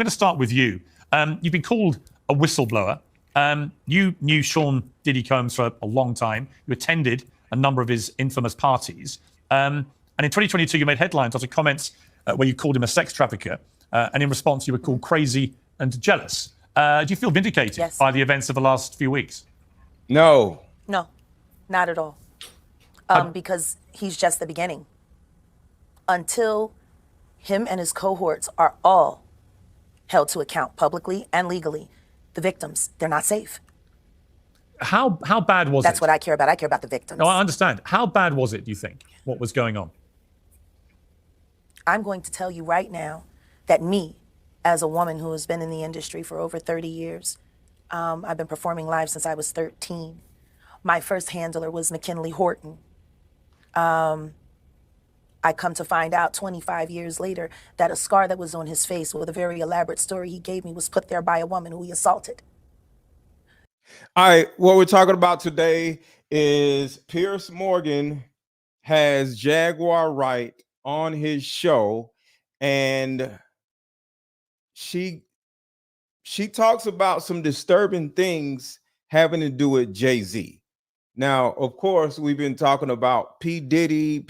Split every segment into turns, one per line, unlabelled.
going to start with you. You've been called a whistleblower. You knew Sean Diddy Combs for a long time. You attended a number of his infamous parties. And in 2022, you made headlines after comments where you called him a sex trafficker. And in response, you were called crazy and jealous. Do you feel vindicated by the events of the last few weeks?
No.
No, not at all. Because he's just the beginning. Until him and his cohorts are all held to account publicly and legally, the victims, they're not safe.
How bad was it?
That's what I care about. I care about the victims.
No, I understand. How bad was it, do you think, what was going on?
I'm going to tell you right now that me, as a woman who has been in the industry for over 30 years, I've been performing live since I was 13. My first handler was McKinley Horton. I come to find out 25 years later that a scar that was on his face with a very elaborate story he gave me was put there by a woman who he assaulted.
All right, what we're talking about today is Piers Morgan has Jaguar Wright on his show, and she talks about some disturbing things having to do with Jay-Z. Now, of course, we've been talking about P. Diddy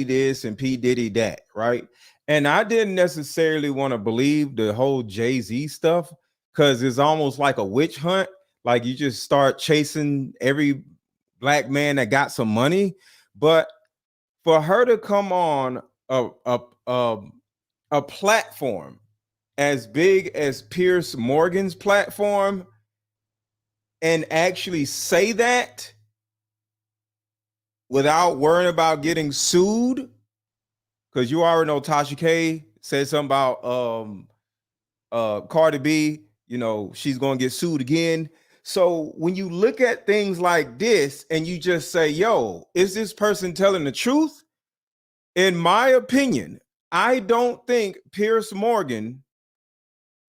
this and P. Diddy that, right? And I didn't necessarily want to believe the whole Jay-Z stuff because it's almost like a witch hunt. Like you just start chasing every black man that got some money. But for her to come on a platform as big as Piers Morgan's platform and actually say that without worrying about getting sued, because you already know Tasha K said something about Cardi B, you know, she's going to get sued again. So when you look at things like this and you just say, yo, is this person telling the truth? In my opinion, I don't think Piers Morgan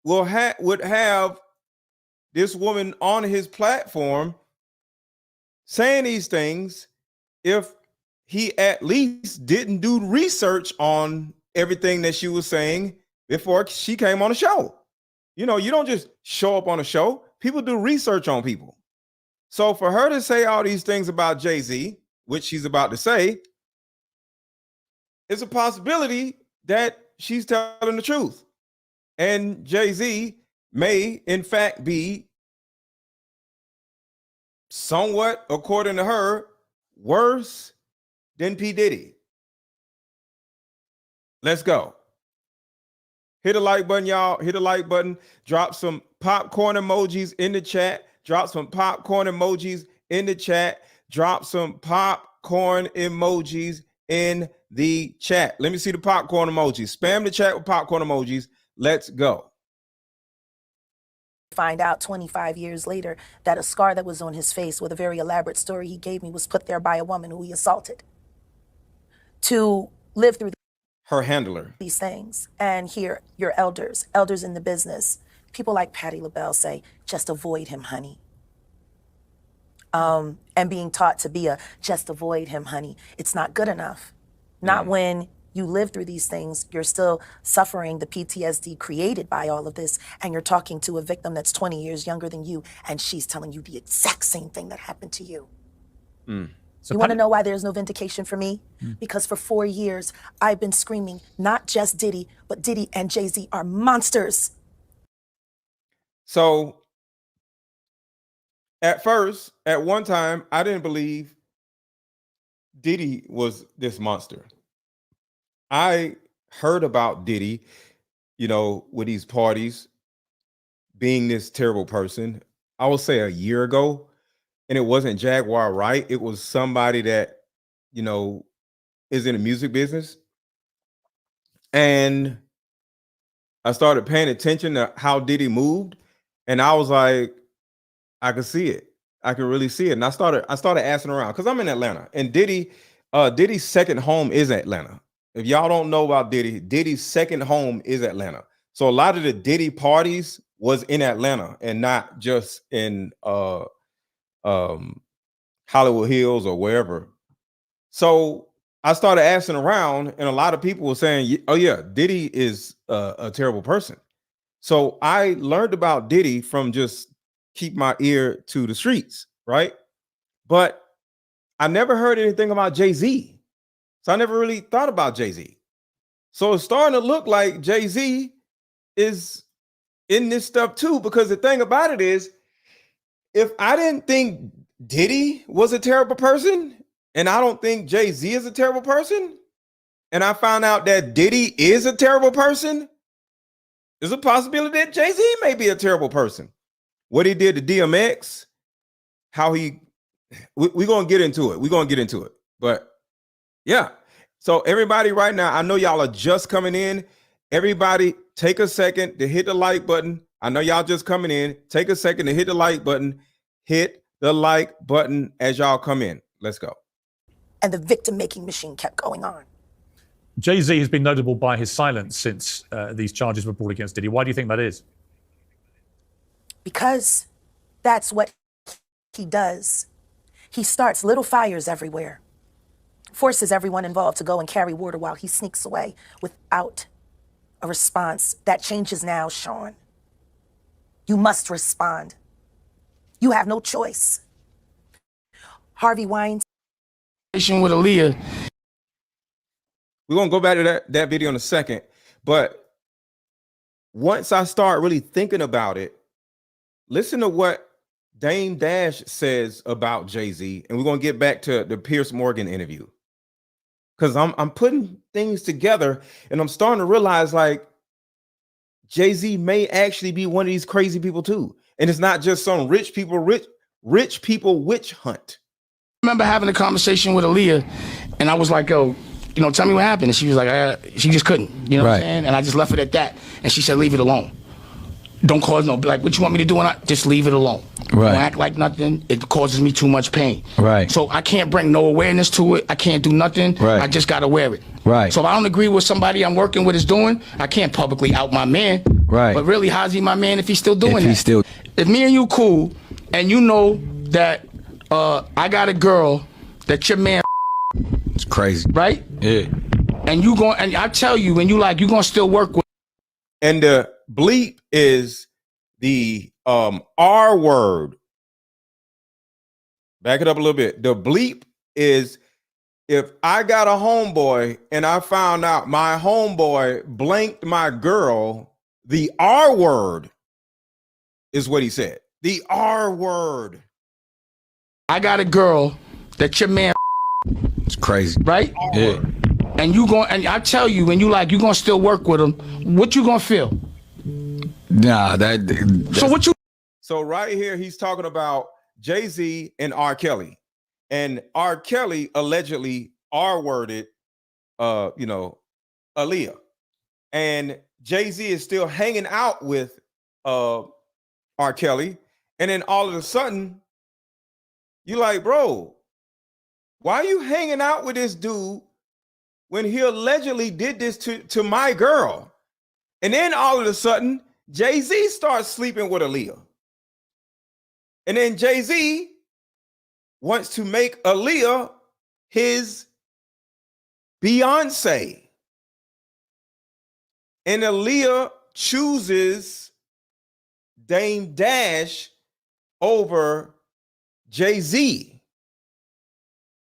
would have this woman on his platform saying these things if he at least didn't do research on everything that she was saying before she came on the show. You know, you don't just show up on a show. People do research on people. So for her to say all these things about Jay-Z, which she's about to say, it's a possibility that she's telling the truth. And Jay-Z may, in fact, be somewhat, according to her, worse than P. Diddy. Let's go. Hit a like button, y'all. Hit a like button. Drop some popcorn emojis in the chat. Drop some popcorn emojis in the chat. Drop some popcorn emojis in the chat. Let me see the popcorn emojis. Spam the chat with popcorn emojis. Let's go.
Find out 25 years later that a scar that was on his face with a very elaborate story he gave me was put there by a woman who he assaulted. To live through
her handler
these things and hear your elders in the business, people like Patti LaBelle say, just avoid him, honey. And being taught to be just avoid him, honey. It's not good enough. Not when you live through these things, you're still suffering the PTSD created by all of this, and you're talking to a victim that's 20 years younger than you, and she's telling you the exact same thing that happened to you. So you want to know why there's no vindication for me? Because for 4 years, I've been screaming, not just Diddy, but Diddy and Jay-Z are monsters.
So at first, at one time, I didn't believe Diddy was this monster. I heard about Diddy, you know, with these parties being this terrible person, I would say a year ago. And it wasn't Jaguar Wright. It was somebody that, you know, is in the music business. And I started paying attention to how Diddy moved. And I was like, I could see it. I could really see it. And I started asking around because I'm in Atlanta. And Diddy's second home is Atlanta. If y'all don't know about Diddy, Diddy's second home is Atlanta. So a lot of the Diddy parties was in Atlanta and not just in Hollywood Hills or wherever. So I started asking around, and a lot of people were saying, "Oh yeah, Diddy is a terrible person." So I learned about Diddy from just keep my ear to the streets, right? But I never heard anything about Jay-Z. So I never really thought about Jay-Z. So it's starting to look like Jay-Z is in this stuff too, because the thing about it is, if I didn't think Diddy was a terrible person, and I don't think Jay-Z is a terrible person, and I found out that Diddy is a terrible person, there's a possibility that Jay-Z may be a terrible person. What he did to DMX, how we're going to get into it. We're going to get into it. But yeah. So everybody right now, I know y'all are just coming in. Everybody take a second to hit the like button. I know y'all just coming in. Take a second to hit the like button. Hit the like button as y'all come in. Let's go.
And the victim-making machine kept going on.
Jay-Z has been notable by his silence since these charges were brought against Diddy. Why do you think that is?
Because that's what he does. He starts little fires everywhere, forces everyone involved to go and carry water while he sneaks away without a response. That changes now, Sean. You must respond. You have no choice. Harvey Weinstein.
With Aaliyah.
We're going to go back to that video in a second. But once I start really thinking about it, listen to what Dame Dash says about Jay-Z. And we're going to get back to the Piers Morgan interview. Because I'm putting things together and I'm starting to realize like Jay-Z may actually be one of these crazy people too. And it's not just some rich people witch hunt.
I remember having a conversation with Aaliyah and I was like, yo, you know, tell me what happened. And she was like, she just couldn't, you know what I'm saying? And I just left it at that. And she said, leave it alone. Don't cause no, like, what you want me to do? And just leave it alone. Don't act like nothing. It causes me too much pain. So I can't bring no awareness to it. I can't do nothing. I just got to wear it. So if I don't agree with somebody I'm working with is doing, I can't publicly out my man. But really, how's he my man if he's still doing that? If me and you cool, and you know that I got a girl that your man,
it's crazy,
right? Yeah. And you going, and I tell you, and you like, you gonna still work with.
And the bleep is the R word. Back it up a little bit. The bleep is if I got a homeboy and I found out my homeboy blanked my girl, the R word is what he said. The R word.
I got a girl that your man,
it's crazy,
right? Yeah. And you going, and I tell you, when you like, you gonna still work with him. What you gonna feel?
Nah,
so what you?
So right here, he's talking about Jay-Z and R. Kelly, and R. Kelly allegedly R-worded, Aaliyah, and Jay-Z is still hanging out with R. Kelly, and then all of a sudden, you like, bro, why are you hanging out with this dude when he allegedly did this to my girl? And then all of a sudden, Jay-Z starts sleeping with Aaliyah. And then Jay-Z wants to make Aaliyah his Beyonce. And Aaliyah chooses Dame Dash over Jay-Z.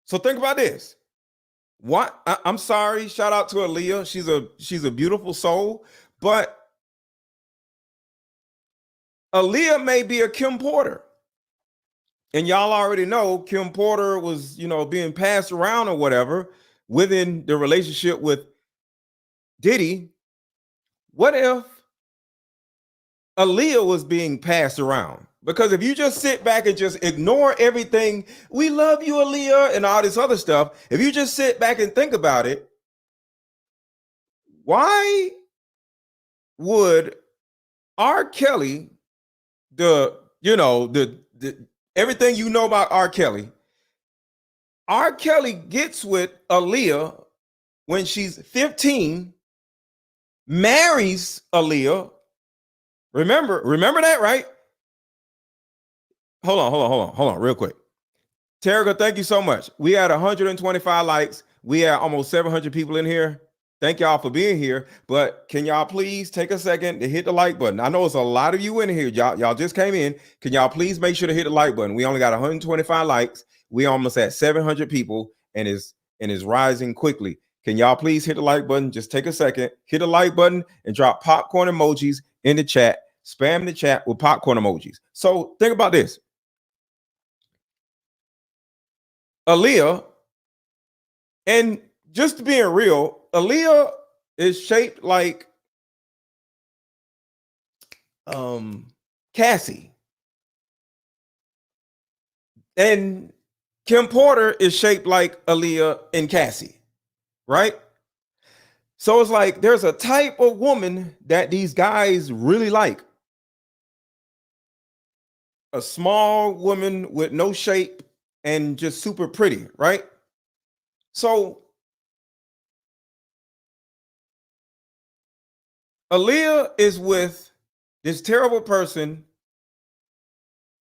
So think about this. What? I'm sorry. Shout out to Aaliyah. She's a beautiful soul, but Aaliyah may be a Kim Porter. And y'all already know Kim Porter was, being passed around or whatever within the relationship with Diddy. What if Aaliyah was being passed around? Because if you just sit back and just ignore everything, we love you, Aaliyah, and all this other stuff. If you just sit back and think about it, why would R. Kelly, the everything you know about R. Kelly gets with Aaliyah when she's 15, marries Aaliyah. Remember that, right? Hold on, real quick. Terriga, thank you so much. We had 125 likes. We had almost 700 people in here. Thank y'all for being here. But can y'all please take a second to hit the like button? I know it's a lot of you in here. Y'all just came in. Can y'all please make sure to hit the like button? We only got 125 likes. We almost at 700 people and is rising quickly. Can y'all please hit the like button? Just take a second, hit the like button and drop popcorn emojis in the chat. Spam the chat with popcorn emojis. So think about this. Aaliyah, and just being real, Aaliyah is shaped like Cassie. And Kim Porter is shaped like Aaliyah and Cassie, right? So it's like there's a type of woman that these guys really like. A small woman with no shape and just super pretty, right? So Aaliyah is with this terrible person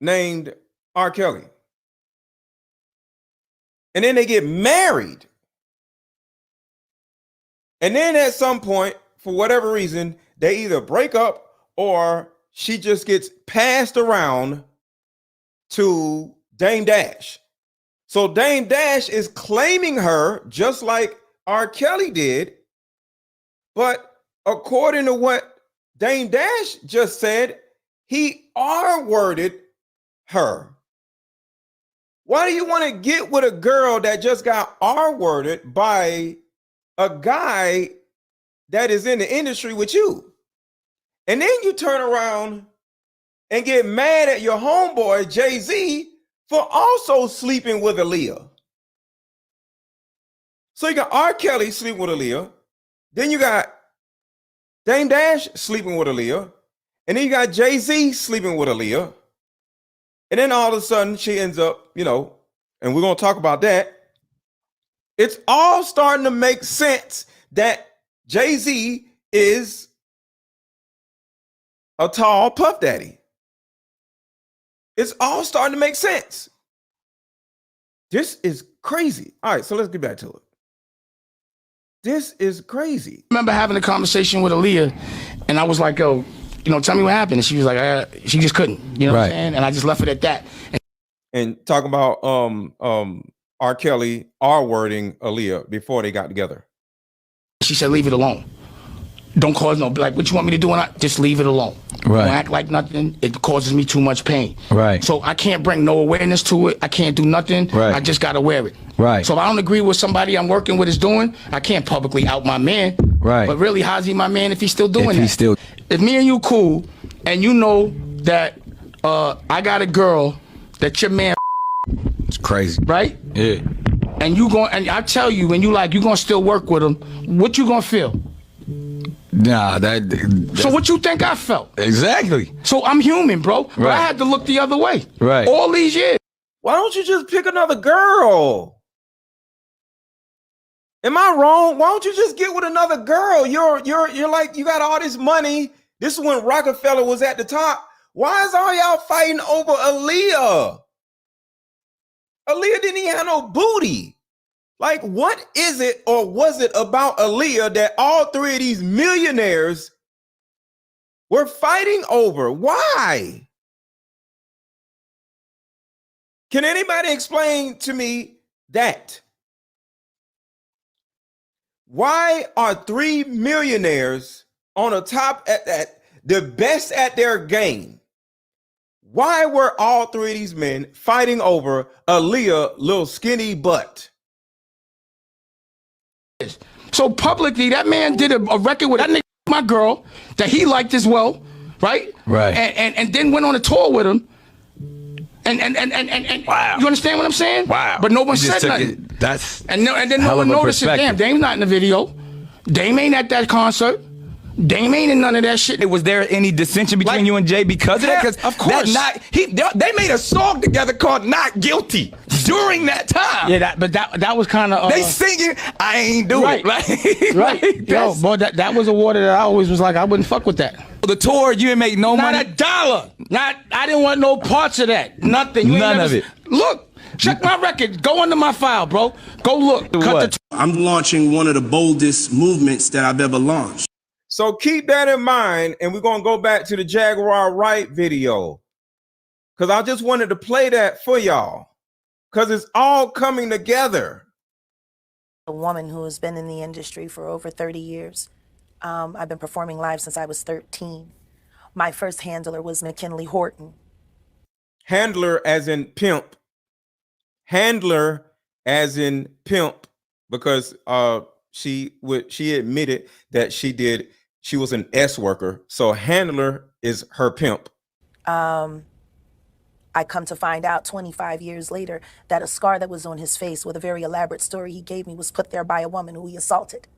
named R. Kelly. And then they get married. And then at some point, for whatever reason, they either break up or she just gets passed around to Dame Dash. So Dame Dash is claiming her just like R. Kelly did. But according to what Dame Dash just said, he R-worded her. Why do you want to get with a girl that just got R-worded by a guy that is in the industry with you? And then you turn around and get mad at your homeboy, Jay-Z, for also sleeping with Aaliyah. So you got R. Kelly sleeping with Aaliyah. Then you got Dame Dash sleeping with Aaliyah. And then you got Jay-Z sleeping with Aaliyah. And then all of a sudden she ends up, and we're going to talk about that. It's all starting to make sense that Jay-Z is a tall Puff Daddy. It's all starting to make sense. This is crazy. All right, so let's get back to it. This is crazy.
I remember having a conversation with Aaliyah, and I was like, yo, tell me what happened. And she was like, she just couldn't, what I'm saying? And I just left it at that.
And talking about R. Kelly R-wording Aaliyah before they got together.
She said, leave it alone. Don't cause no, like, what you want me to do? Just leave it alone.
Right.
Don't act like nothing. It causes me too much pain.
Right.
So I can't bring no awareness to it. I can't do nothing.
Right.
I just got to wear it.
Right.
So if I don't agree with somebody I'm working with is doing, I can't publicly out my man.
Right.
But really, how's he my man if he's still doing that?
He's still.
If me and you cool, and you know that I got a girl that your man,
It's crazy.
right?
Yeah.
And and I tell you, when you gonna still work with him, what you gonna feel?
Nah,
So what you think I felt?
exactly.
So I'm human, bro. But I
Right.
had to look the other way.
Right.
All these years.
Why don't you just pick another girl? Am I wrong? Why don't you just get with another girl? You're like, you got all this money. This is when Rockefeller was at the top. Why is all y'all fighting over Aaliyah? Aaliyah didn't even have no booty. Like, what is it or was it about Aaliyah that all three of these millionaires were fighting over? Why? Can anybody explain to me that? Why are three millionaires on the top at the best at their game? Why were all three of these men fighting over Aaliyah's little skinny butt?
So publicly, that man did a record with that nigga, my girl, that he liked as well, right?
Right.
And then went on a tour with him. And
Wow.
You understand what I'm saying?
Wow.
But no one
You just
said
took
nothing.
it- That's
And then no
hell
one
of a
noticed it. Damn,
perspective.
Dame's not in the video. Dame ain't at that concert. Dame ain't in none of that shit.
Was there any dissension between
Like-
you and Jay because of that?
Yeah,
Because
of course.
they made a song together called "Not Guilty" during that time.
Yeah, but that was kind of
They singing, "I ain't do
right.
it." Like,
right.
like,
Yo,
that's-
boy, that was a water that I always was like, I wouldn't fuck with that.
the tour, you didn't make no
Not
money.
a dollar. I didn't want no parts of that. Nothing. You ain't
None
never-
of it.
Look, Check my record. Go under my file, bro. Go look. Cut the
I'm launching one of the boldest movements that I've ever launched.
So keep that in mind, and we're going to go back to the Jaguar Wright video, because I just wanted to play that for y'all, because it's all coming together.
A woman who has been in the industry for over 30 years. I've been performing live since I was 13. My first handler was McKinley Horton.
Handler as in pimp. Handler as in pimp, because she admitted that she was an S worker. So handler is her pimp.
I come to find out 25 years later that a scar that was on his face with a very elaborate story he gave me was put there by a woman who he assaulted.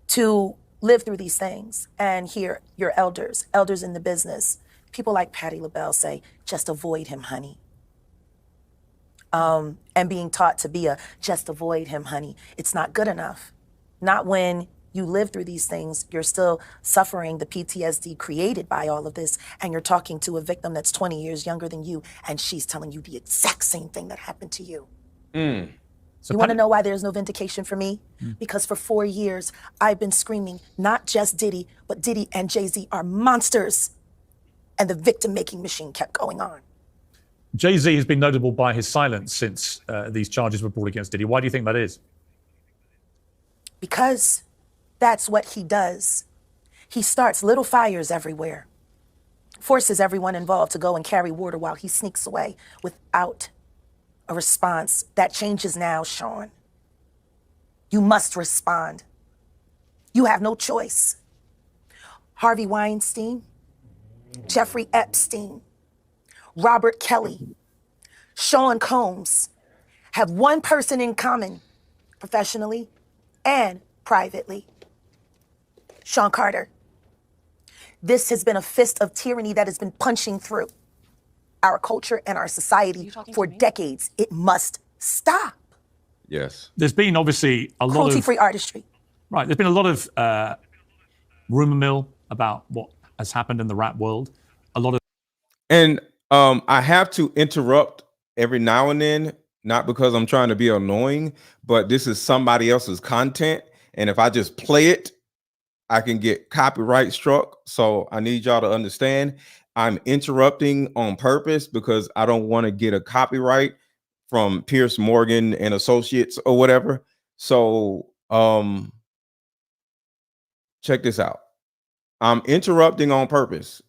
To live through these things and hear your elders in the business, people like Patti LaBelle say, just avoid him, honey. And being taught to be just avoid him, honey. It's not good enough. Not when you live through these things, you're still suffering the PTSD created by all of this, and you're talking to a victim that's 20 years younger than you, and she's telling you the exact same thing that happened to you.
So
You want to know why there's no vindication for me? Because for 4 years, I've been screaming, not just Diddy, but Diddy and Jay-Z are monsters. And the victim-making machine kept going on.
Jay-Z has been notable by his silence since these charges were brought against Diddy. Why do you think that is?
Because that's what he does. He starts little fires everywhere, forces everyone involved to go and carry water while he sneaks away without a response. That changes now, Sean. You must respond. You have no choice. Harvey Weinstein, Jeffrey Epstein, Robert Kelly, Sean Combs have one person in common, professionally and privately. Sean Carter. This has been a fist of tyranny that has been punching through our culture and our society for decades. It must stop.
Yes.
There's been obviously a lot of
Cruelty-free artistry.
Right. There's been a lot of rumor mill about what has happened in the rap world. A lot of
And I have to interrupt every now and then, not because I'm trying to be annoying, but this is somebody else's content. And if I just play it, I can get copyright struck. So I need y'all to understand I'm interrupting on purpose because I don't want to get a copyright from Piers Morgan and Associates or whatever. So check this out. I'm interrupting on purpose.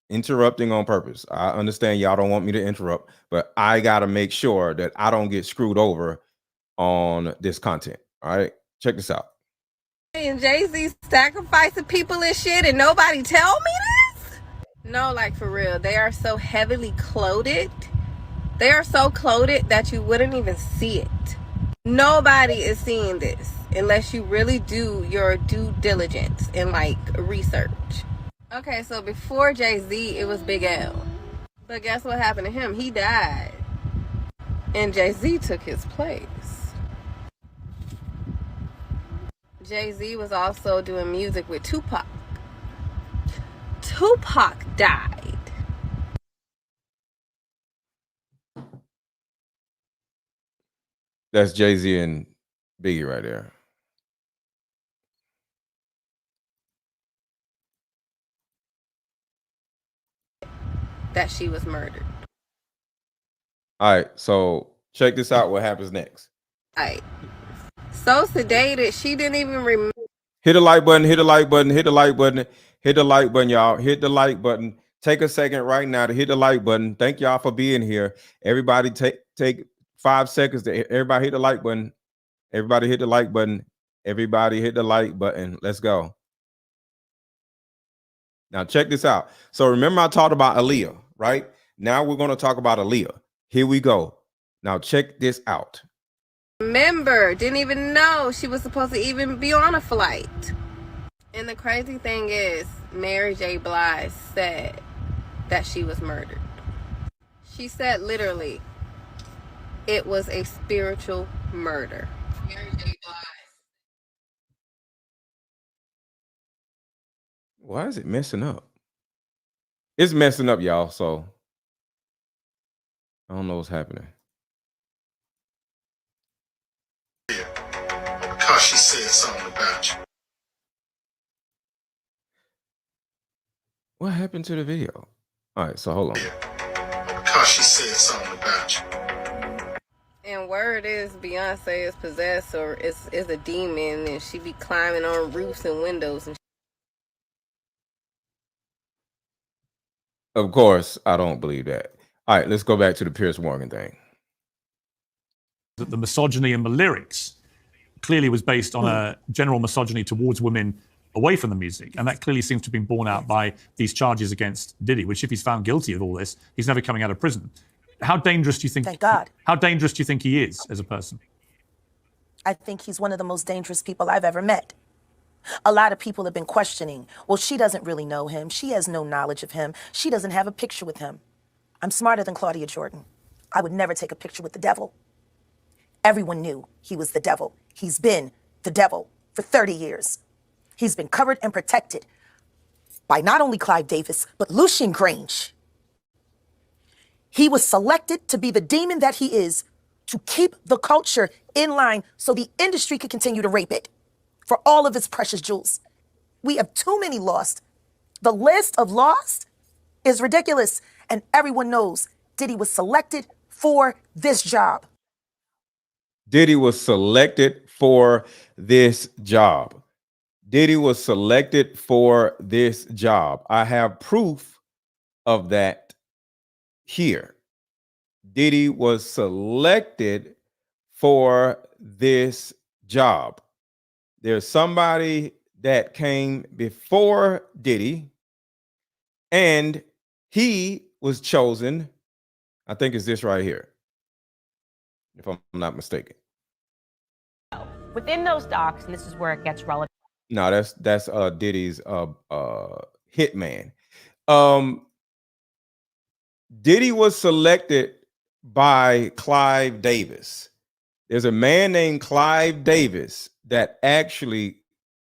Interrupting on purpose. I understand y'all don't want me to interrupt, but I got to make sure that I don't get screwed over on this content. All right, check this out.
And Jay-Z sacrificing people and shit and nobody tell me this? No, like for real. They are so heavily clothed. They are so clothed that you wouldn't even see it. Nobody is seeing this unless you really do your due diligence and like research. Okay, so before Jay-Z, it was Big L. But guess what happened to him? He died. And Jay-Z took his place. Jay-Z was also doing music with Tupac. Tupac died.
That's Jay-Z and Biggie right there.
That she was murdered.
All right, so check this out. What happens next?
Right. So sedated, she didn't even remember.
Hit the like button, hit the like button, hit the like button, hit the like button, y'all. Hit the like button. Take a second right now to hit the like button. Thank y'all for being here. Everybody take 5 seconds to everybody hit the like button. Everybody hit the like button. Everybody hit the like button. Let's go. Now check this out. So remember I talked about Aaliyah, right? Now we're going to talk about Aaliyah. Here we go. Now check this out.
Remember, didn't even know she was supposed to even be on a flight. And the crazy thing is, Mary J. Blige said that she was murdered. She said literally, it was a spiritual murder. Mary J. Blige.
Why is it messing up? It's messing up, y'all. So I don't know what's happening.
something about you.
What happened to the video? All right, so hold on.
Because she said something about you.
And word is Beyonce is possessed or is a demon, and she be climbing on roofs and windows and
Of course, I don't believe that. All right, let's go back to the Piers Morgan thing.
That the misogyny in the lyrics clearly was based on a general misogyny towards women away from the music. And that clearly seems to have been borne out by these charges against Diddy, which if he's found guilty of all this, he's never coming out of prison. How dangerous do you think?
Thank God.
How dangerous do you think he is as a person?
I think he's one of the most dangerous people I've ever met. A lot of people have been questioning, well, she doesn't really know him. She has no knowledge of him. She doesn't have a picture with him. I'm smarter than Claudia Jordan. I would never take a picture with the devil. Everyone knew he was the devil. He's been the devil for 30 years. He's been covered and protected by not only Clive Davis, but Lucian Grange. He was selected to be the demon that he is to keep the culture in line so the industry could continue to rape it for all of its precious jewels. We have too many lost. The list of lost is ridiculous, and everyone knows Diddy was selected for this job.
Diddy was selected for this job. Diddy was selected for this job. I have proof of that here. Diddy was selected for this job. There's somebody that came before Diddy, and he was chosen. I think it's this right here, if I'm not mistaken.
Within those docs, and this is where it gets relevant.
No, that's Diddy's hitman. Diddy was selected by Clive Davis. There's a man named Clive Davis that actually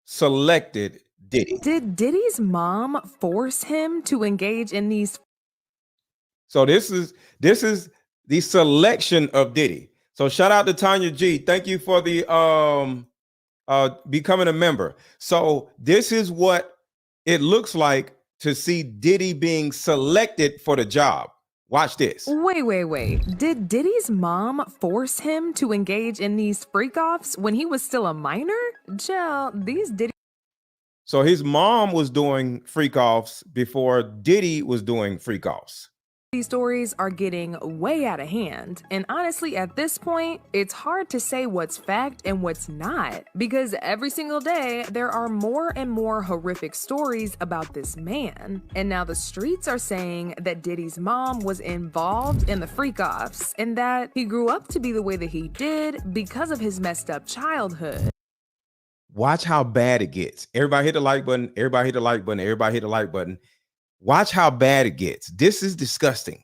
selected Diddy.
Did Diddy's mom force him to engage in these?
So this is the selection of Diddy. So shout out to Tanya G. Thank you for the becoming a member. So this is what it looks like to see Diddy being selected for the job. Watch this.
Wait. Did Diddy's mom force him to engage in these freak-offs when he was still a minor? Child, these Diddy...
So his mom was doing freak-offs before Diddy was doing freak-offs.
These stories are getting way out of hand, and honestly, at this point, it's hard to say what's fact and what's not, because every single day, there are more and more horrific stories about this man. And now the streets are saying that Diddy's mom was involved in the freak-offs, and that he grew up to be the way that he did because of his messed up childhood.
Watch how bad it gets. Everybody hit the like button, everybody hit the like button, everybody hit the like button. Watch how bad it gets. This is disgusting.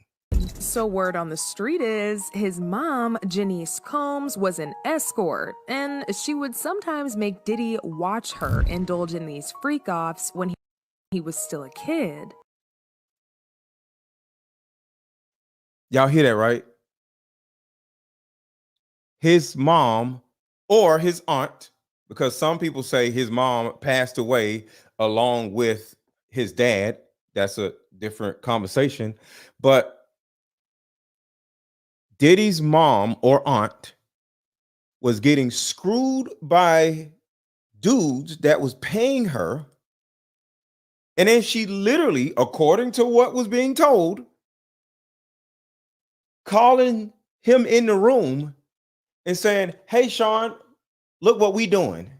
So word on the street is his mom, Janice Combs, was an escort, and she would sometimes make Diddy watch her indulge in these freak-offs when he was still a kid.
Y'all hear that, right? His mom or his aunt, because some people say his mom passed away along with his dad. That's a different conversation. But Diddy's mom or aunt was getting screwed by dudes that was paying her. And then she literally, according to what was being told, calling him in the room and saying, "Hey, Sean, look what we doing."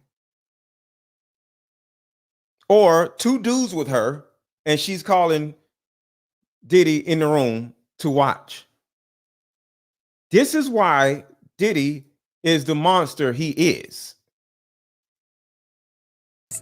Or two dudes with her, and she's calling Diddy in the room to watch. This is why Diddy is the monster he is.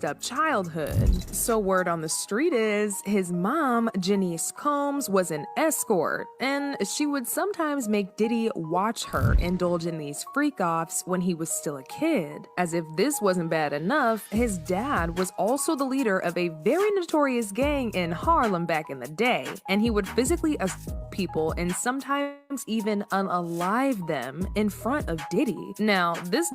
Up childhood. So word on the street is his mom, Janice Combs, was an escort, and she would sometimes make Diddy watch her indulge in these freak-offs when he was still a kid. As if this wasn't bad enough, his dad was also the leader of a very notorious gang in Harlem back in the day, and he would physically assault people and sometimes even unalive them in front of Diddy. Now, this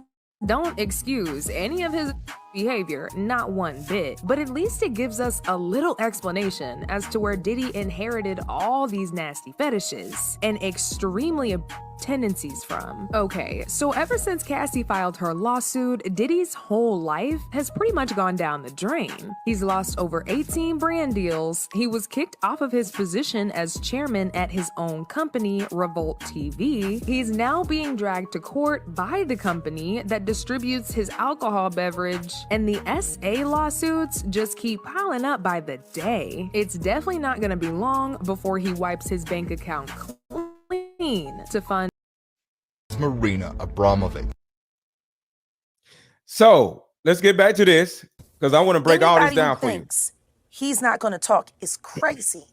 don't excuse any of his behavior, not one bit, but at least it gives us a little explanation as to where Diddy inherited all these nasty fetishes and extremely tendencies from. Okay, so ever since Cassie filed her lawsuit, Diddy's whole life has pretty much gone down the drain. He's lost over 18 brand deals. He was kicked off of his position as chairman at his own company, Revolt TV. He's now being dragged to court by the company that distributes his alcohol beverage, and the SA lawsuits just keep piling up by the day. It's definitely not gonna be long before he wipes his bank account clean to fund
Marina Abramovic.
So let's get back to this because I want to break all this
Anybody
down
who
for you.
thinks he's not going to talk is crazy.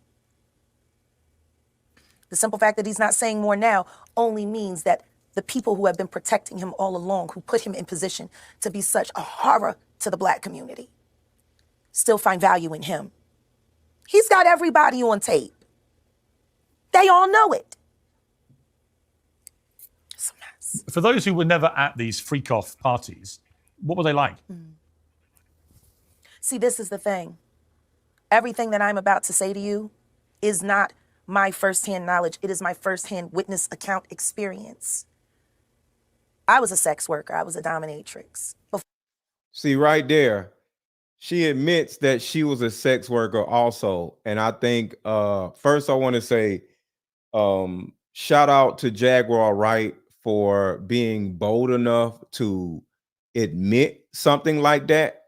The simple fact that he's not saying more now only means that the people who have been protecting him all along, who put him in position to be such a horror to the black community, still find value in him. He's got everybody on tape. They all know it. It's a mess.
For those who were never at these freak-off parties, what were they like?
See, this is the thing. Everything that I'm about to say to you is not my firsthand knowledge. It is my firsthand witness account experience. I was a sex worker. I was a dominatrix.
See, right there, she admits that she was a sex worker also. And I think first I want to say shout out to Jaguar Wright for being bold enough to admit something like that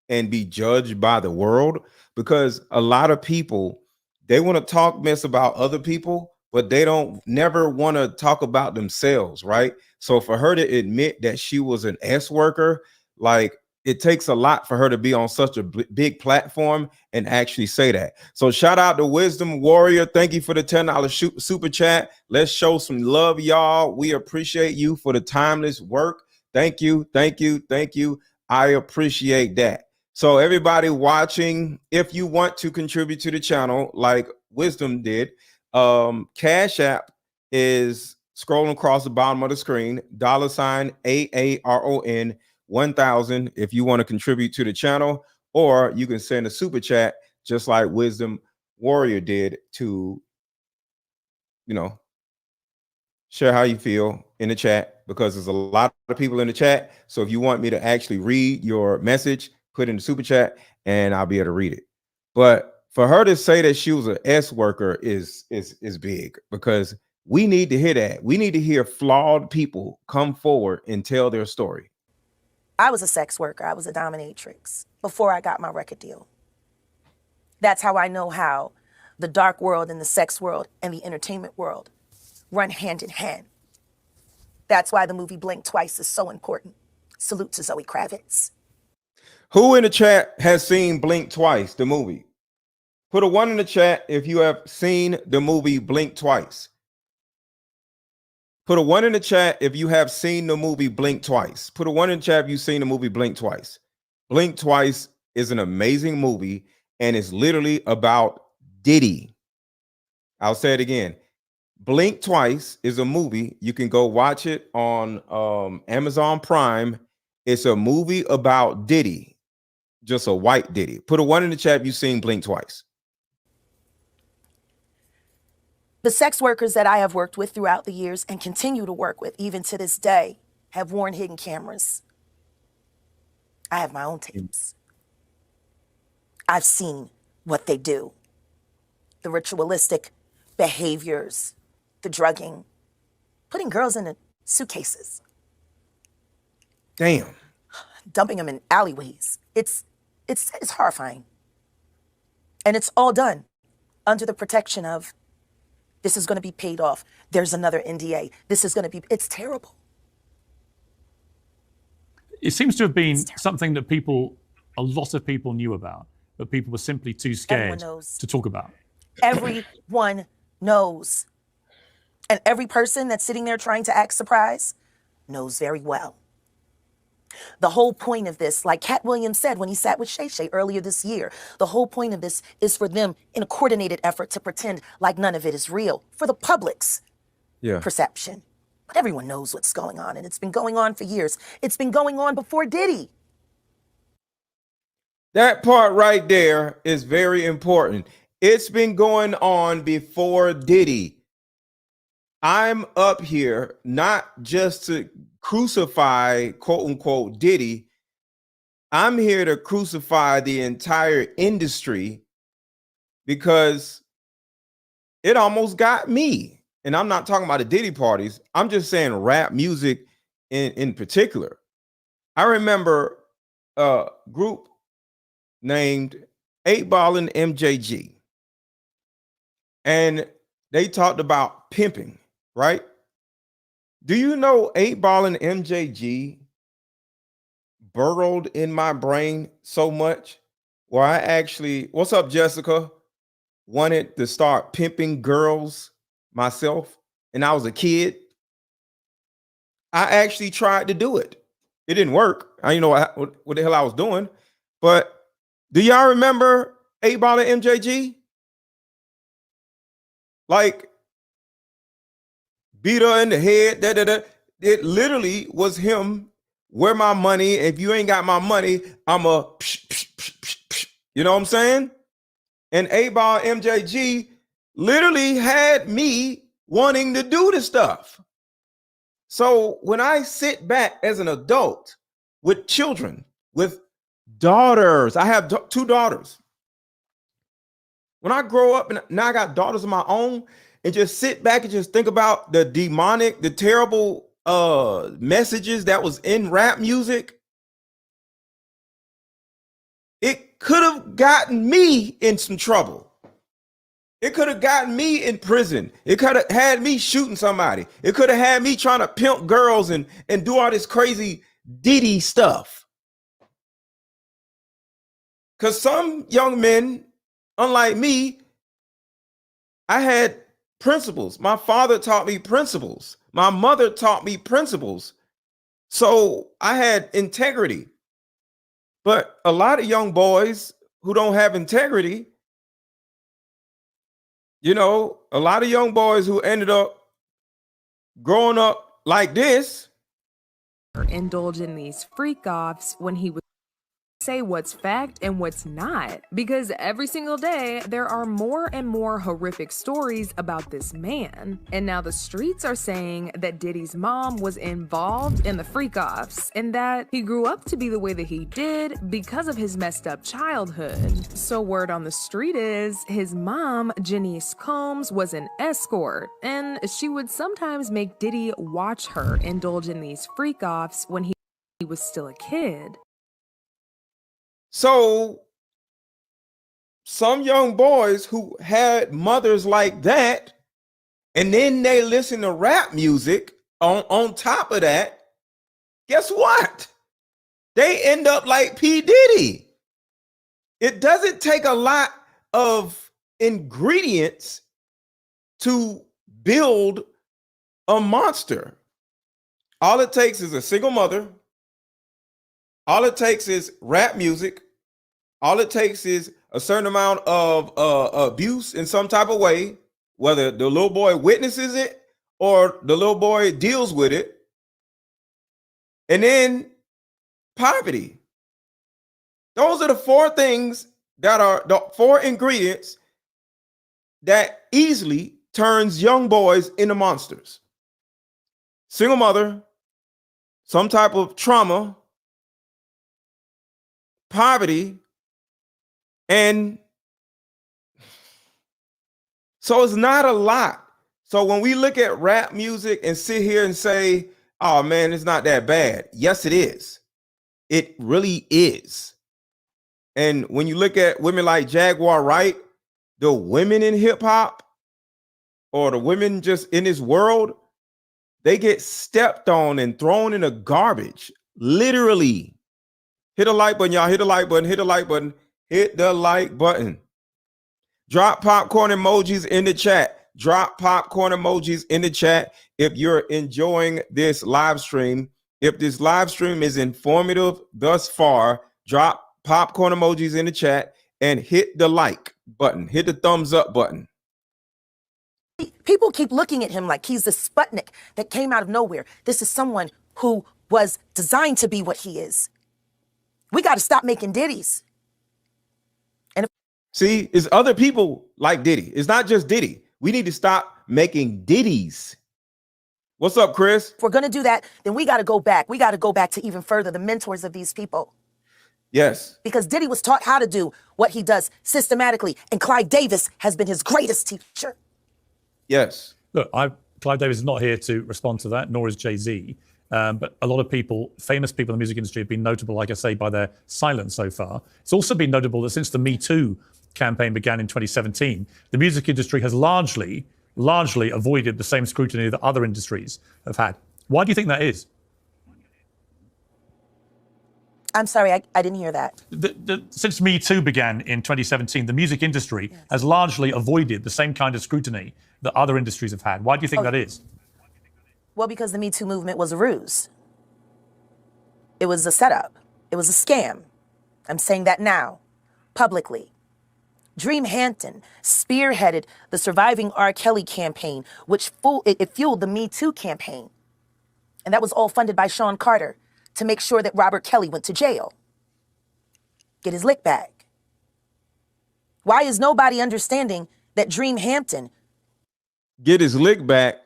and be judged by the world, because a lot of people, they want to talk mess about other people, but they don't never want to talk about themselves, right? So for her to admit that she was an S worker, like, it takes a lot for her to be on such a big platform and actually say that. So shout out to Wisdom Warrior. Thank you for the $10 super chat. Let's show some love, y'all. We appreciate you for the timeless work. Thank you. Thank you. Thank you. I appreciate that. So everybody watching, if you want to contribute to the channel like Wisdom did, Cash App is scrolling across the bottom of the screen, $AARON 1000 if you want to contribute to the channel, or you can send a super chat just like Wisdom Warrior did to, you know, share how you feel in the chat, because there's a lot of people in the chat. So if you want me to actually read your message, put in the super chat and I'll be able to read it. But for her to say that she was an S worker is big, because we need to hear that. We need to hear flawed people come forward and tell their story.
I was a sex worker. I was a dominatrix before I got my record deal. That's how I know how the dark world and the sex world and the entertainment world run hand in hand. That's why the movie Blink Twice is so important. Salute to Zoe Kravitz.
Who in the chat has seen Blink Twice, the movie? Put a 1 in the chat if you have seen the movie Blink Twice. Put a 1 in the chat if you have seen the movie Blink Twice. Put a 1 in the chat if you've seen the movie Blink Twice. Blink Twice is an amazing movie, and it's literally about Diddy. I'll say it again. Blink Twice is a movie. You can go watch it on Amazon Prime. It's a movie about Diddy, just a white Diddy. Put a 1 in the chat if you've seen Blink Twice.
The sex workers that I have worked with throughout the years and continue to work with even to this day have worn hidden cameras. I have my own tapes. I've seen what they do. The ritualistic behaviors, the drugging, putting girls in suitcases.
Damn.
Dumping them in alleyways. It's horrifying. And it's all done under the protection of, this is going to be paid off. There's another NDA. This is going to be, it's terrible.
It seems to have been something that a lot of people knew about, but people were simply too scared to talk about.
Everyone knows. And every person that's sitting there trying to act surprised knows very well. The whole point of this, like Cat Williams said when he sat with Shay Shay earlier this year, the whole point of this is for them in a coordinated effort to pretend like none of it is real, for the public's perception. But everyone knows what's going on, and it's been going on for years. It's been going on before Diddy.
That part right there is very important. It's been going on before Diddy. I'm up here not just to crucify, quote unquote, Diddy. I'm here to crucify the entire industry because it almost got me. And I'm not talking about the Diddy parties. I'm just saying rap music in particular. I remember a group named 8Ball and MJG. And they talked about pimping, right? Do you know 8Ball and MJG burrowed in my brain so much where I actually, what's up, Jessica? Wanted to start pimping girls myself. And I was a kid. I actually tried to do it. It didn't work. I didn't know what the hell I was doing. But do y'all remember 8Ball and MJG? Like, beat her in the head. It literally was him. Where my money? If you ain't got my money, I'm a psh, psh, psh, psh, psh. You know what I'm saying? And 8Ball MJG literally had me wanting to do the stuff. So when I sit back as an adult with children, with daughters, I have two daughters. When I grow up and now I got daughters of my own, and just sit back and just think about the demonic, the terrible messages that was in rap music, it could have gotten me in some trouble. It could have gotten me in prison. It could have had me shooting somebody. It could have had me trying to pimp girls and do all this crazy Diddy stuff. Because some young men, unlike me, I had principles. My father taught me principles. My mother taught me principles. So I had integrity. But a lot of young boys who don't have integrity, you know, a lot of young boys who ended up growing up like this.
Indulge in these freak offs when he was say what's fact and what's not, because every single day there are more and more horrific stories about this man. And now the streets are saying that Diddy's mom was involved in the freak offs and that he grew up to be the way that he did because of his messed up childhood. So word on the street is his mom, Janice Combs, was an escort, and she would sometimes make Diddy watch her indulge in these freak offs when he was still a kid.
So some young boys who had mothers like that, and then they listen to rap music on top of that, guess what? They end up like P. Diddy. It doesn't take a lot of ingredients to build a monster. All it takes is a single mother. All it takes is rap music. All it takes is a certain amount of abuse in some type of way, whether the little boy witnesses it or the little boy deals with it. And then poverty. Those are the four things that are the four ingredients that easily turns young boys into monsters. Single mother, some type of trauma, poverty, and so it's not a lot. So when we look at rap music and sit here and say, oh man, it's not that bad. Yes, it is. It really is. And when you look at women like Jaguar Wright, the women in hip hop or the women just in this world, they get stepped on and thrown in the garbage, literally. Hit a like button, y'all. Hit the like button. Hit the like button. Hit the like button. Drop popcorn emojis in the chat. Drop popcorn emojis in the chat if you're enjoying this live stream. If this live stream is informative thus far, drop popcorn emojis in the chat and hit the like button. Hit the thumbs up button.
People keep looking at him like he's the Sputnik that came out of nowhere. This is someone who was designed to be what he is. We got to stop making Diddies. And
see, it's other people like Diddy. It's not just Diddy. We need to stop making Diddies. What's up, Chris?
if we're going to do that, then we got to go back. We got to go back to even further, the mentors of these people.
Yes.
Because Diddy was taught how to do what he does systematically. And Clive Davis has been his greatest teacher.
Yes.
Look, Clive Davis is not here to respond to that, nor is Jay-Z. But a lot of people, famous people in the music industry, have been notable, like I say, by their silence so far. It's also been notable that since the Me Too campaign began in 2017, the music industry has largely avoided the same scrutiny that other industries have had. Why do you think that is?
I'm sorry, I didn't hear that.
Since Me Too began in 2017, the music industry has largely avoided the same kind of scrutiny that other industries have had. Why do you think that is?
Well, because the Me Too movement was a ruse. It was a setup. It was a scam. I'm saying that now, publicly. Dream Hampton spearheaded the Surviving R. Kelly campaign, which fueled the Me Too campaign. And that was all funded by Sean Carter to make sure that Robert Kelly went to jail. Get his lick back. Why is nobody understanding that Dream Hampton...
Get his lick back.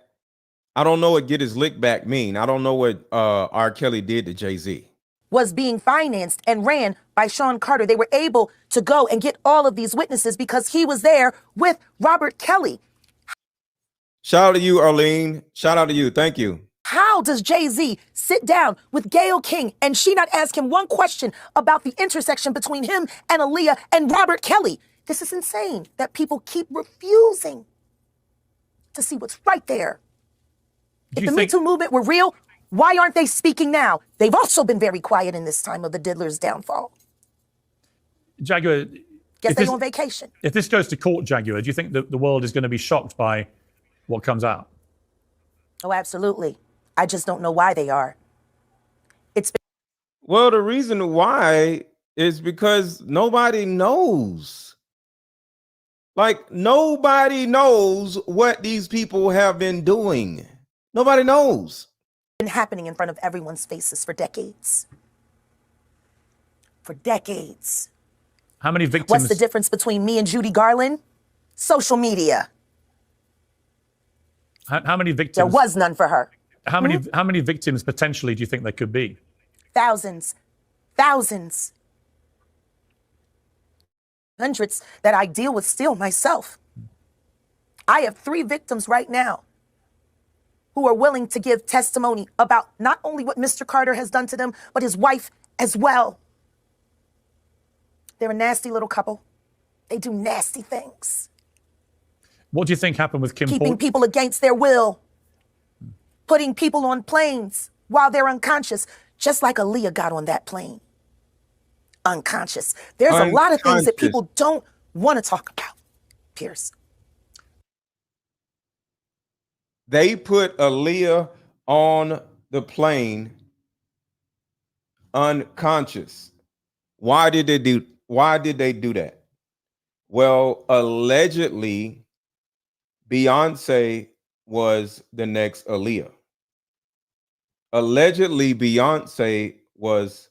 I don't know what get his lick back mean. I don't know what R. Kelly did to Jay-Z.
was being financed and ran by Sean Carter. They were able to go and get all of these witnesses because he was there with Robert Kelly.
Shout out to you, Arlene. Shout out to you. Thank you.
How does Jay-Z sit down with Gayle King and she not ask him one question about the intersection between him and Aaliyah and Robert Kelly? This is insane that people keep refusing to see what's right there. If the Me Too movement were real, why aren't they speaking now? They've also been very quiet in this time of the diddler's downfall.
Jaguar,
guess they're on vacation.
If this goes to court, Jaguar, do you think that the world is going to be shocked by what comes out?
Oh, absolutely. I just don't know why they are.
Well, the reason why is because nobody knows. Like, nobody knows what these people have been doing. Nobody knows.
Been happening in front of everyone's faces for decades. For decades.
How many victims?
What's the difference between me and Judy Garland? Social media.
How many victims?
There was none for her.
How many victims potentially do you think there could be?
Thousands. Thousands. Hundreds that I deal with still myself. I have 3 victims right now who are willing to give testimony about not only what Mr. Carter has done to them, but his wife as well. They're a nasty little couple. They do nasty things.
What do you think happened with Kim
Keeping people against their will. Putting people on planes while they're unconscious, just like Aaliyah got on that plane. Unconscious. There's a lot of things that people don't want to talk about, Piers.
They put Aaliyah on the plane unconscious. Why did they do that? Well, allegedly, Beyonce was the next Aaliyah. Allegedly, Beyonce was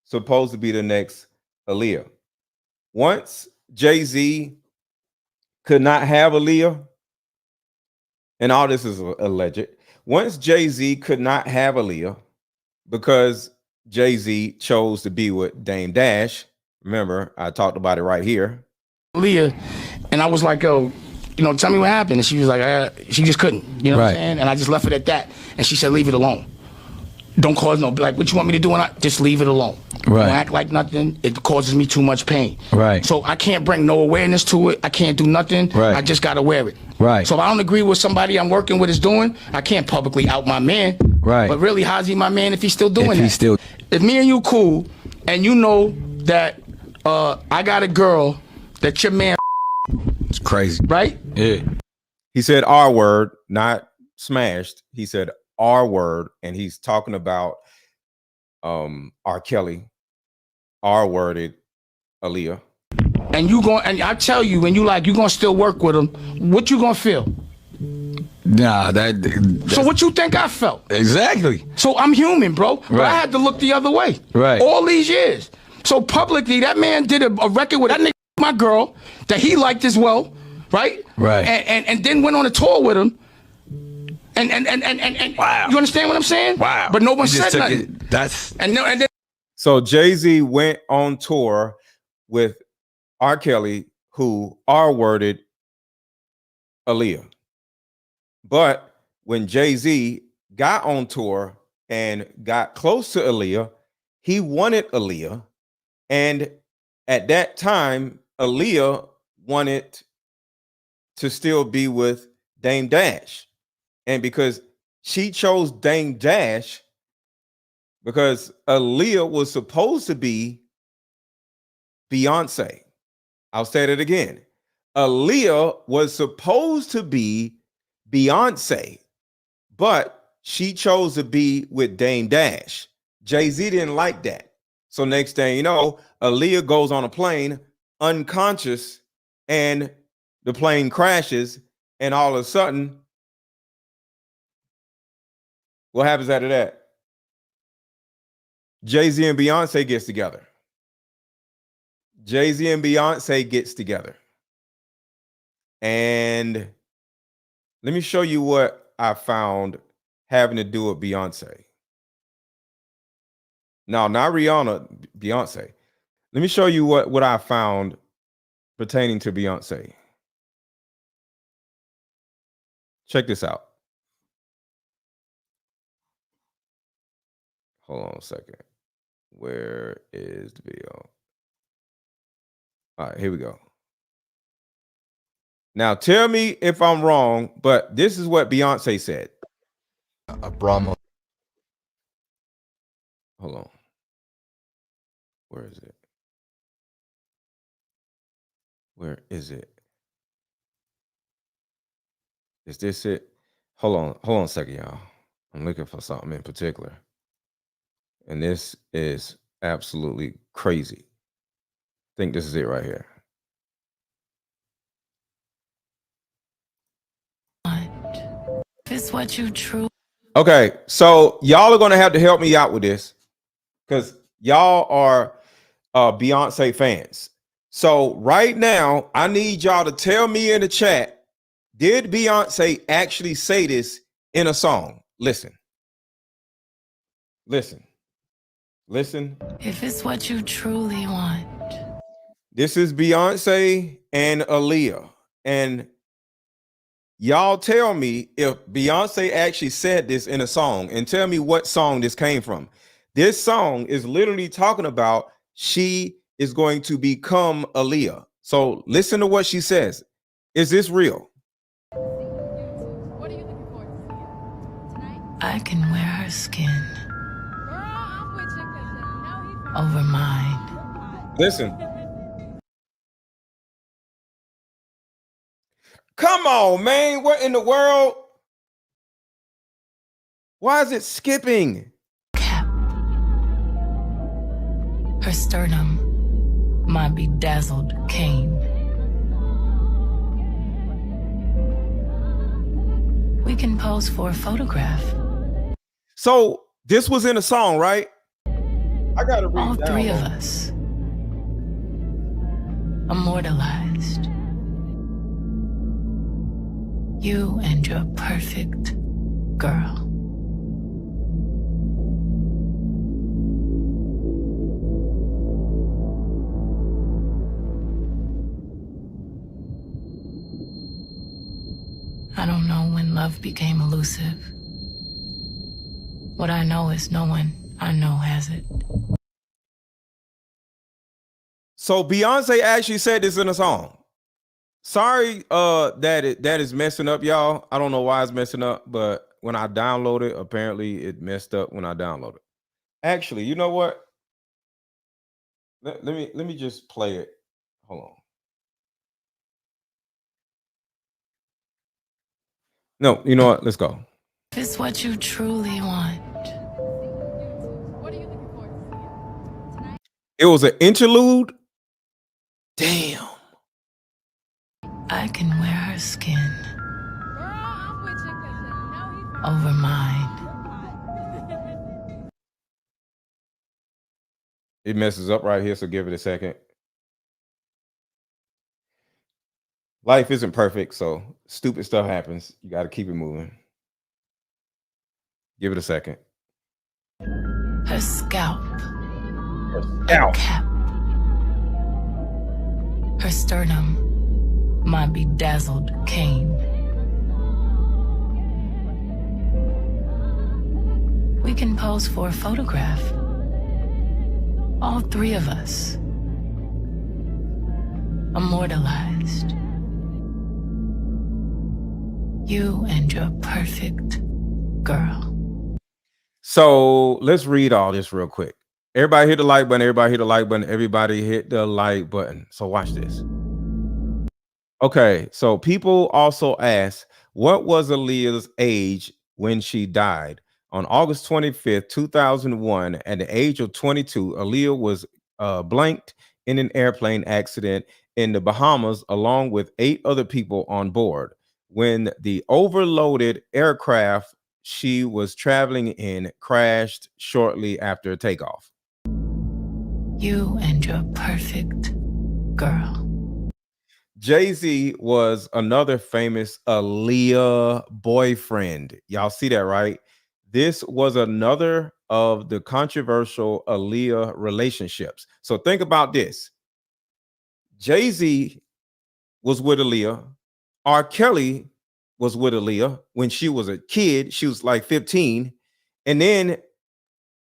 supposed to be the next Aaliyah. Once Jay-Z could not have Aaliyah, and all this is alleged. Once Jay-Z could not have Aaliyah because Jay-Z chose to be with Dame Dash. Remember, I talked about it right here.
Aaliyah, and I was like, yo, tell me what happened. And she was like, she just couldn't, what I'm saying? And I just left it at that. And she said, leave it alone. Don't cause like, what you want me to do? And just leave it alone. Right. Don't act like nothing. It causes me too much pain. Right. So I can't bring no awareness to it. I can't do nothing. Right. I just got to wear it. Right. So if I don't agree with somebody I'm working with is doing, I can't publicly out my man. Right. But really, how's he my man if he's still doing that? If me and you cool, and you know that I got a girl that your man,
it's crazy.
Right?
Yeah.
He said R word, not smashed. He said R word, and he's talking about R. Kelly, R worded Aaliyah.
And I tell you, when you gonna still work with him, what you gonna feel?
Nah,
So what you think I felt?
exactly.
So I'm human, bro. But I
Right.
had to look the other way.
Right.
All these years. So publicly, that man did a record with that nigga, my girl, that he liked as well, right?
Right.
And then went on a tour with him. And
Wow.
You understand what I'm saying?
Wow.
But no one
You just
said
took
nothing.
it- That's
And then
So Jay-Z went on tour with R. Kelly, who R-worded Aaliyah. But when Jay-Z got on tour and got close to Aaliyah, he wanted Aaliyah. And at that time, Aaliyah wanted to still be with Dame Dash. And because she chose Dame Dash, because Aaliyah was supposed to be Beyonce. I'll say that again. Aaliyah was supposed to be Beyonce, but she chose to be with Dame Dash. Jay-Z didn't like that. So next thing you know, Aaliyah goes on a plane unconscious and the plane crashes, and all of a sudden, what happens after that? Jay-Z and Beyonce gets together. Jay-Z and Beyonce gets together. And let me show you what I found having to do with Beyonce. No, not Rihanna, Beyonce. Let me show you what I found pertaining to Beyonce. Check this out. Hold on a second. Where is the video? All right, here we go. Now, tell me if I'm wrong, but this is what Beyonce said.
Brahma.
Hold on. Where is it? Where is it? Is this it? Hold on a second, y'all. I'm looking for something in particular. And this is absolutely crazy. I think this is it right here.
It's what you true.
Okay, so y'all are gonna have to help me out with this because y'all are Beyonce fans. So right now, I need y'all to tell me in the chat, did Beyonce actually say this in a song? Listen. Listen. Listen.
If it's what you truly want.
This is Beyonce and Aaliyah. And y'all tell me if Beyonce actually said this in a song, and tell me what song this came from. This song is literally talking about she is going to become Aaliyah. So listen to what she says. Is this real?
I can wear her skin over mine.
Listen. Come on, man. What in the world? Why is it skipping?
Cap. Her sternum, my bedazzled cane. We can pose for a photograph.
So this was in a song, right? I gotta read
All
down,
three of
man.
us. Immortalized. You and your perfect girl. I don't know when love became elusive. What I know is no one I know has it.
So Beyonce actually said this in a song. Sorry, that is messing up, y'all. I don't know why it's messing up, but when I download it, apparently it messed up when I download it. Actually, you know what? Let me just play it. Hold on. No, you know what? Let's go.
If it's what you truly want.
It was an interlude. Damn.
I can wear her skin over mine.
It messes up right here, so give it a second. Life isn't perfect, so stupid stuff happens. You got to keep it moving. Give it a second.
Her scalp.
Ow.
A cap. Her sternum. My bedazzled cane. We can pose for a photograph. All three of us. Immortalized. You and your perfect girl.
So let's read all this real quick. Everybody hit the like button. Everybody hit the like button. Everybody hit the like button. So watch this. Okay, so people also ask, what was Aaliyah's age when she died? On August 25th, 2001, at the age of 22, Aaliyah was blanked in an airplane accident in the Bahamas, along with 8 other people on board. When the overloaded aircraft she was traveling in crashed shortly after takeoff.
You and your perfect girl.
Jay-Z was another famous Aaliyah boyfriend. Y'all see that, right? This was another of the controversial Aaliyah relationships. So think about this. Jay-Z was with Aaliyah. R. Kelly was with Aaliyah when she was a kid. She was like 15. And then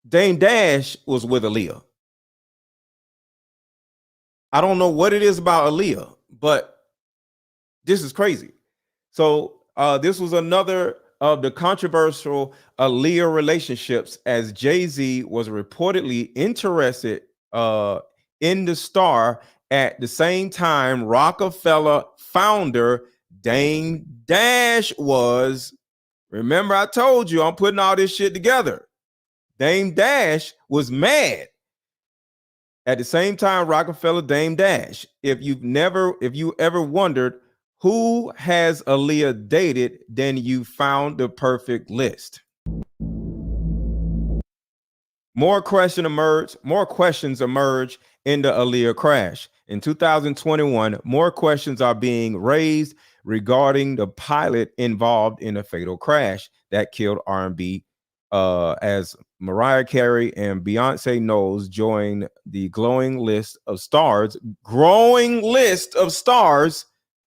Dame Dash was with Aaliyah. I don't know what it is about Aaliyah, but this is crazy. So this was another of the controversial Aaliyah relationships, as Jay-Z was reportedly interested in the star at the same time Rockefeller founder Dame Dash was. Remember, I told you I'm putting all this shit together. Dame Dash was mad. At the same time, Rockefeller, Dame Dash. If you ever wondered who has Aaliyah dated, then you found the perfect list. More questions emerge in the Aaliyah crash. In 2021, more questions are being raised regarding the pilot involved in a fatal crash that killed R&B as Mariah Carey and Beyonce Knowles joined the growing list of stars,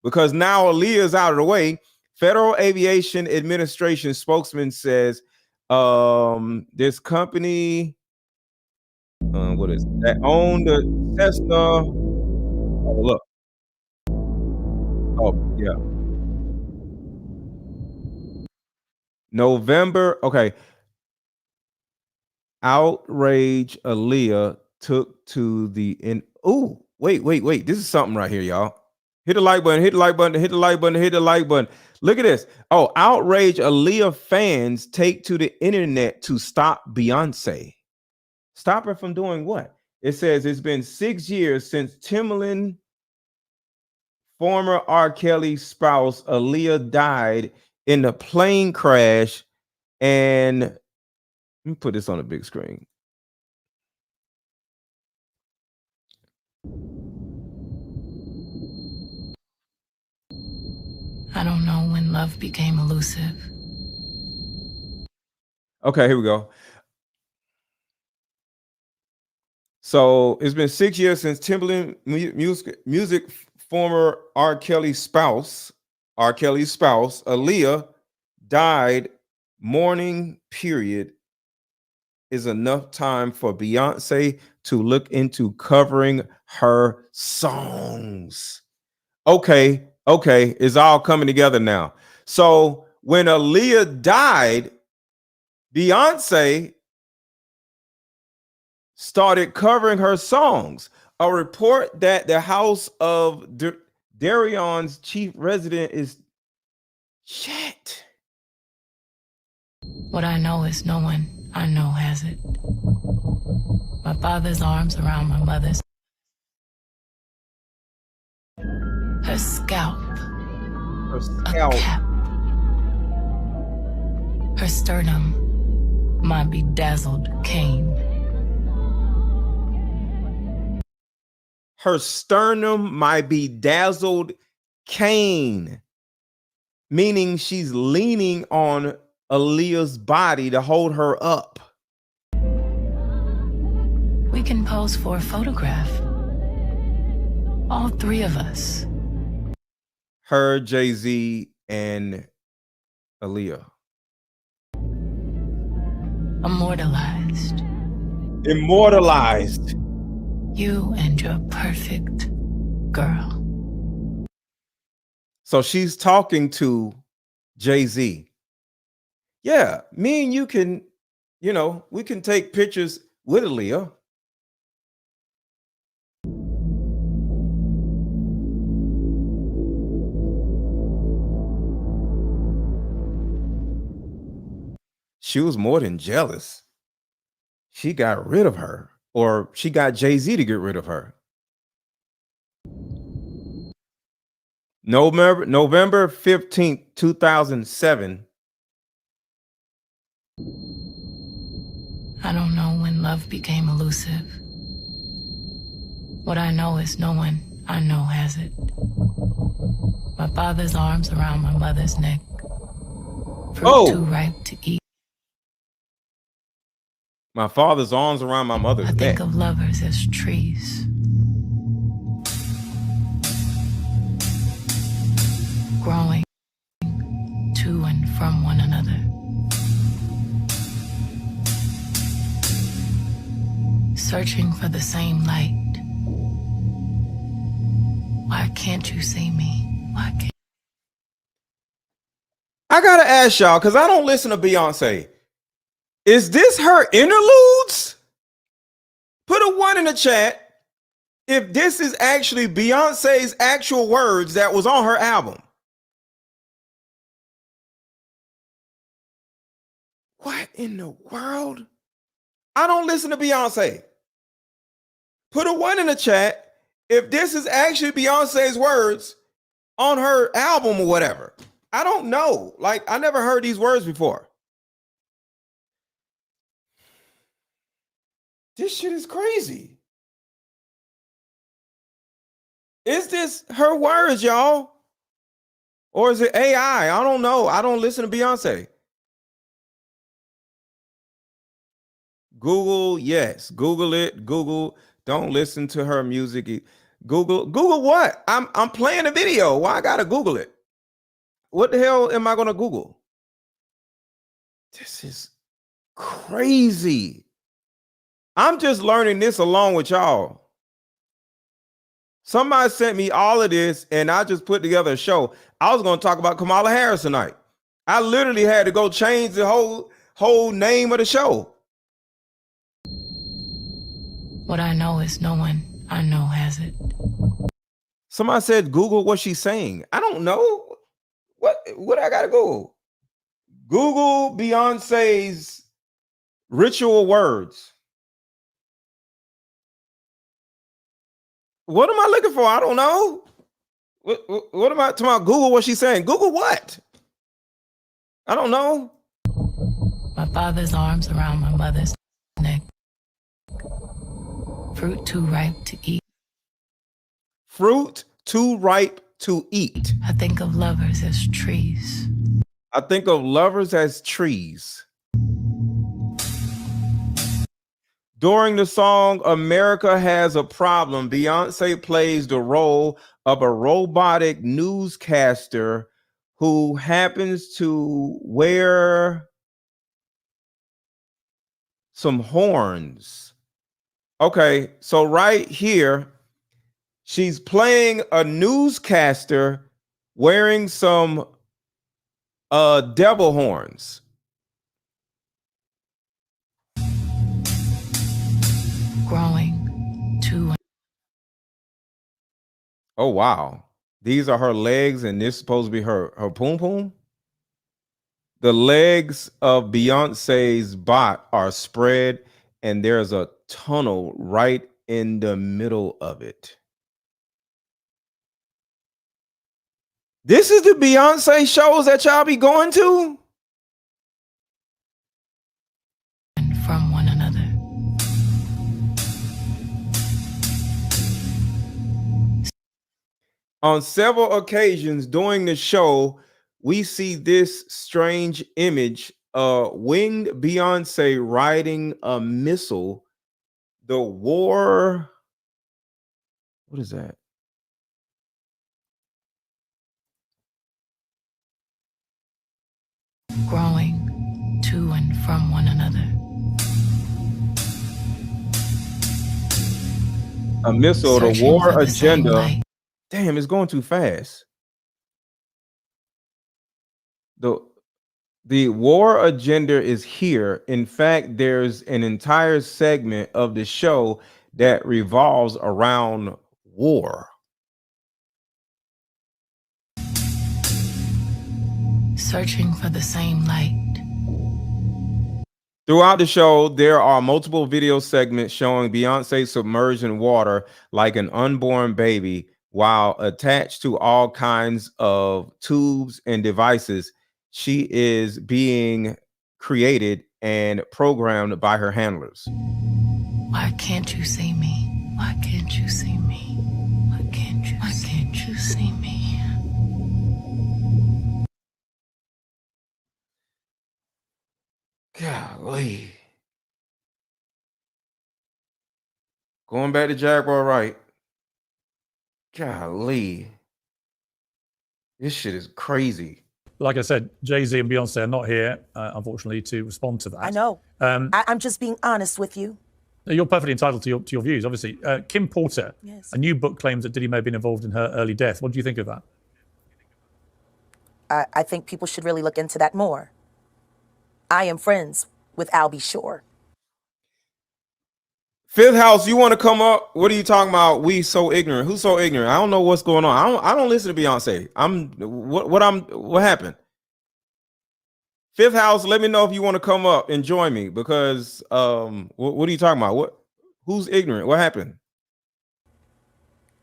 because now Aaliyah's out of the way. Federal Aviation Administration spokesman says this company that owned the Cessna. Oh, look. Oh, yeah. November. Okay. Outrage Aaliyah took to the in. Oh, wait. This is something right here, y'all. Hit the like button, hit the like button, hit the like button, hit the like button. Look at this. Oh, outrage Aaliyah fans take to the internet to stop Beyonce. Stop her from doing what? It says it's been 6 years since Timbaland, former R. Kelly spouse, Aaliyah died in a plane crash. And let me put this on a big screen.
I don't know when love became elusive.
Okay, here we go. So it's been 6 years since Timbaland music former R. Kelly's spouse, Aaliyah, died. Mourning period is enough time for Beyonce to look into covering her songs. Okay, it's all coming together now. So when Aaliyah died, Beyonce started covering her songs. A report that the house of Darion's chief resident is shit.
What I know is no one I know has it. My father's arms around my mother's. Her scalp. A cap. Her sternum, my bedazzled cane.
Her sternum, my bedazzled cane. Meaning she's leaning on Aaliyah's body to hold her up.
We can pose for a photograph. All three of us.
Her, Jay-Z, and Aaliyah.
Immortalized.
Immortalized.
You and your perfect girl.
So she's talking to Jay-Z. Yeah, me and you can, we can take pictures with Aaliyah. She was more than jealous. She got rid of her, or she got Jay-Z to get rid of her. November 15th, 2007.
I don't know when love became elusive. What I know is no one I know has it. My father's arms around my mother's neck. Fruit too ripe to eat.
My father's arms around my mother's neck.
I think of lovers as trees. Growing to and from one another. Searching for the same light. Why can't you see me? Why can't
I gotta ask y'all, because I don't listen to Beyonce. Is this her interludes? Put a 1 in the chat if this is actually Beyonce's actual words that was on her album. What in the world? I don't listen to Beyonce. Put a 1 in the chat if this is actually Beyonce's words on her album or whatever. I don't know. Like, I never heard these words before. This shit is crazy. Is this her words, y'all? Or is it AI? I don't know. I don't listen to Beyonce. Google, yes. Google it. Google. Don't listen to her music. Google what? I'm playing a video. Why I gotta Google it? What the hell am I gonna Google? This is crazy. I'm just learning this along with y'all. Somebody sent me all of this and I just put together a show. I was going to talk about Kamala Harris tonight. I literally had to go change the whole name of the show.
What I know is no one I know has it.
Somebody said Google what she's saying. I don't know. What I got to Google? Google Beyonce's ritual words. What am I looking for? I don't know. What am I talking about? Google what she's saying. Google what? I don't know.
My father's arms around my mother's neck. Fruit too ripe to eat.
Fruit too ripe to eat.
I think of lovers as trees.
I think of lovers as trees. During the song America Has a Problem, Beyonce plays the role of a robotic newscaster who happens to wear some horns. Okay, so right here, she's playing a newscaster wearing some devil horns.
Growing to.
Oh wow. These are her legs and this is supposed to be her poom poom. The legs of Beyonce's bot are spread and there's a tunnel right in the middle of it. This is the Beyonce shows that y'all be going to? On several occasions during the show, we see this strange image, winged Beyonce riding a missile. The war, what is that?
Growing to and from one another.
A missile, the
Searching
war
for the same
agenda.
light.
Damn, it's going too fast. The war agenda is here. In fact, there's an entire segment of the show that revolves around war.
Searching for the same light.
Throughout the show, there are multiple video segments showing Beyonce submerged in water like an unborn baby while attached to all kinds of tubes and devices. She is being created and programmed by her handlers.
Why can't you see me? Why can't you see me? Why can't you see me?
Golly. Going back to Jaguar Wright. Golly. This shit is crazy.
Like I said, Jay-Z and Beyonce are not here, unfortunately, to respond to that.
I know. I'm just being honest with you.
You're perfectly entitled to your views, obviously. Kim Porter,
Yes.
a new book claims that Diddy may have been involved in her early death. What do you think of that?
I think people should really look into that more. I am friends with Albie Shore.
Fifth House, you want to come up? What are you talking about? We so ignorant. Who's so ignorant? I don't know what's going on. I don't listen to Beyonce. What happened? Fifth House, let me know if you want to come up and join me, because what are you talking about? Who's ignorant? What happened?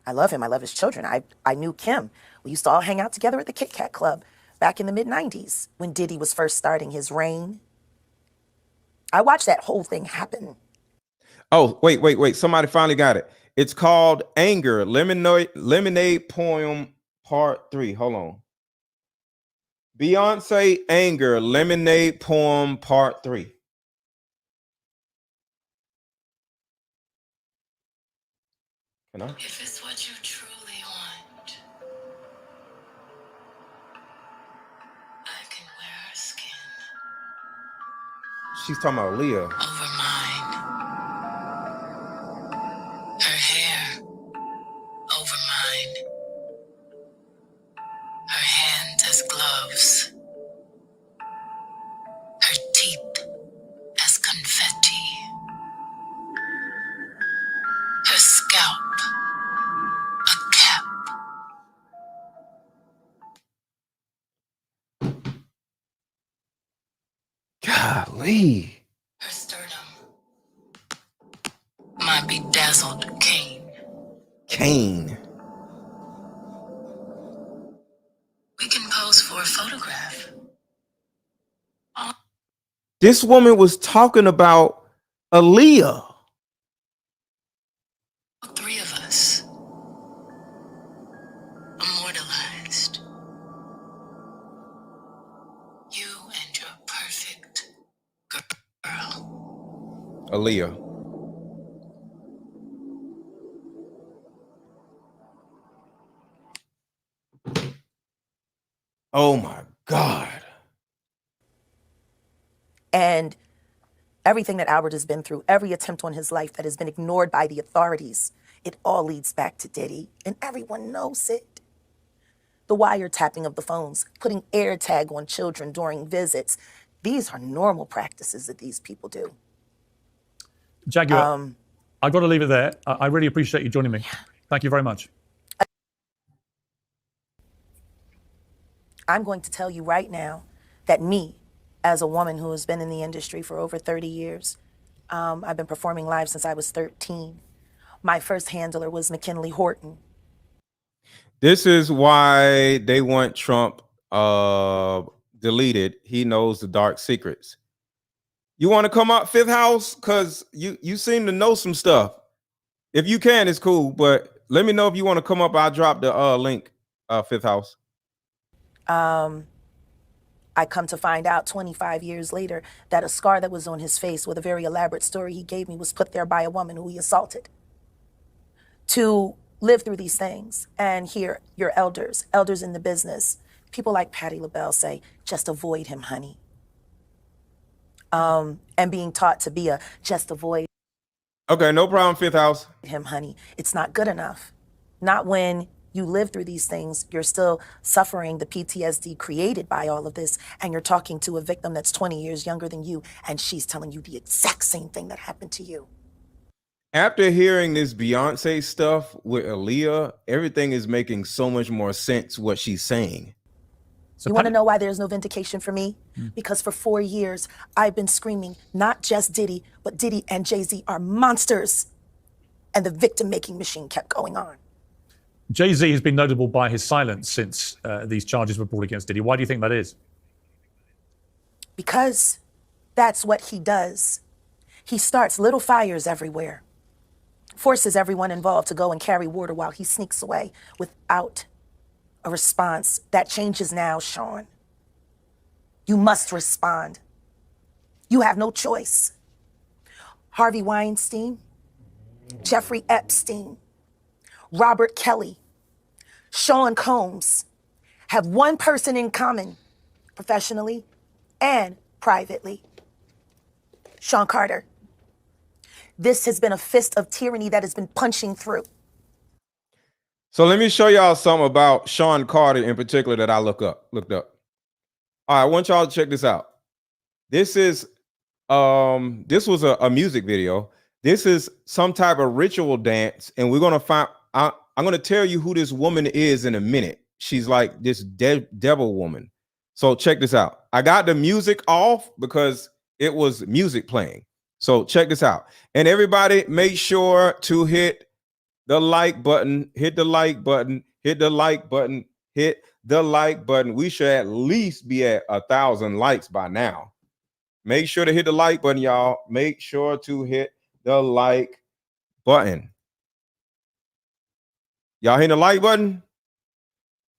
I love him. I love his children. I knew Kim. We used to all hang out together at the Kit Kat Club back in the mid-90s when Diddy was first starting his reign. I watched that whole thing happen.
Oh, wait. Somebody finally got it. It's called Anger, Lemonade Poem Part 3. Hold on. Beyonce Anger, Lemonade Poem Part 3. Can I?
If it's what you truly want, I can wear her skin.
She's talking about Leah.
Over mine. Her hair over mine. Her hands as gloves. Her teeth as confetti. Her scalp a cap.
Golly.
Her sternum my bedazzled cane.
Cane.
We can pose for a photograph.
This woman was talking about Aaliyah.
All three of us. Immortalized. You and your perfect girl.
Aaliyah. Oh my God.
And everything that Albert has been through, every attempt on his life that has been ignored by the authorities, it all leads back to Diddy, and everyone knows it. The wiretapping of the phones, putting air tag on children during visits. These are normal practices that these people do.
Jaguar, I've got to leave it there. I really appreciate you joining me. Thank you very much.
I'm going to tell you right now that me, as a woman who has been in the industry for over 30 years, I've been performing live since I was 13. My first handler was McKinley Horton.
This is why they want Trump deleted. He knows the dark secrets. You want to come up, Fifth House? Because you seem to know some stuff. If you can, it's cool, but let me know if you want to come up. I'll drop the link, Fifth House.
I come to find out 25 years later that a scar that was on his face with a very elaborate story he gave me was put there by a woman who he assaulted. To live through these things and hear your elders in the business, people like Patti LaBelle say, just avoid him, honey. And being taught to be just avoid
Okay, no problem, Fifth House.
him, honey. It's not good enough. Not when you live through these things, you're still suffering the PTSD created by all of this, and you're talking to a victim that's 20 years younger than you, and she's telling you the exact same thing that happened to you.
After hearing this Beyonce stuff with Aaliyah, everything is making so much more sense what she's saying.
You want to know why there's no vindication for me? Because for 4 years, I've been screaming, not just Diddy, but Diddy and Jay-Z are monsters. And the victim-making machine kept going on.
Jay-Z has been notable by his silence since these charges were brought against Diddy. Why do you think that is?
Because that's what he does. He starts little fires everywhere, forces everyone involved to go and carry water while he sneaks away without a response. That changes now, Sean. You must respond. You have no choice. Harvey Weinstein, Jeffrey Epstein, Robert Kelly, Sean Combs have one person in common, professionally and privately. Sean Carter. This has been a fist of tyranny that has been punching through.
So let me show y'all something about Sean Carter in particular that I looked up. All right, I want y'all to check this out. This is this was a music video. This is some type of ritual dance, and we're gonna find I'm gonna tell you who this woman is in a minute. She's like this devil woman. So check this out. I got the music off because it was music playing. So check this out. And everybody make sure to hit the like button, hit the like button, hit the like button, hit the like button. We should at least be at 1,000 likes by now. Make sure to hit the like button, y'all. Make sure to hit the like button. Y'all hit the like button?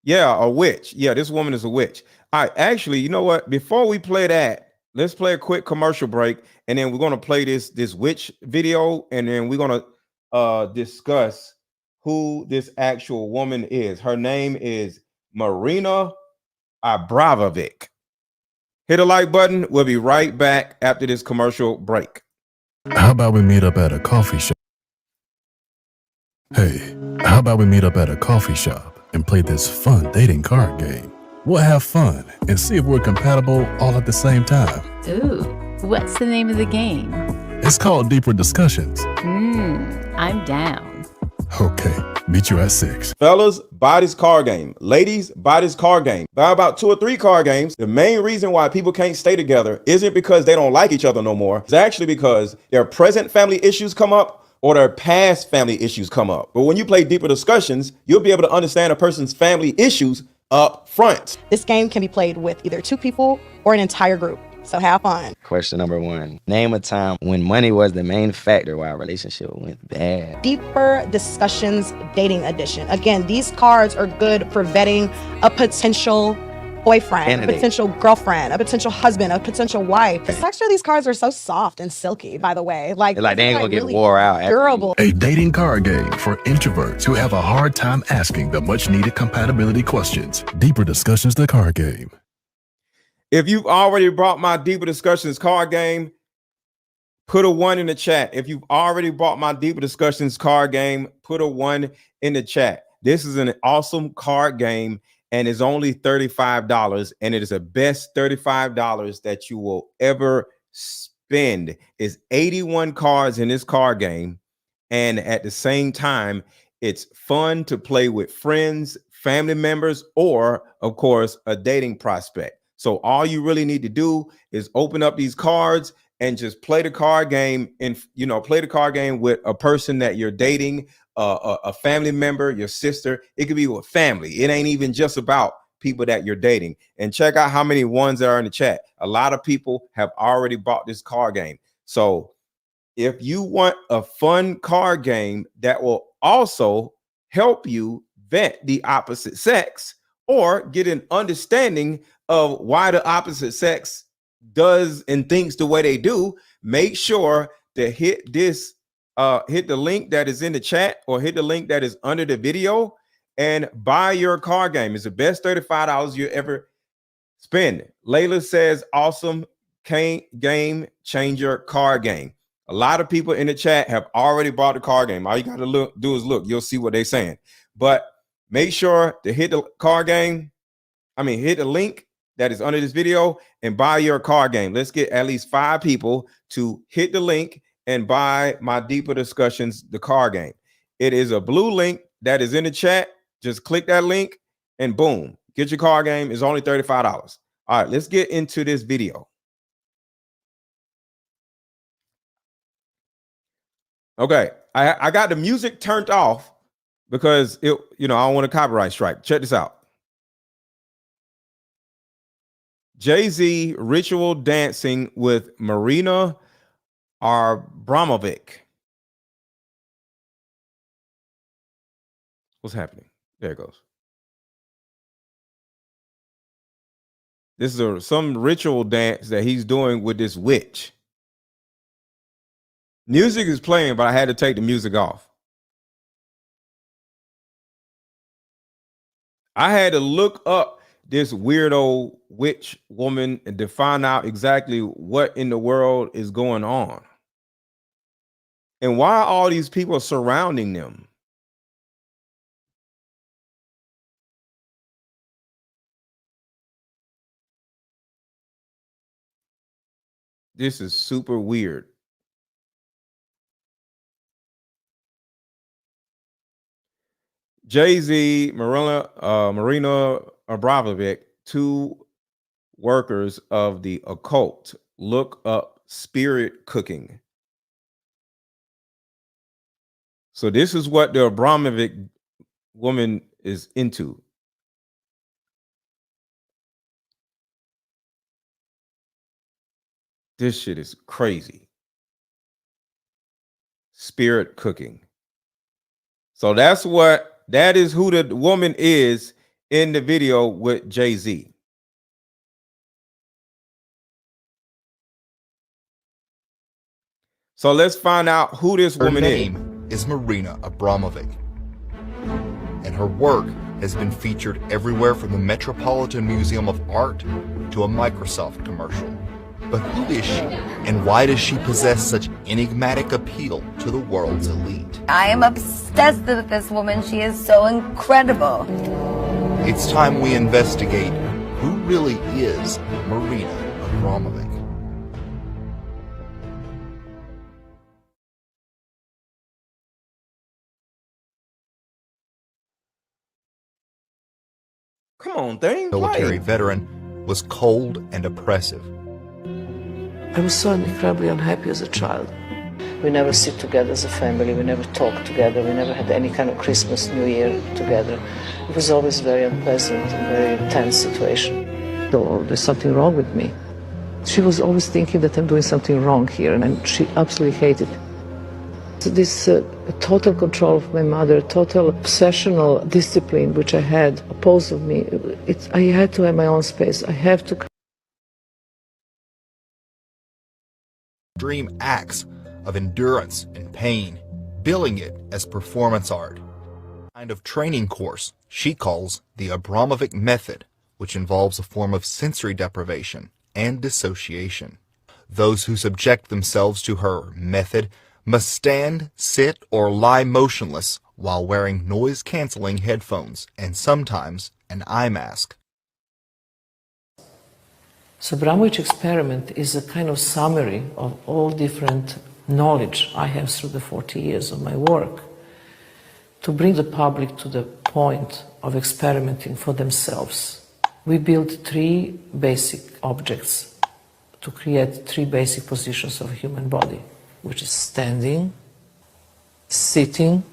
Yeah, a witch. Yeah, this woman is a witch. All right, actually, you know what? Before we play that, let's play a quick commercial break, and then we're going to play this witch video, and then we're going to discuss who this actual woman is. Her name is Marina Abramovic. Hit the like button. We'll be right back after this commercial break.
How about we meet up at a coffee shop? Hey, how about we meet up at a coffee shop and play this fun dating card game? We'll have fun and see if we're compatible all at the same time.
Ooh, what's the name of the game?
It's called Deeper Discussions.
I'm down.
Okay, meet you at 6.
Fellas, buy this card game. Ladies, buy this card game. Buy about 2 or 3 card games. The main reason why people can't stay together isn't because they don't like each other no more. It's actually because their present family issues come up or their past family issues come up. But when you play Deeper Discussions, you'll be able to understand a person's family issues up front.
This game can be played with either 2 people or an entire group. So have fun.
Question number 1. Name a time when money was the main factor why a relationship went bad.
Deeper Discussions Dating Edition. Again, these cards are good for vetting a potential boyfriend, a potential girlfriend, a potential husband, a potential wife. The texture of these cards are so soft and silky, by the way. Like
they ain't gonna get
really
wore out.
Durable.
A dating card game for introverts who have a hard time asking the much needed compatibility questions. Deeper Discussions, the card game.
If you've already bought my Deeper Discussions card game, put a 1 in the chat. If you've already bought my Deeper Discussions card game, put a 1 in the chat. This is an awesome card game, and it's only $35, and it is the best $35 that you will ever spend. It's 81 cards in this card game, and at the same time, it's fun to play with friends, family members, or, of course, a dating prospect. So all you really need to do is open up these cards and just play the card game, and play the card game with a person that you're dating, a family member, your sister. It could be with family. It ain't even just about people that you're dating. And check out how many ones there are in the chat. A lot of people have already bought this card game. So if you want a fun card game that will also help you vet the opposite sex or get an understanding of why the opposite sex does and thinks the way they do, make sure to hit this, hit the link that is in the chat or hit the link that is under the video and buy your card game. It's the best $35 you ever spend. Layla says, awesome game changer card game. A lot of people in the chat have already bought the card game. All you got to do is look. You'll see what they're saying. But make sure to hit the card game. Hit the link that is under this video and buy your card game. Let's get at least 5 people to hit the link and buy my Deeper Discussions, the card game. It is a blue link that is in the chat. Just click that link and boom, get your card game. It's only $35. All right, let's get into this video. Okay, I got the music turned off because I don't want a copyright strike. Check this out. Jay-Z ritual dancing with Marina Abramovic. What's happening? There it goes. This is some ritual dance that he's doing with this witch. Music is playing, but I had to take the music off. I had to look up this weirdo witch woman and to find out exactly what in the world is going on and why all these people are surrounding them. This is super weird. Jay-Z, Marina Abramovic, 2 workers of the occult. Look up spirit cooking. So this is what the Abramovic woman is into. This shit is crazy. Spirit cooking. So that is who the woman is in the video with Jay-Z. So let's find out who this woman is.
Her name is Marina Abramovic, and her work has been featured everywhere from the Metropolitan Museum of Art to a Microsoft commercial. But who is she, and why does she possess such enigmatic appeal to the world's elite?
I am obsessed with this woman. She is so incredible.
It's time we investigate who really is Marina Abramovic.
Come on, thing.
Military veteran was cold and oppressive.
I was so incredibly unhappy as a child. We never sit together as a family. We never talked together. We never had any kind of Christmas, New Year together. It was always very unpleasant and very tense situation. So there's something wrong with me. She was always thinking that I'm doing something wrong here, and she absolutely hated this total control of my mother, total obsessional discipline which I had opposed of me. I had to have my own space. I have to.
Extreme acts of endurance and pain, billing it as performance art. A kind of training course she calls the Abramovic method, which involves a form of sensory deprivation and dissociation. Those who subject themselves to her method must stand, sit, or lie motionless while wearing noise-canceling headphones and sometimes an eye mask.
So Abramovich experiment is a kind of summary of all different knowledge I have through the 40 years of my work to bring the public to the point of experimenting for themselves. We built 3 basic objects to create 3 basic positions of a human body, which is standing, sitting,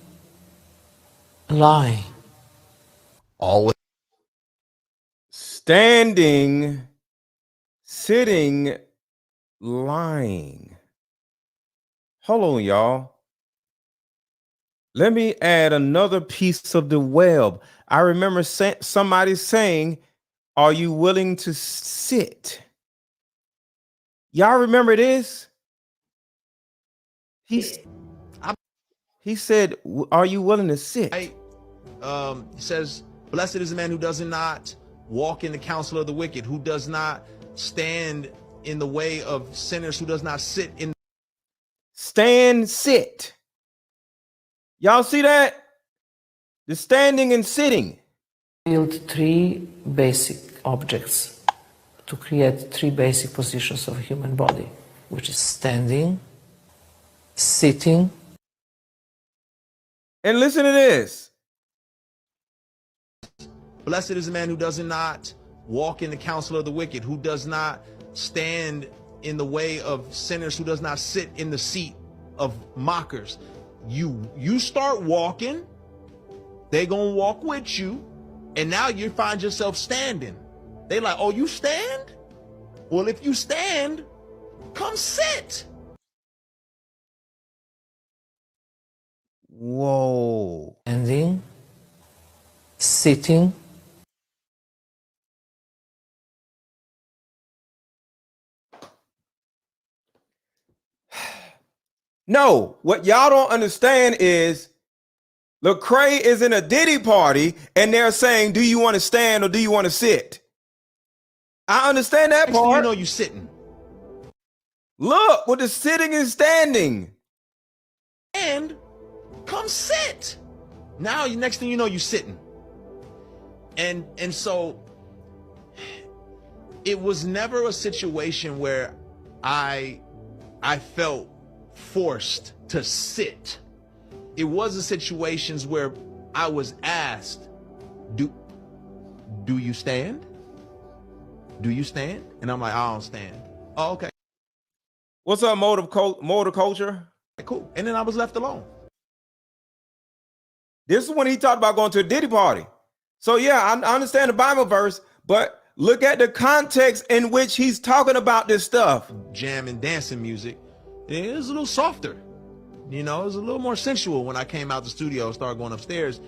lying.
All
standing, sitting, lying. Hold on, y'all. Let me add another piece of the web. I remember somebody saying, "Are you willing to sit?" Y'all remember this? He said, "Are you willing to sit?"
It says, "Blessed is the man who does not walk in the counsel of the wicked, who does not stand in the way of sinners, who does not sit in."
Stand, sit. Y'all see that? The standing and sitting.
Build three basic objects to create three basic positions of a human body, which is standing, sitting,
and listen to this.
Blessed is the man who does not walk in the counsel of the wicked, who does not stand in the way of sinners, who does not sit in the seat of mockers. You start walking, they gonna walk with you, and now you find yourself standing. They like, "Oh, you stand? Well, if you stand, come sit."
Whoa.
Standing, sitting.
No, what y'all don't understand is Lecrae is in a Diddy party and they're saying, "Do you want to stand or do you want to sit?" I understand that
Next
part.
thing you know, you sitting.
Look, with the sitting and standing.
And come sit. Now, next thing you know, you sitting. And so it was never a situation where I felt forced to sit. It was a situations where I was asked, do you stand? Do you stand? And I'm like, "I don't stand." "Oh, okay."
What's up, motor culture?
Cool. And then I was left alone.
This is when he talked about going to a Diddy party. So yeah, I understand the Bible verse, but look at the context in which he's talking about this stuff.
Jam and dancing music, it was a little softer. You know, it was a little more sensual when I came out the studio and started going upstairs.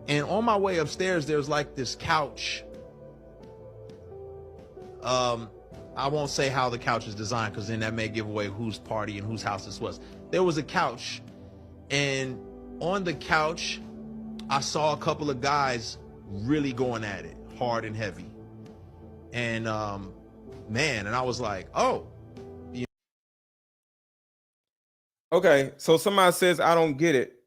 And on my way upstairs, there's like this couch. I won't say how the couch is designed, because then that may give away whose party and whose house this was. There was a couch, and on the couch, I saw a couple of guys really going at it, hard and heavy. And man, and I was like, "Oh."
Okay, so somebody says, "I don't get it."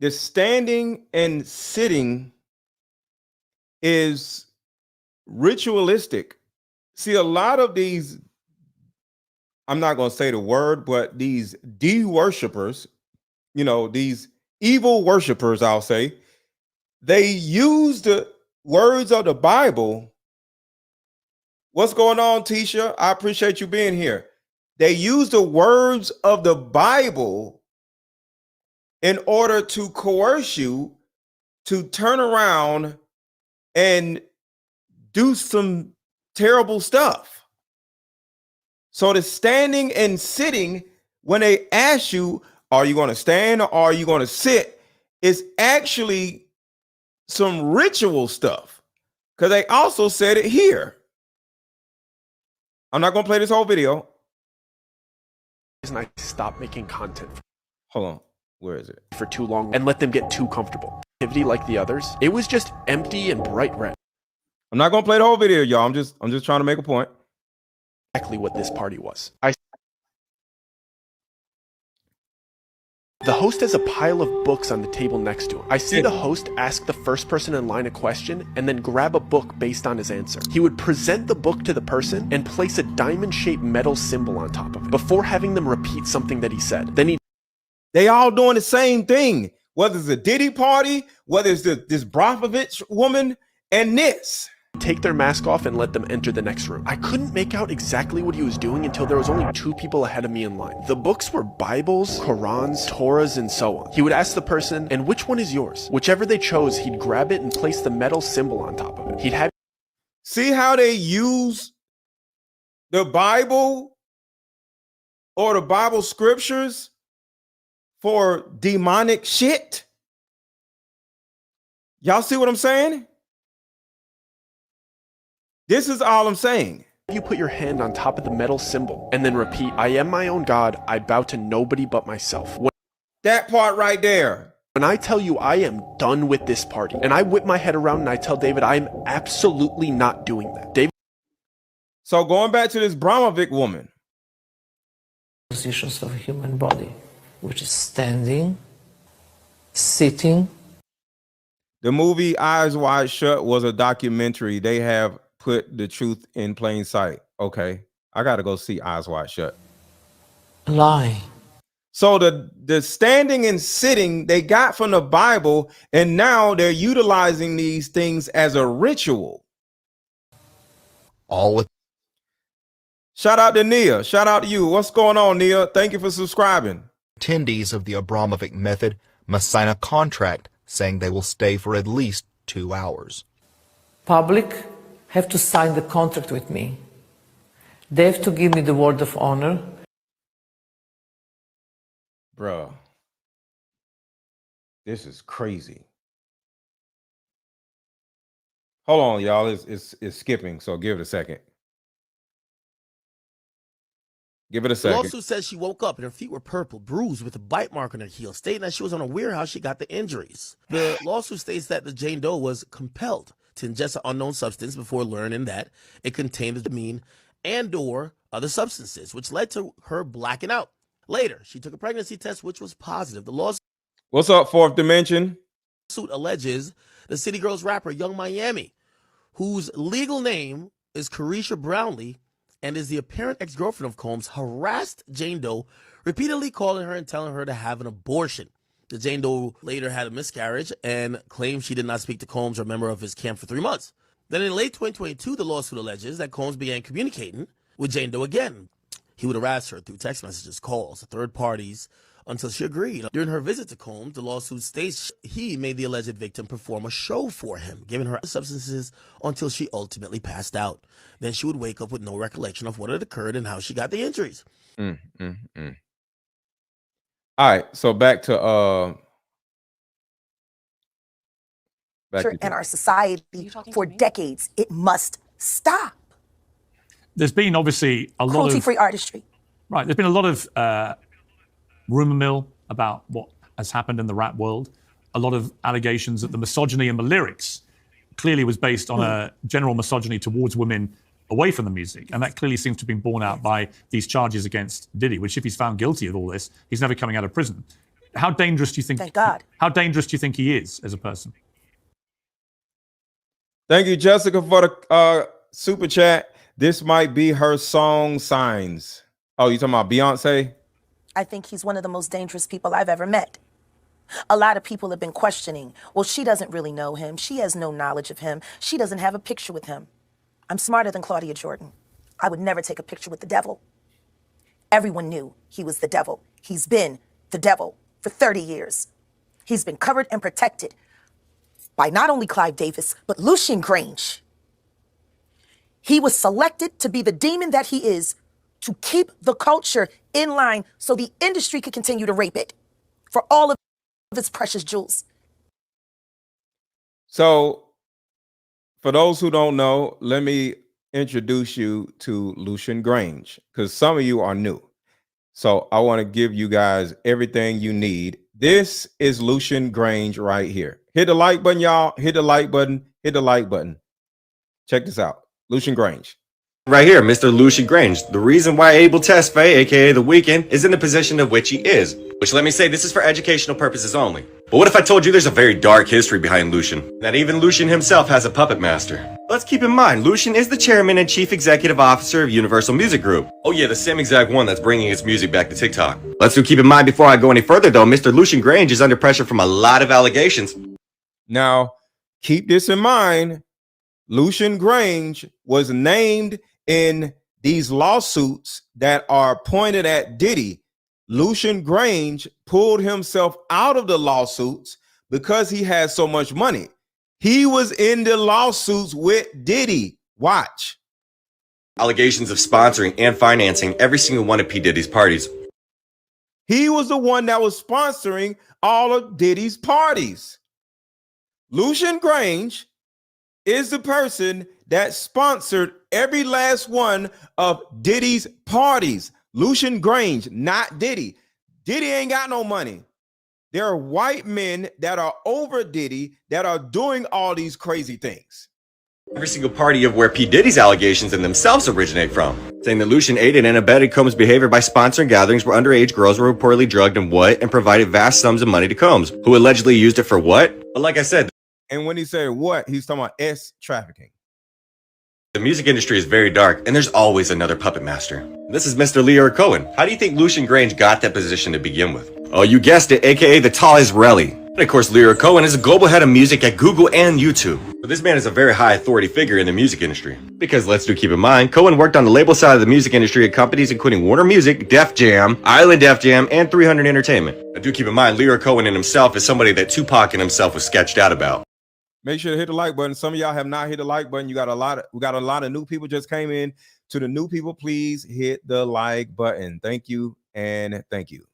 The standing and sitting is ritualistic. See, a lot of these, I'm not going to say the word, but these de-worshipers, you know, these evil worshipers, I'll say, they use the words of the Bible. What's going on, Tisha? I appreciate you being here. They use the words of the Bible in order to coerce you to turn around and do some terrible stuff. So the standing and sitting, when they ask you, "Are you going to stand or are you going to sit?" is actually some ritual stuff, because they also said it here. I'm not going to play this whole video.
And I stopped making content.
Hold on. Where is it?
For too long and let them get too comfortable. Activity like the others, it was just empty and bright red.
I'm not going to play the whole video, y'all. I'm just trying to make a point.
Exactly what this party was. The host has a pile of books on the table next to him. I see the host ask the first person in line a question and then grab a book based on his answer. He would present the book to the person and place a diamond-shaped metal symbol on top of it before having them repeat something that he said. Then
they all doing the same thing, whether it's a Diddy party, whether it's this Brofovich woman, and this.
Take their mask off and let them enter the next room. I couldn't make out exactly what he was doing until there was only 2 people ahead of me in line. The books were Bibles, Qurans, Torahs, and so on. He would ask the person, "And which one is yours?" Whichever they chose, he'd grab it and place the metal symbol on top of it. He'd have.
See how they use the Bible or the Bible scriptures for demonic shit. Y'all see what I'm saying? This is all I'm saying.
You put your hand on top of the metal symbol and then repeat, I am my own God. I bow to nobody but myself.
That part right there.
When I tell you I am done with this party, and I whip my head around and I tell David I am absolutely not doing that. David.
So going back to this Abramovic woman.
Positions of a human body, which is standing, sitting.
The movie Eyes Wide Shut was a documentary. They have put the truth in plain sight. Okay, I got to go see Eyes Wide Shut.
Lying.
So the standing and sitting they got from the Bible, and now they're utilizing these things as a ritual.
All with.
Shout out to Nia. Shout out to you. What's going on, Nia? Thank you for subscribing.
Attendees of the Abramovic method must sign a contract saying they will stay for at least 2 hours.
Public have to sign the contract with me. They have to give me the word of honor.
Bruh, this is crazy. Hold on, y'all. It's skipping, so give it a second. Give it a
The
second.
lawsuit says she woke up and her feet were purple, bruised with a bite mark on her heel, stating that she was unaware how she got the injuries. The lawsuit states that the Jane Doe was compelled to ingest an unknown substance before learning that it contained amine and/or other substances, which led to her blacking out. Later, she took a pregnancy test, which was positive. The lawsuit.
What's up, Fourth Dimension?
Alleges the City Girls rapper Young Miami, whose legal name is Carisha Brownlee and is the apparent ex-girlfriend of Combs, harassed Jane Doe, repeatedly calling her and telling her to have an abortion. The Jane Doe later had a miscarriage and claimed she did not speak to Combs or a member of his camp for 3 months. Then in late 2022, the lawsuit alleges that Combs began communicating with Jane Doe again. He would harass her through text messages, calls, third parties, until she agreed. During her visit to Combs, the lawsuit states he made the alleged victim perform a show for him, giving her substances until she ultimately passed out. Then she would wake up with no recollection of what had occurred and how she got the injuries.
All right, so back to
in our society for decades. It must stop.
There's been obviously a lot of
cruelty-free artistry.
Right, there's been a lot of rumor mill about what has happened in the rap world. A lot of allegations that the misogyny in the lyrics clearly was based on a general misogyny towards women away from the music. And that clearly seems to have been borne out by these charges against Diddy, which if he's found guilty of all this, he's never coming out of prison. How dangerous do you think?
Thank God.
How dangerous do you think he is as a person?
Thank you, Jessica, for the super chat. This might be her song Signs. Oh, you talking about Beyonce?
I think he's one of the most dangerous people I've ever met. A lot of people have been questioning, well, she doesn't really know him. She has no knowledge of him. She doesn't have a picture with him. I'm smarter than Claudia Jordan. I would never take a picture with the devil. Everyone knew he was the devil. He's been the devil for 30 years. He's been covered and protected by not only Clive Davis, but Lucian Grange. He was selected to be the demon that he is to keep the culture in line so the industry could continue to rape it for all of its precious jewels.
So, for those who don't know, let me introduce you to Lucian Grange, because some of you are new. So, I want to give you guys everything you need. This is Lucian Grange right here. Hit the like button, y'all. Hit the like button. Hit the like button. Check this out. Lucian Grange.
Right here, Mr. Lucian Grange. The reason why Abel Tesfaye, aka The Weeknd, is in the position of which he is. Which, let me say, this is for educational purposes only. But what if I told you there's a very dark history behind Lucian? That even Lucian himself has a puppet master. Let's keep in mind, Lucian is the chairman and chief executive officer of Universal Music Group. Oh yeah, the same exact one that's bringing its music back to TikTok. Let's do keep in mind before I go any further though, Mr. Lucian Grange is under pressure from a lot of allegations.
Now, keep this in mind. Lucian Grange was named in these lawsuits that are pointed at Diddy. Lucian Grange pulled himself out of the lawsuits because he had so much money. He was in the lawsuits with Diddy. Watch.
Allegations of sponsoring and financing every single one of P. Diddy's parties.
He was the one that was sponsoring all of Diddy's parties. Lucian Grange is the person that sponsored every last one of Diddy's parties. Lucian Grange, not Diddy. Diddy ain't got no money. There are white men that are over Diddy that are doing all these crazy things.
Every single party of where P. Diddy's allegations in themselves originate from, saying that Lucian aided and abetted Combs' behavior by sponsoring gatherings where underage girls were reportedly drugged and provided vast sums of money to Combs, who allegedly used it for what? But like I said,
and when he said what, he's talking about S trafficking.
the music industry is very dark, and there's always another puppet master. This is Mr. Lear Cohen. How do you think Lucian Grange got that position to begin with? Oh, you guessed it, aka the tall Israeli. And of course, Lear Cohen is a global head of music at Google and YouTube. But this man is a very high authority figure in the music industry. Because let's do keep in mind, Cohen worked on the label side of the music industry at companies including Warner Music, Def Jam, Island Def Jam, and 300 Entertainment. I do keep in mind, Lear Cohen in himself is somebody that Tupac and himself was sketched out about.
Make sure to hit the like button. Some of y'all have not hit the like button. We got a lot of new people just came in. To the new people, please hit the like button. Thank you and thank you.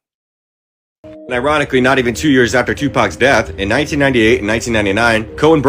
And ironically, not even 2 years after Tupac's death, in 1998 and 1999, Cohen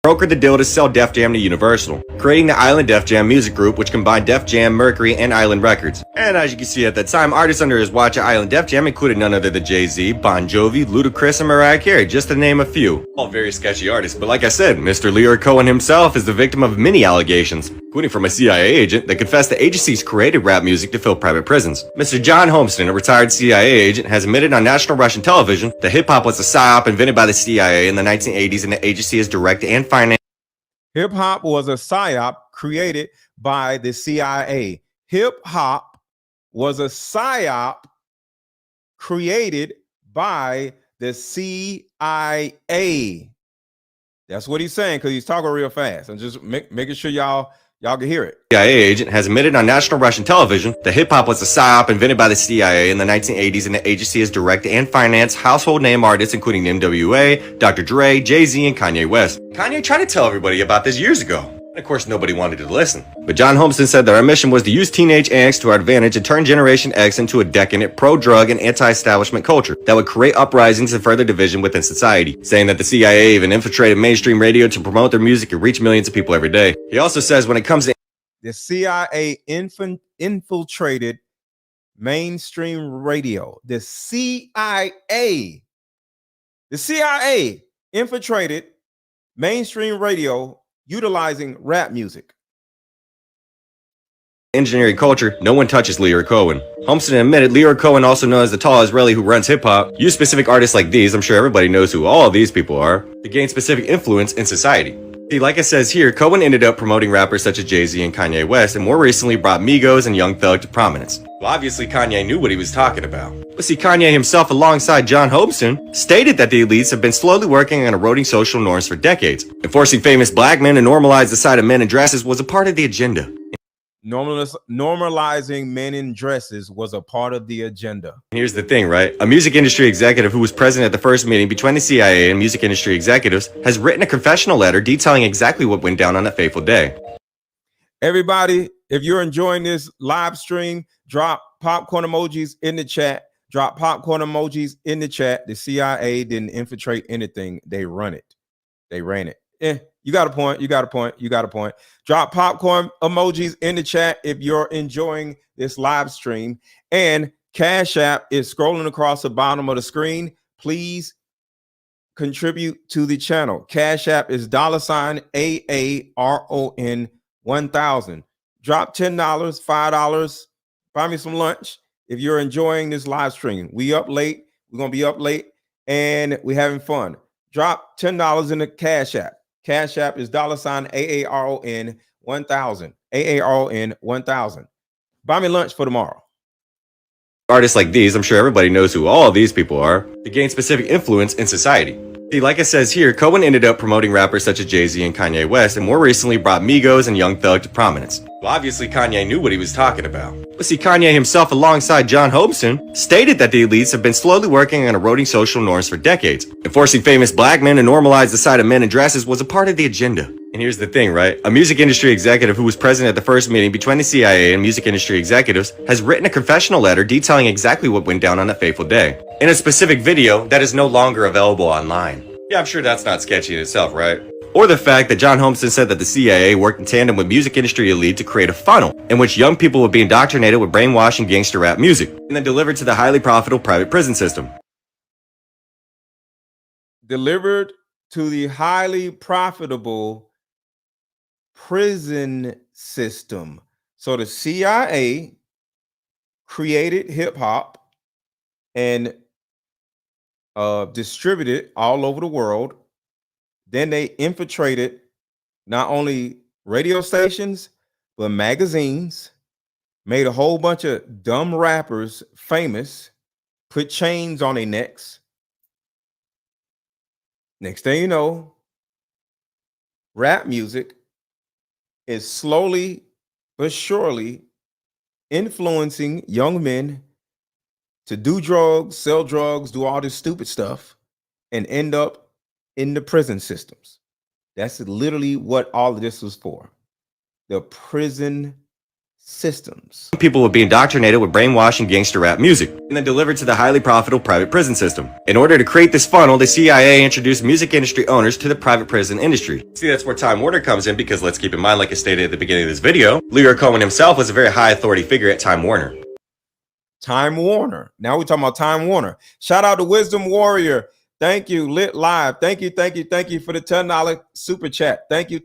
brokered the deal to sell Def Jam to Universal, creating the Island Def Jam music group, which combined Def Jam, Mercury, and Island Records. And as you can see at that time, artists under his watch at Island Def Jam included none other than Jay-Z, Bon Jovi, Ludacris, and Mariah Carey, just to name a few. All very sketchy artists, but like I said, Mr. Lear Cohen himself is the victim of many allegations, including from a CIA agent that confessed the agencies created rap music to fill private prisons. Mr. John Homeston, a retired CIA agent, has admitted on national Russian television that hip-hop was a psyop invented by the CIA in the 1980s, and the agency is direct and financed.
Hip-hop was a psyop created by the CIA. Hip-hop was a psyop created by the CIA. That's what he's saying, because he's talking real fast. I'm just making sure y'all can hear it.
CIA agent has admitted on national Russian television that hip-hop was a psyop invented by the CIA in the 1980s, and the agency has direct and financed household name artists including NWA, Dr. Dre, Jay-Z, and Kanye West. Kanye tried to tell everybody about this years ago. And of course, nobody wanted to listen. But John Homeston said that our mission was to use teenage angst to our advantage and turn Generation X into a decadent, pro-drug, and anti-establishment culture that would create uprisings and further division within society, saying that the CIA even infiltrated mainstream radio to promote their music and reach millions of people every day. He also says when it comes to
the CIA infiltrated mainstream radio. The CIA infiltrated mainstream radio utilizing rap music.
engineering culture, no one touches Lear Cohen. Homestead admitted Lear Cohen, also known as the tall Israeli who runs hip-hop, used specific artists like these, I'm sure everybody knows who all of these people are, to gain specific influence in society. See, like it says here, Cohen ended up promoting rappers such as Jay-Z and Kanye West, and more recently brought Migos and Young Thug to prominence. Well, obviously Kanye knew what he was talking about. But see, Kanye himself, alongside John Homestead, stated that the elites have been slowly working on eroding social norms for decades, and forcing famous black men to normalize the sight of men in dresses was a part of the agenda.
Normalizing men in dresses was a part of the agenda.
Here's the thing, right? A music industry executive who was present at the first meeting between the CIA and music industry executives has written a confessional letter detailing exactly what went down on that fateful day.
Everybody, if you're enjoying this live stream, drop popcorn emojis in the chat. Drop popcorn emojis in the chat. The CIA didn't infiltrate anything. They run it. They ran it. You got a point. You got a point. You got a point. Drop popcorn emojis in the chat if you're enjoying this live stream. And Cash App is scrolling across the bottom of the screen. Please contribute to the channel. Cash App is $AARON 1000. Drop $10, $5. Buy me some lunch if you're enjoying this live stream. We up late. We're going to be up late and we're having fun. Drop $10 in the Cash App. Cash App is $AARON 1000. AARON 1000. Buy me lunch for tomorrow.
Artists like these, I'm sure everybody knows who all of these people are, to gain specific influence in society. See, like it says here, Cohen ended up promoting rappers such as Jay-Z and Kanye West, and more recently brought Migos and Young Thug to prominence. Well, obviously Kanye knew what he was talking about. But see, Kanye himself, alongside John Homestead, stated that the elites have been slowly working on eroding social norms for decades, and forcing famous black men to normalize the sight of men in dresses was a part of the agenda. And here's the thing, right? A music industry executive who was present at the first meeting between the CIA and music industry executives has written a confessional letter detailing exactly what went down on that fateful day, in a specific video that is no longer available online. Yeah, I'm sure that's not sketchy in itself, right? Or the fact that John Holmeston said that the CIA worked in tandem with music industry elite to create a funnel in which young people would be indoctrinated with brainwashing gangster rap music, and then delivered to the highly profitable private prison system.
Delivered to the highly profitable prison system. So the CIA created hip hop and distributed all over the world. Then they infiltrated not only radio stations, but magazines, made a whole bunch of dumb rappers famous, put chains on their necks. Next thing you know, rap music is slowly but surely influencing young men to do drugs, sell drugs, do all this stupid stuff, and end up in the prison systems. That's literally what all of this was for. The prison systems.
People would be indoctrinated with brainwashing gangster rap music, and then delivered to the highly profitable private prison system. In order to create this funnel, the CIA introduced music industry owners to the private prison industry. See, that's where Time Warner comes in, because let's keep in mind, like I stated at the beginning of this video, Leroy Cohen himself was a very high authority figure at Time Warner.
Time Warner. Now we're talking about Time Warner. Shout out to Wisdom Warrior. Thank you. Lit Live. Thank you for the $10 super chat. Thank you.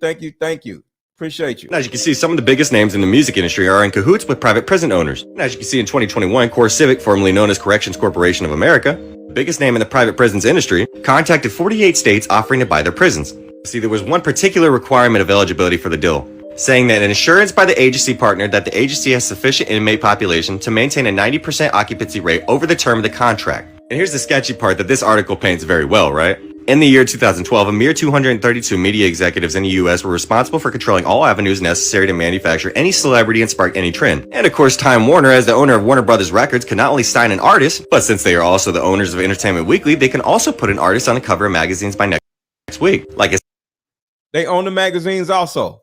Appreciate you.
As you can see, some of the biggest names in the music industry are in cahoots with private prison owners. And as you can see, in 2021, Core Civic, formerly known as Corrections Corporation of America, the biggest name in the private prisons industry, contacted 48 states offering to buy their prisons. See, there was one particular requirement of eligibility for the deal, saying that an assurance by the agency partner that the agency has sufficient inmate population to maintain a 90% occupancy rate over the term of the contract. And here's the sketchy part that this article paints very well, right? In the year 2012, a mere 232 media executives in the US were responsible for controlling all avenues necessary to manufacture any celebrity and spark any trend. And of course, Time Warner, as the owner of Warner Brothers Records, can not only sign an artist, but since they are also the owners of Entertainment Weekly, they can also put an artist on the cover of magazines by next week. Like
they own the magazines also.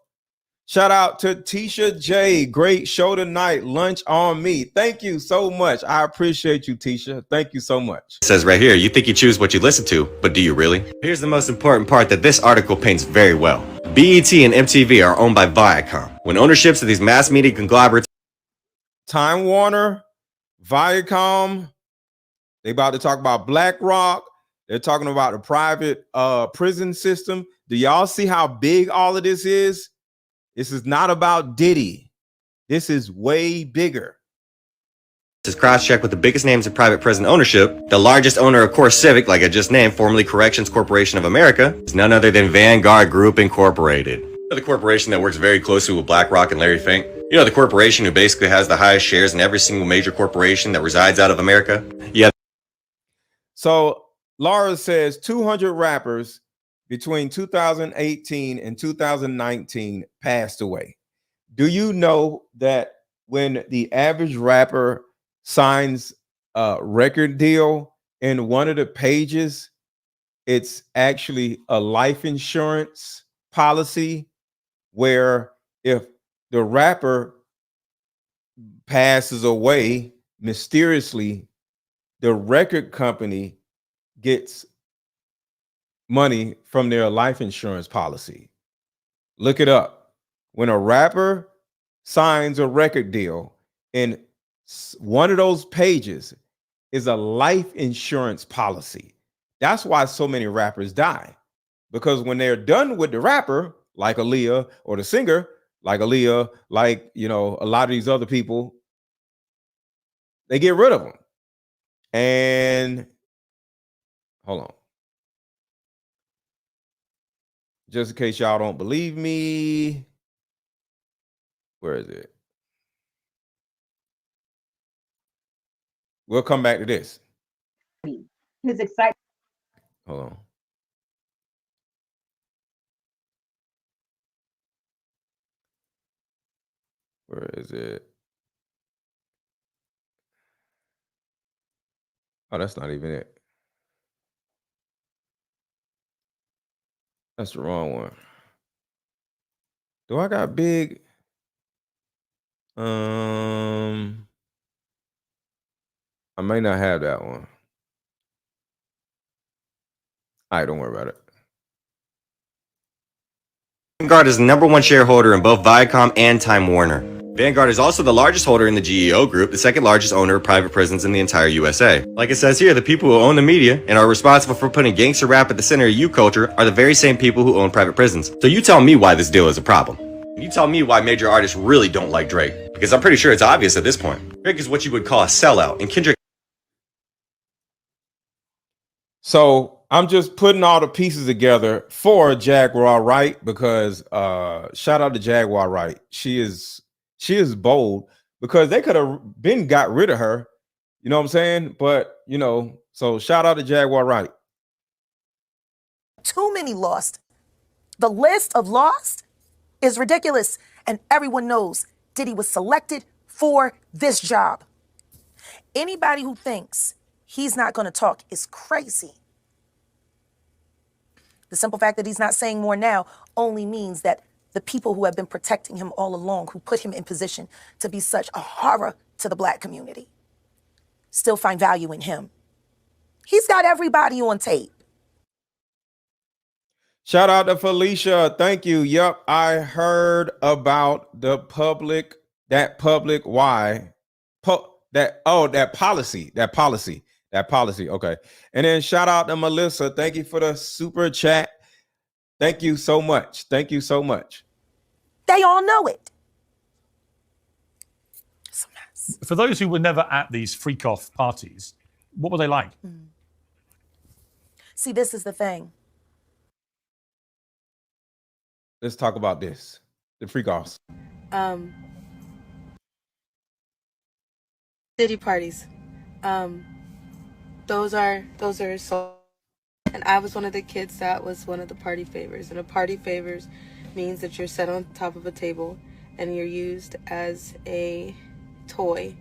Shout out to Tisha J. Great show tonight. Lunch on me. Thank you so much. I appreciate you, Tisha. Thank you so much.
It says right here, you think you choose what you listen to, but do you really? Here's the most important part that this article paints very well. BET and MTV are owned by Viacom. When ownerships of these mass media conglomerates,
Time Warner, Viacom, they about to talk about BlackRock. They're talking about the private prison system. Do y'all see how big all of this is? This is not about Diddy. This is way bigger.
This is cross-checked with the biggest names in private prison ownership. The largest owner of Core Civic, like I just named, formerly Corrections Corporation of America, is none other than Vanguard Group Incorporated. The corporation that works very closely with BlackRock and Larry Fink. You know, the corporation who basically has the highest shares in every single major corporation that resides out of America. Yeah.
So Laura says 200 rappers between 2018 and 2019 passed away. Do you know that when the average rapper signs a record deal, in one of the pages, it's actually a life insurance policy where if the rapper passes away mysteriously, the record company gets money from their life insurance policy. Look it up. When a rapper signs a record deal, and one of those pages is a life insurance policy. That's why so many rappers die, because when they're done with the rapper, like Aaliyah, or the singer, like Aaliyah, like, you know, a lot of these other people, they get rid of them. And hold on. Just in case y'all don't believe me, where is it? We'll come back to this.
His excitement.
Hold on. Where is it? Oh, that's not even it. That's the wrong one. Do I got big? I may not have that one. All right, don't worry about it.
Vanguard is the #1 shareholder in both Viacom and Time Warner. Vanguard is also the largest holder in the GEO Group, the second largest owner of private prisons in the entire USA. Like it says here, the people who own the media and are responsible for putting gangster rap at the center of youth culture are the very same people who own private prisons. So you tell me why this deal is a problem. You tell me why major artists really don't like Drake. Because I'm pretty sure it's obvious at this point. Drake is what you would call a sellout, and Kendrick...
So I'm just putting all the pieces together for Jaguar Wright because shout out to Jaguar Wright. She is bold because they could have been got rid of her. You know what I'm saying? But you know, so shout out to Jaguar Wright.
Too many lost. The list of lost is ridiculous. And everyone knows Diddy was selected for this job. Anybody who thinks he's not going to talk is crazy. The simple fact that he's not saying more now only means that the people who have been protecting him all along, who put him in position to be such a horror to the black community, still find value in him. He's got everybody on tape.
Shout out to Felicia. Thank you. Yep, I heard about the public why that policy. Okay. And then shout out to Melissa. Thank you for the super chat. Thank you so much. Thank you so much.
They all know it. It's a mess.
For those who were never at these freak-off parties, what were they like?
See, this is the thing.
Let's talk about this. The freak-offs.
City parties. Those are so, and I was one of the kids that was one of the party favors. And a party favors means that you're set on top of a table and you're used as a toy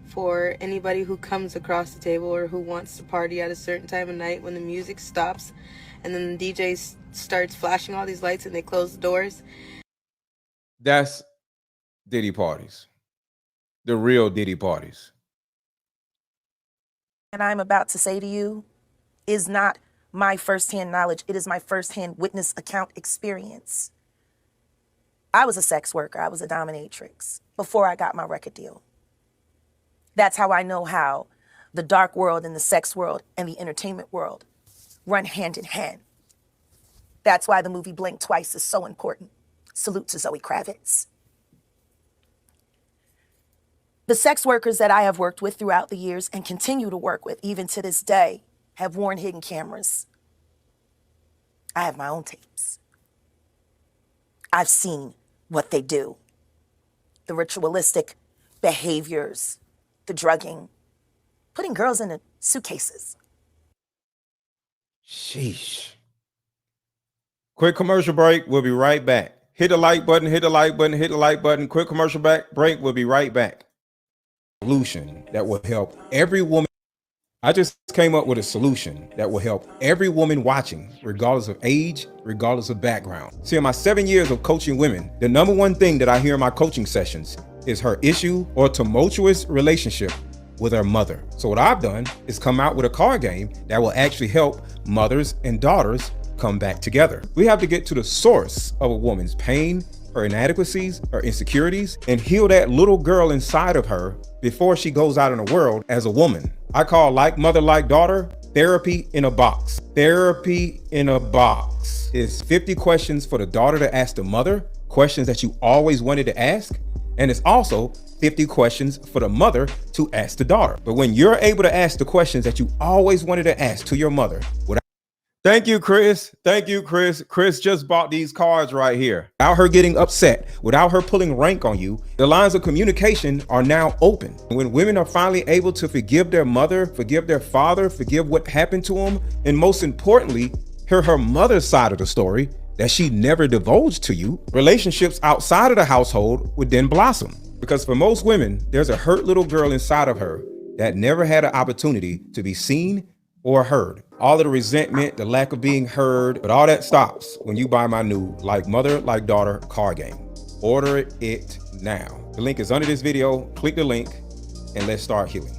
for anybody who comes across the table or who wants to party at a certain time of night when the music stops and then the DJ starts flashing all these lights and they close the doors.
That's Diddy parties. The real Diddy parties.
And I'm about to say to you is not my firsthand knowledge. It is my firsthand witness account experience. I was a sex worker. I was a dominatrix before I got my record deal. That's how I know how the dark world and the sex world and the entertainment world run hand in hand. That's why the movie Blink Twice is so important. Salute to Zoe Kravitz. The sex workers that I have worked with throughout the years and continue to work with, even to this day, have worn hidden cameras. I have my own tapes. I've seen what they do. The ritualistic behaviors, the drugging, putting girls in suitcases.
Sheesh. Quick commercial break. We'll be right back. Hit the like button, hit the like button, hit the like button. Quick commercial break. We'll be right back. Solution that will help every woman. I just came up with a solution that will help every woman watching, regardless of age, regardless of background. See, in my 7 years of coaching women, the number one thing that I hear in my coaching sessions is her issue or tumultuous relationship with her mother. So what I've done is come out with a card game that will actually help mothers and daughters come back together. We have to get to the source of a woman's pain, her inadequacies, her insecurities, and heal that little girl inside of her before she goes out in the world as a woman. I call Like Mother, Like Daughter, therapy in a box. Therapy in a box is 50 questions for the daughter to ask the mother, questions that you always wanted to ask. And it's also 50 questions for the mother to ask the daughter. But when you're able to ask the questions that you always wanted to ask to your mother, Thank you, Chris. Thank you, Chris. Chris just bought these cards right here. Without her getting upset, without her pulling rank on you, the lines of communication are now open. When women are finally able to forgive their mother, forgive their father, forgive what happened to them, and most importantly, hear her mother's side of the story that she never divulged to you, relationships outside of the household would then blossom. Because for most women, there's a hurt little girl inside of her that never had an opportunity to be seen or heard. All of the resentment, the lack of being heard, but all that stops when you buy my new Like Mother, Like Daughter card game. Order it now. The link is under this video. Click the link and let's start healing.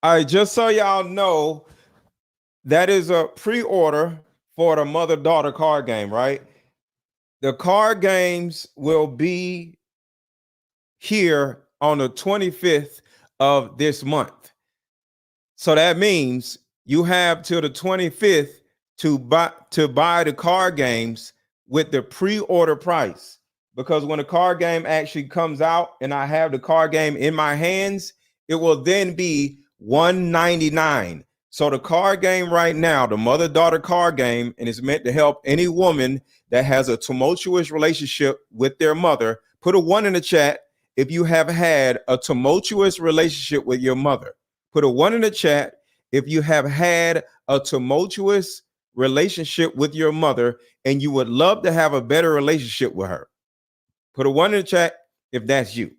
All right, just so y'all know, that is a pre-order for the mother-daughter card game, right? The card games will be here on the 25th of this month. So that means you have till the 25th to buy the card games with the pre-order price. Because when the card game actually comes out and I have the card game in my hands, it will then be $199. So the card game right now, the mother-daughter card game, and it's meant to help any woman that has a tumultuous relationship with their mother. Put a 1 in the chat if you have had a tumultuous relationship with your mother. Put a 1 in the chat if you have had a tumultuous relationship with your mother and you would love to have a better relationship with her. Put a 1 in the chat if that's you.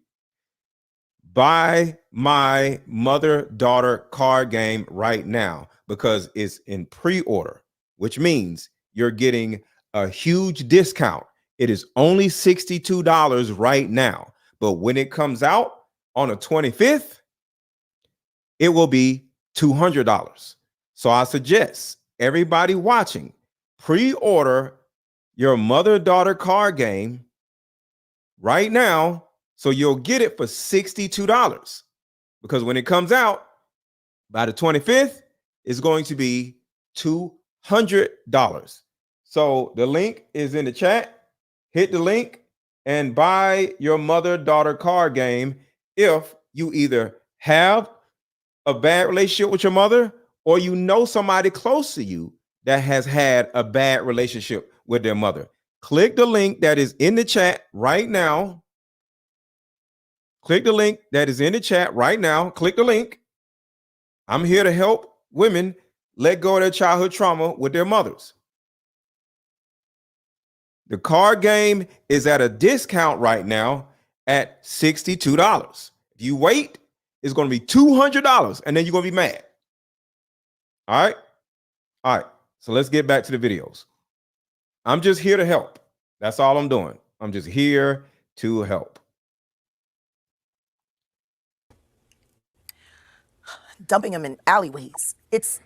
Buy my mother-daughter card game right now because it's in pre-order, which means you're getting a huge discount. It is only $62 right now, but when it comes out on the 25th, it will be $200. So I suggest everybody watching, pre-order your mother-daughter card game right now, so you'll get it for $62. Because when it comes out by the 25th, it's going to be $200. So the link is in the chat. Hit the link and buy your mother-daughter card game if you either have a bad relationship with your mother or you know somebody close to you that has had a bad relationship with their mother. Click the link that is in the chat right now. Click the link that is in the chat right now. Click the link. I'm here to help women let go of their childhood trauma with their mothers. The card game is at a discount right now at $62. If you wait, it's going to be $200 and then you're going to be mad. All right. All right. So let's get back to the videos. I'm just here to help. That's all I'm doing. I'm just here to help.
Dumping them in alleyways. It's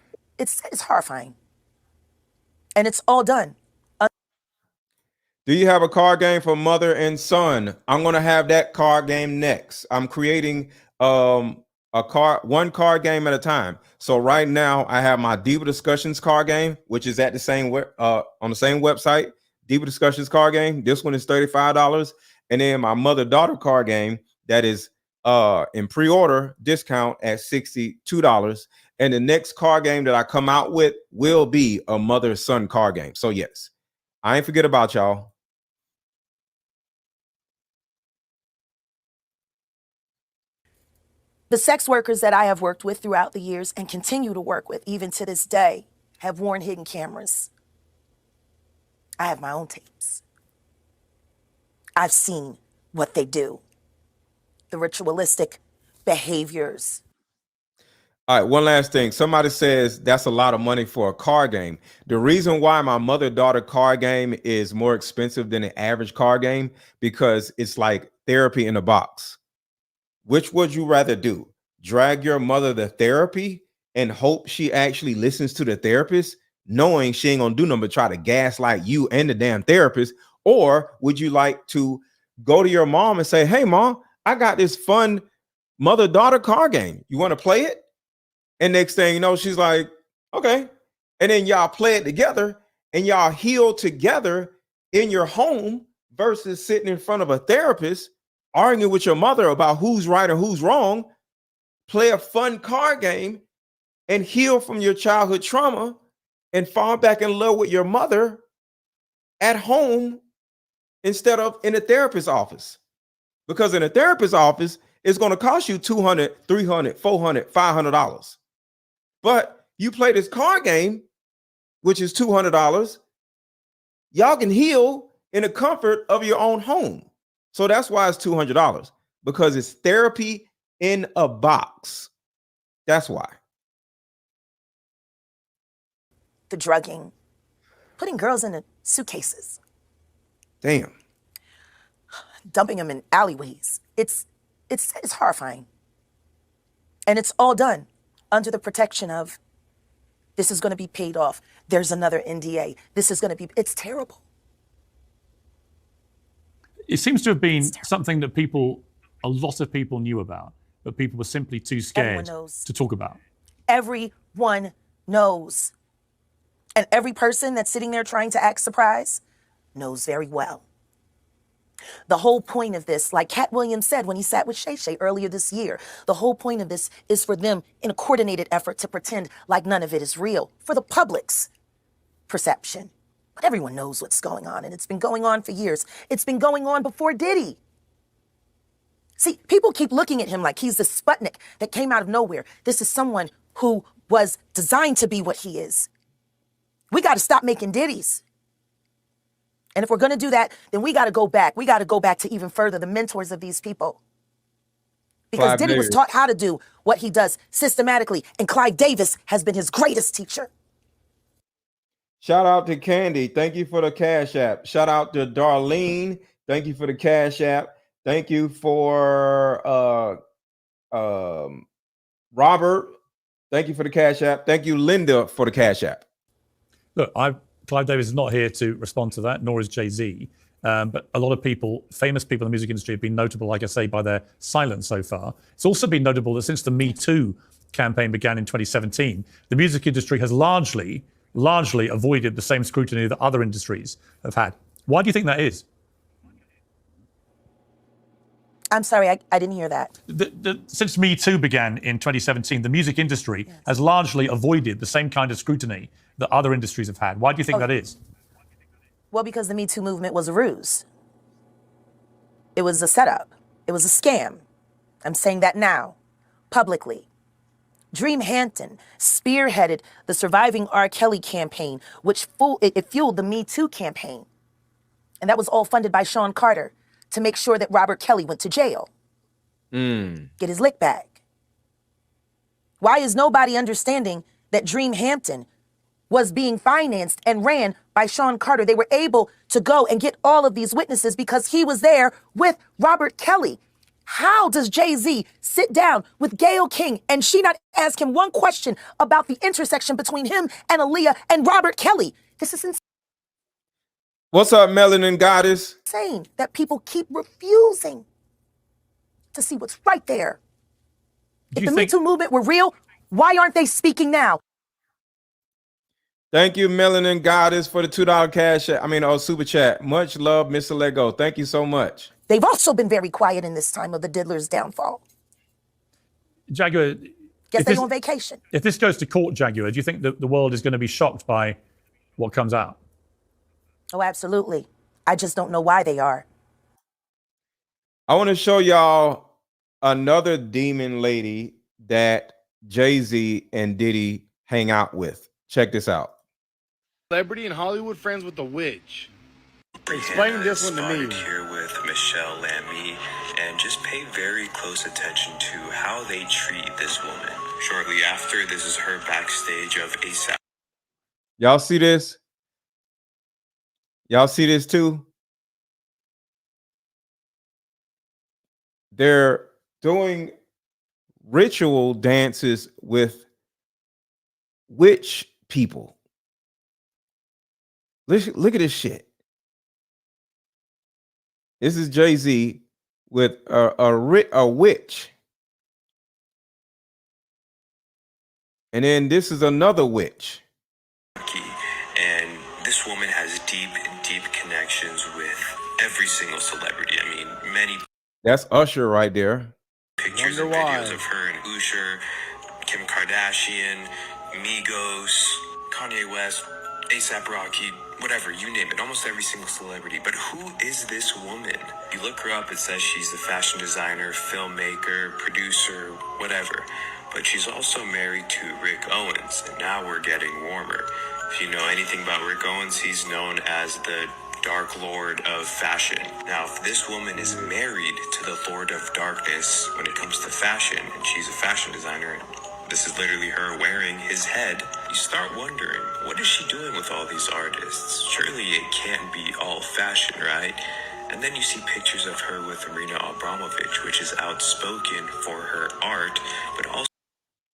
horrifying. And it's all done.
Do you have a card game for mother and son? I'm going to have that card game next. I'm creating one card game at a time. So right now I have my Diva Discussions card game, which is at the same on the same website. Diva Discussions card game. This one is $35. And then my mother-daughter card game that is in pre-order discount at $62. And the next card game that I come out with will be a mother-son card game. So yes, I ain't forget about y'all.
The sex workers that I have worked with throughout the years and continue to work with even to this day have worn hidden cameras. I have my own tapes. I've seen what they do. The ritualistic behaviors.
All right, one last thing. Somebody says that's a lot of money for a card game. The reason why my mother-daughter card game is more expensive than an average card game, because it's like therapy in a box. Which would you rather do? Drag your mother to therapy and hope she actually listens to the therapist, knowing she ain't gonna do nothing but try to gaslight you and the damn therapist? Or would you like to go to your mom and say, hey, mom, I got this fun mother-daughter card game. You want to play it? And next thing you know, she's like, okay. And then y'all play it together and y'all heal together in your home versus sitting in front of a therapist arguing with your mother about who's right or who's wrong. Play a fun card game and heal from your childhood trauma and fall back in love with your mother at home instead of in a therapist's office. Because in a therapist's office, it's going to cost you $200, $300, $400, $500. But you play this card game, which is $200, y'all can heal in the comfort of your own home. So that's why it's $200, because it's therapy in a box. That's why.
the drugging, putting girls in suitcases.
Damn.
Dumping them in alleyways. It's horrifying. And it's all done under the protection of, this is going to be paid off. There's another NDA. This is going to be, it's terrible.
It seems to have been something that a lot of people knew about, but people were simply too scared to talk about.
Everyone knows. And every person that's sitting there trying to act surprised knows very well. The whole point of this, like Cat Williams said when he sat with Shay Shay earlier this year, the whole point of this is for them in a coordinated effort to pretend like none of it is real, for the public's perception. But everyone knows what's going on, and it's been going on for years. It's been going on before Diddy. See, people keep looking at him like he's the Sputnik that came out of nowhere. This is someone who was designed to be what he is. We got to stop making Diddies. And if we're going to do that, then we got to go back. We got to go back to even further, the mentors of these people. Because
Clive
Diddy was
Davis.
taught how to do what he does systematically. And Clive Davis has been his greatest teacher.
Shout out to Candy. Thank you for the Cash App. Shout out to Darlene. Thank you for the Cash App. Thank you for Robert. Thank you for the Cash App. Thank you, Linda, for the Cash App.
Look, Clive Davis is not here to respond to that, nor is Jay-Z. But a lot of people, famous people in the music industry, have been notable, like I say, by their silence so far. It's also been notable that since the Me Too campaign began in 2017, the music industry has largely avoided the same scrutiny that other industries have had. Why do you think that is?
I'm sorry, I didn't hear that.
Since Me Too began in 2017, the music industry has largely avoided the same kind of scrutiny that other industries have had. Why do you think that is?
Well, because the Me Too movement was a ruse. It was a setup. It was a scam. I'm saying that now, publicly. Dream Hampton spearheaded the Surviving R. Kelly campaign, which fueled the Me Too campaign. And that was all funded by Sean Carter to make sure that Robert Kelly went to jail. Get his lick back. Why is nobody understanding that Dream Hampton was being financed and ran by Sean Carter? They were able to go and get all of these witnesses because he was there with Robert Kelly. How does Jay-Z sit down with Gayle King and she not ask him one question about the intersection between him and Aaliyah and Robert Kelly? This is
What's up, Melanin Goddess?
insane that people keep refusing to see what's right there. If the Me Too movement were real, why aren't they speaking now?
Thank you, Melanin Goddess, for the $2 cash. Super chat. Much love, Mr. Lego. Thank you so much.
They've also been very quiet in this time of the diddler's downfall.
Jaguar,
Guess they're on vacation.
if this goes to court, Jaguar, do you think that the world is going to be shocked by what comes out?
Oh, absolutely. I just don't know why they are.
I want to show y'all another demon lady that Jay-Z and Diddy hang out with. Check this out.
Celebrity in Hollywood friends with the witch. Explain this one to me.
Here with Michelle Lamy, and just pay very close attention to how they treat this woman. Shortly after, this is her backstage of ASAP.
Y'all see this? Y'all see this too? They're doing ritual dances with witch people. Look at this shit. This is Jay-Z with a witch. And then this is another witch.
And this woman has deep connections with every single celebrity. I mean, many
That's Usher right there.
pictures and videos of her and Usher, Kim Kardashian, Migos, Kanye West, ASAP Rocky, whatever, you name it, almost every single celebrity. But who is this woman? You look her up, it says she's a fashion designer, filmmaker, producer, whatever. But she's also married to Rick Owens, and now we're getting warmer. If you know anything about Rick Owens, he's known as the Dark Lord of fashion. Now, if this woman is married to the Lord of Darkness when it comes to fashion, and she's a fashion designer, This is literally her wearing his head. You start wondering, what is she doing with all these artists? Surely it can't be all fashion, right? And then you see pictures of her with Arina Abramovich, which is outspoken for her art, but also.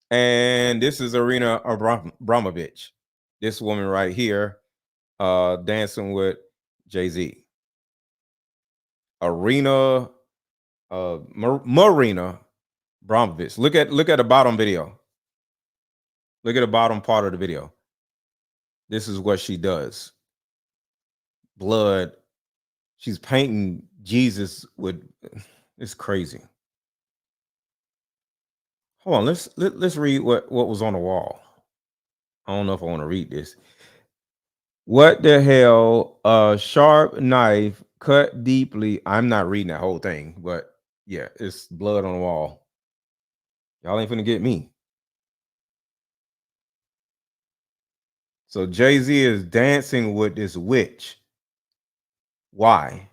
And this is Arina Abramovich. This woman right here, dancing with Jay-Z. Marina Abramovich. Look at the bottom video. Look at the bottom part of the video. This is what she does. Blood. She's painting Jesus with. It's crazy. Hold on. Let's read what was on the wall. I don't know if I want to read this. What the hell? A sharp knife cut deeply. I'm not reading that whole thing, but yeah, it's blood on the wall. Y'all ain't finna get me. So Jay-Z is dancing with this witch. Why?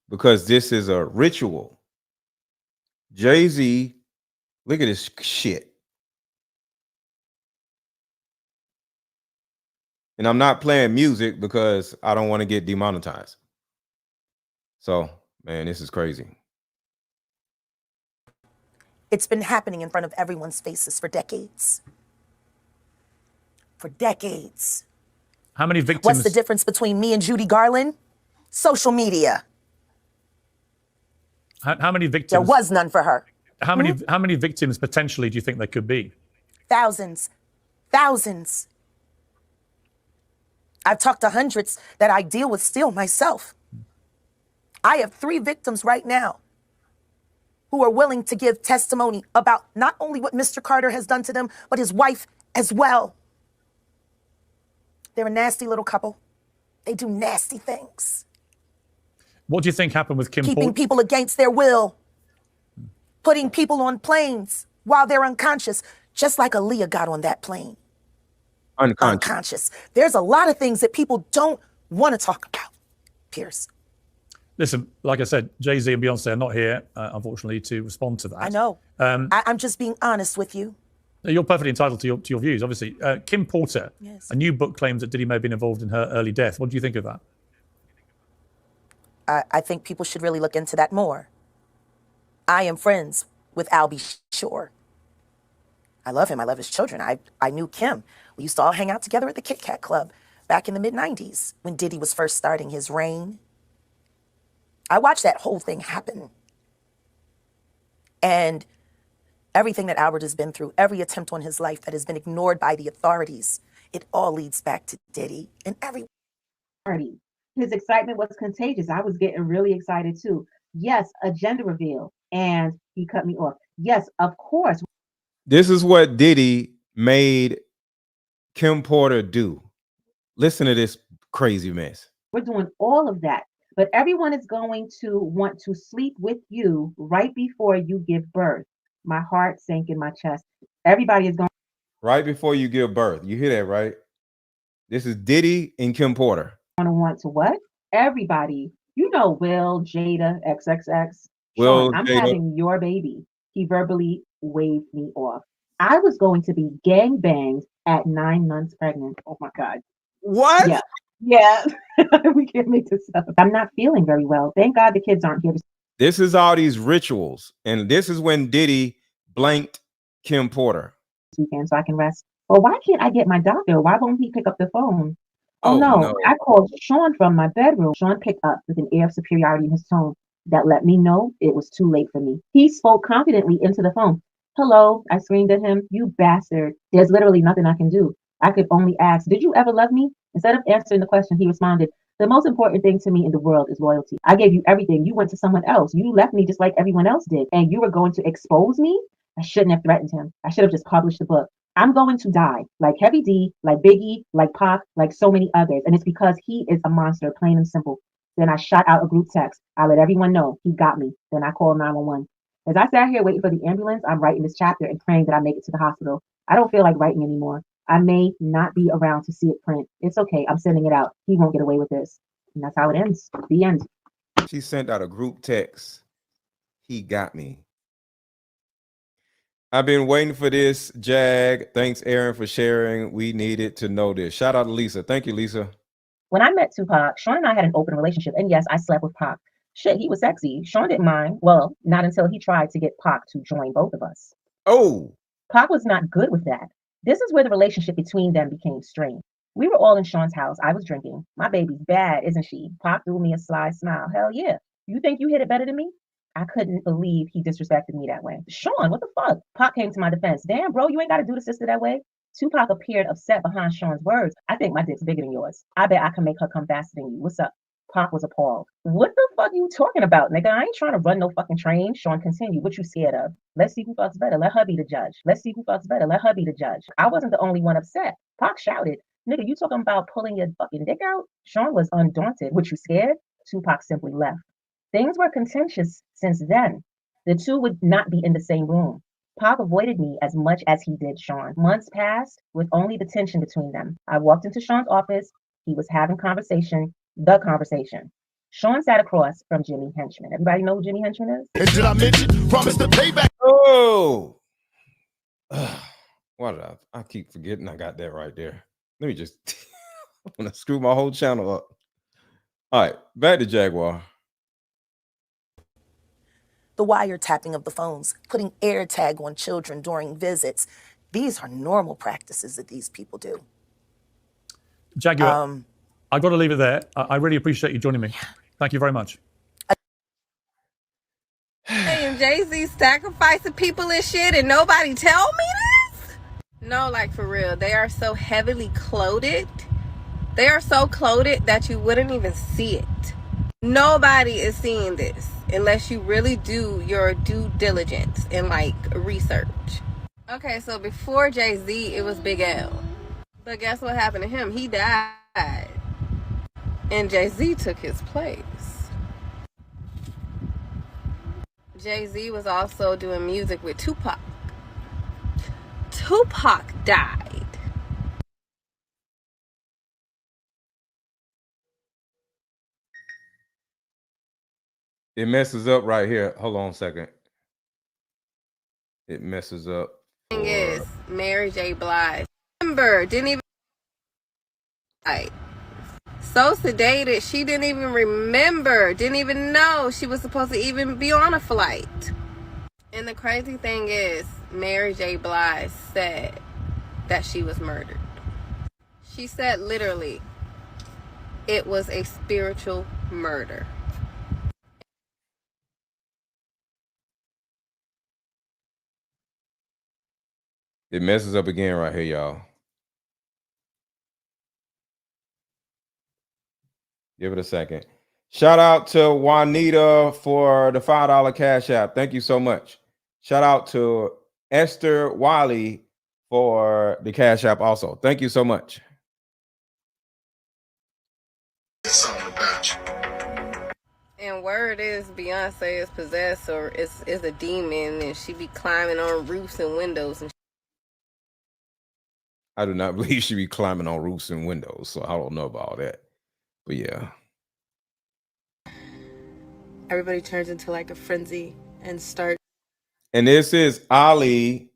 Because this is a ritual. Jay-Z, look at this shit. And I'm not playing music because I don't want to get demonetized. So, man, this is crazy.
It's been happening in front of everyone's faces for decades. For decades.
How many victims?
What's the difference between me and Judy Garland? Social media.
How many victims?
There was none for her.
How many victims potentially do you think there could be?
Thousands. Thousands. I've talked to hundreds that I deal with still myself. I have 3 victims right now who are willing to give testimony about not only what Mr. Carter has done to them, but his wife as well. They're a nasty little couple. They do nasty things.
What do you think happened with Kim
Keeping people against their will. Putting people on planes while they're unconscious, just like Aaliyah got on that plane. Unconscious. There's a lot of things that people don't want to talk about, Piers.
Listen, like I said, Jay-Z and Beyonce are not here, unfortunately, to respond to that.
I know. I'm just being honest with you.
You're perfectly entitled to your views, obviously. Kim Porter,
Yes.
a new book claims that Diddy may have been involved in her early death. What do you think of that?
I think people should really look into that more. I am friends with Albie Shore. I love him. I love his children. I knew Kim. We used to all hang out together at the Kit Kat Club back in the mid-90s when Diddy was first starting his reign. I watched that whole thing happen. And everything that Albert has been through, every attempt on his life that has been ignored by the authorities, it all leads back to Diddy and every
party. His excitement was contagious. I was getting really excited too. Yes, a gender reveal. And he cut me off. Yes, of course.
This is what Diddy made Kim Porter do. Listen to this crazy mess.
We're doing all of that. But everyone is going to want to sleep with you right before you give birth. My heart sank in my chest. Everybody is going.
Right before you give birth. You hear that, right? This is Diddy and Kim Porter.
To want to what? Everybody. You know, Will, Jada, XXX.
Will,
Sean, I'm
Jada.
having your baby. He verbally waved me off. I was going to be gang banged at 9 months pregnant. Oh my God.
What?
Yeah. Yeah. We can't make this up. I'm not feeling very well. Thank God the kids aren't here.
This is all these rituals. And this is when Diddy blanked Kim Porter.
Weekend so I can rest. Well, why can't I get my doctor? Why won't he pick up the phone? Oh, no.
no.
I called Sean from my bedroom. Sean picked up with an air of superiority in his tone that let me know it was too late for me. He spoke confidently into the phone. Hello, I screamed at him. You bastard. There's literally nothing I can do. I could only ask, did you ever love me? Instead of answering the question, he responded, the most important thing to me in the world is loyalty. I gave you everything. You went to someone else. You left me just like everyone else did. And you were going to expose me? I shouldn't have threatened him. I should have just published the book. I'm going to die like Heavy D, like Biggie, like Pac, like so many others. And it's because he is a monster, plain and simple. Then I shot out a group text. I let everyone know he got me. Then I called 911. As I sat here waiting for the ambulance, I'm writing this chapter and praying that I make it to the hospital. I don't feel like writing anymore. I may not be around to see it print. It's okay. I'm sending it out. He won't get away with this. And that's how it ends. The end.
She sent out a group text. He got me. I've been waiting for this, Jag. Thanks, Aaron, for sharing. We needed to know this. Shout out to Lisa. Thank you, Lisa.
When I met Tupac, Sean and I had an open relationship, and yes, I slept with Pac. Shit, he was sexy. Sean didn't mind. Well, not until he tried to get Pac to join both of us.
Oh.
Pac was not good with that. This is where the relationship between them became strained. We were all in Sean's house. I was drinking. My baby's bad, isn't she? Pac threw me a sly smile. Hell yeah. You think you hit it better than me? I couldn't believe he disrespected me that way. Sean, what the fuck? Pac came to my defense. Damn, bro, you ain't got to do the sister that way. Tupac appeared upset behind Sean's words. I think my dick's bigger than yours. I bet I can make her come faster than you. What's up? Pac was appalled. What the fuck you talking about, nigga? I ain't trying to run no fucking train. Sean continued. What you scared of? Let's see who fucks better. Let her be the judge. Let's see who fucks better. Let her be the judge. I wasn't the only one upset. Pac shouted, nigga, you talking about pulling your fucking dick out? Sean was undaunted. What, you scared? Tupac simply left. Things were contentious since then. The two would not be in the same room. Pac avoided me as much as he did Sean. Months passed with only the tension between them. I walked into Sean's office. He was having the conversation. Sean sat across from Jimmy Henchman. Everybody know who Jimmy Henchman is?
And did I mention, promise to pay back?
Oh. Why did I keep forgetting I got that right there. Let me just, I'm going to screw my whole channel up. All right, back to Jaguar.
The wiretapping of the phones, putting AirTag on children during visits. These are normal practices that these people do.
Jaguar, I got to leave it there. I really appreciate you joining me. Thank you very much.
Hey, and Jay-Z sacrificing people and shit and nobody tell me this? No, like for real. They are so heavily clothed. They are so clothed that you wouldn't even see it. Nobody is seeing this unless you really do your due diligence and like research. Okay, so before Jay-Z, it was Big L. But guess what happened to him? He died. And Jay-Z took his place. Jay-Z was also doing music with Tupac. Tupac died.
It messes up right here. Hold on a second. It messes up.
Thing is, Mary J. Blige. Remember, didn't even. So sedated, she didn't even remember, didn't even know she was supposed to even be on a flight. And the crazy thing is, Mary J. Blige said that she was murdered. She said literally, it was a spiritual murder.
It messes up again right here, y'all. Give it a second. Shout out to Juanita for the $5 Cash App. Thank you so much. Shout out to Esther Wiley for the Cash App also. Thank you so much.
And word is Beyonce is possessed or is a demon and she be climbing on roofs and windows and
I do not believe she be climbing on roofs and windows, so I don't know about all that. But yeah.
everybody turns into like a frenzy and start.
And this is Ali.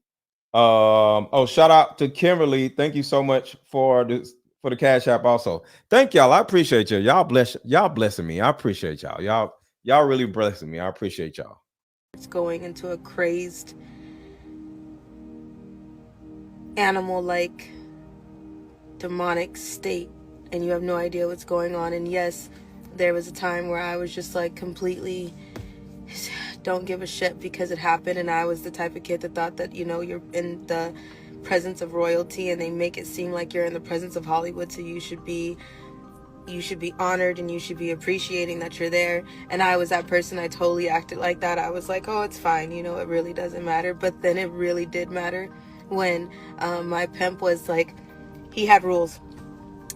Shout out to Kimberly. Thank you so much for this for the Cash App also. Thank y'all. I appreciate you. Y'all blessing me. I appreciate y'all. Y'all really blessing me. I appreciate y'all.
It's going into a crazed animal-like demonic state and you have no idea what's going on. And yes, there was a time where I was just like completely don't give a shit because it happened, and I was the type of kid that thought that, you know, you're in the presence of royalty and they make it seem like you're in the presence of Hollywood, so you should be honored and you should be appreciating that you're there. And I was that person. I totally acted like that. I was like, oh, it's fine, you know, it really doesn't matter. But then it really did matter when my pimp was like, he had rules.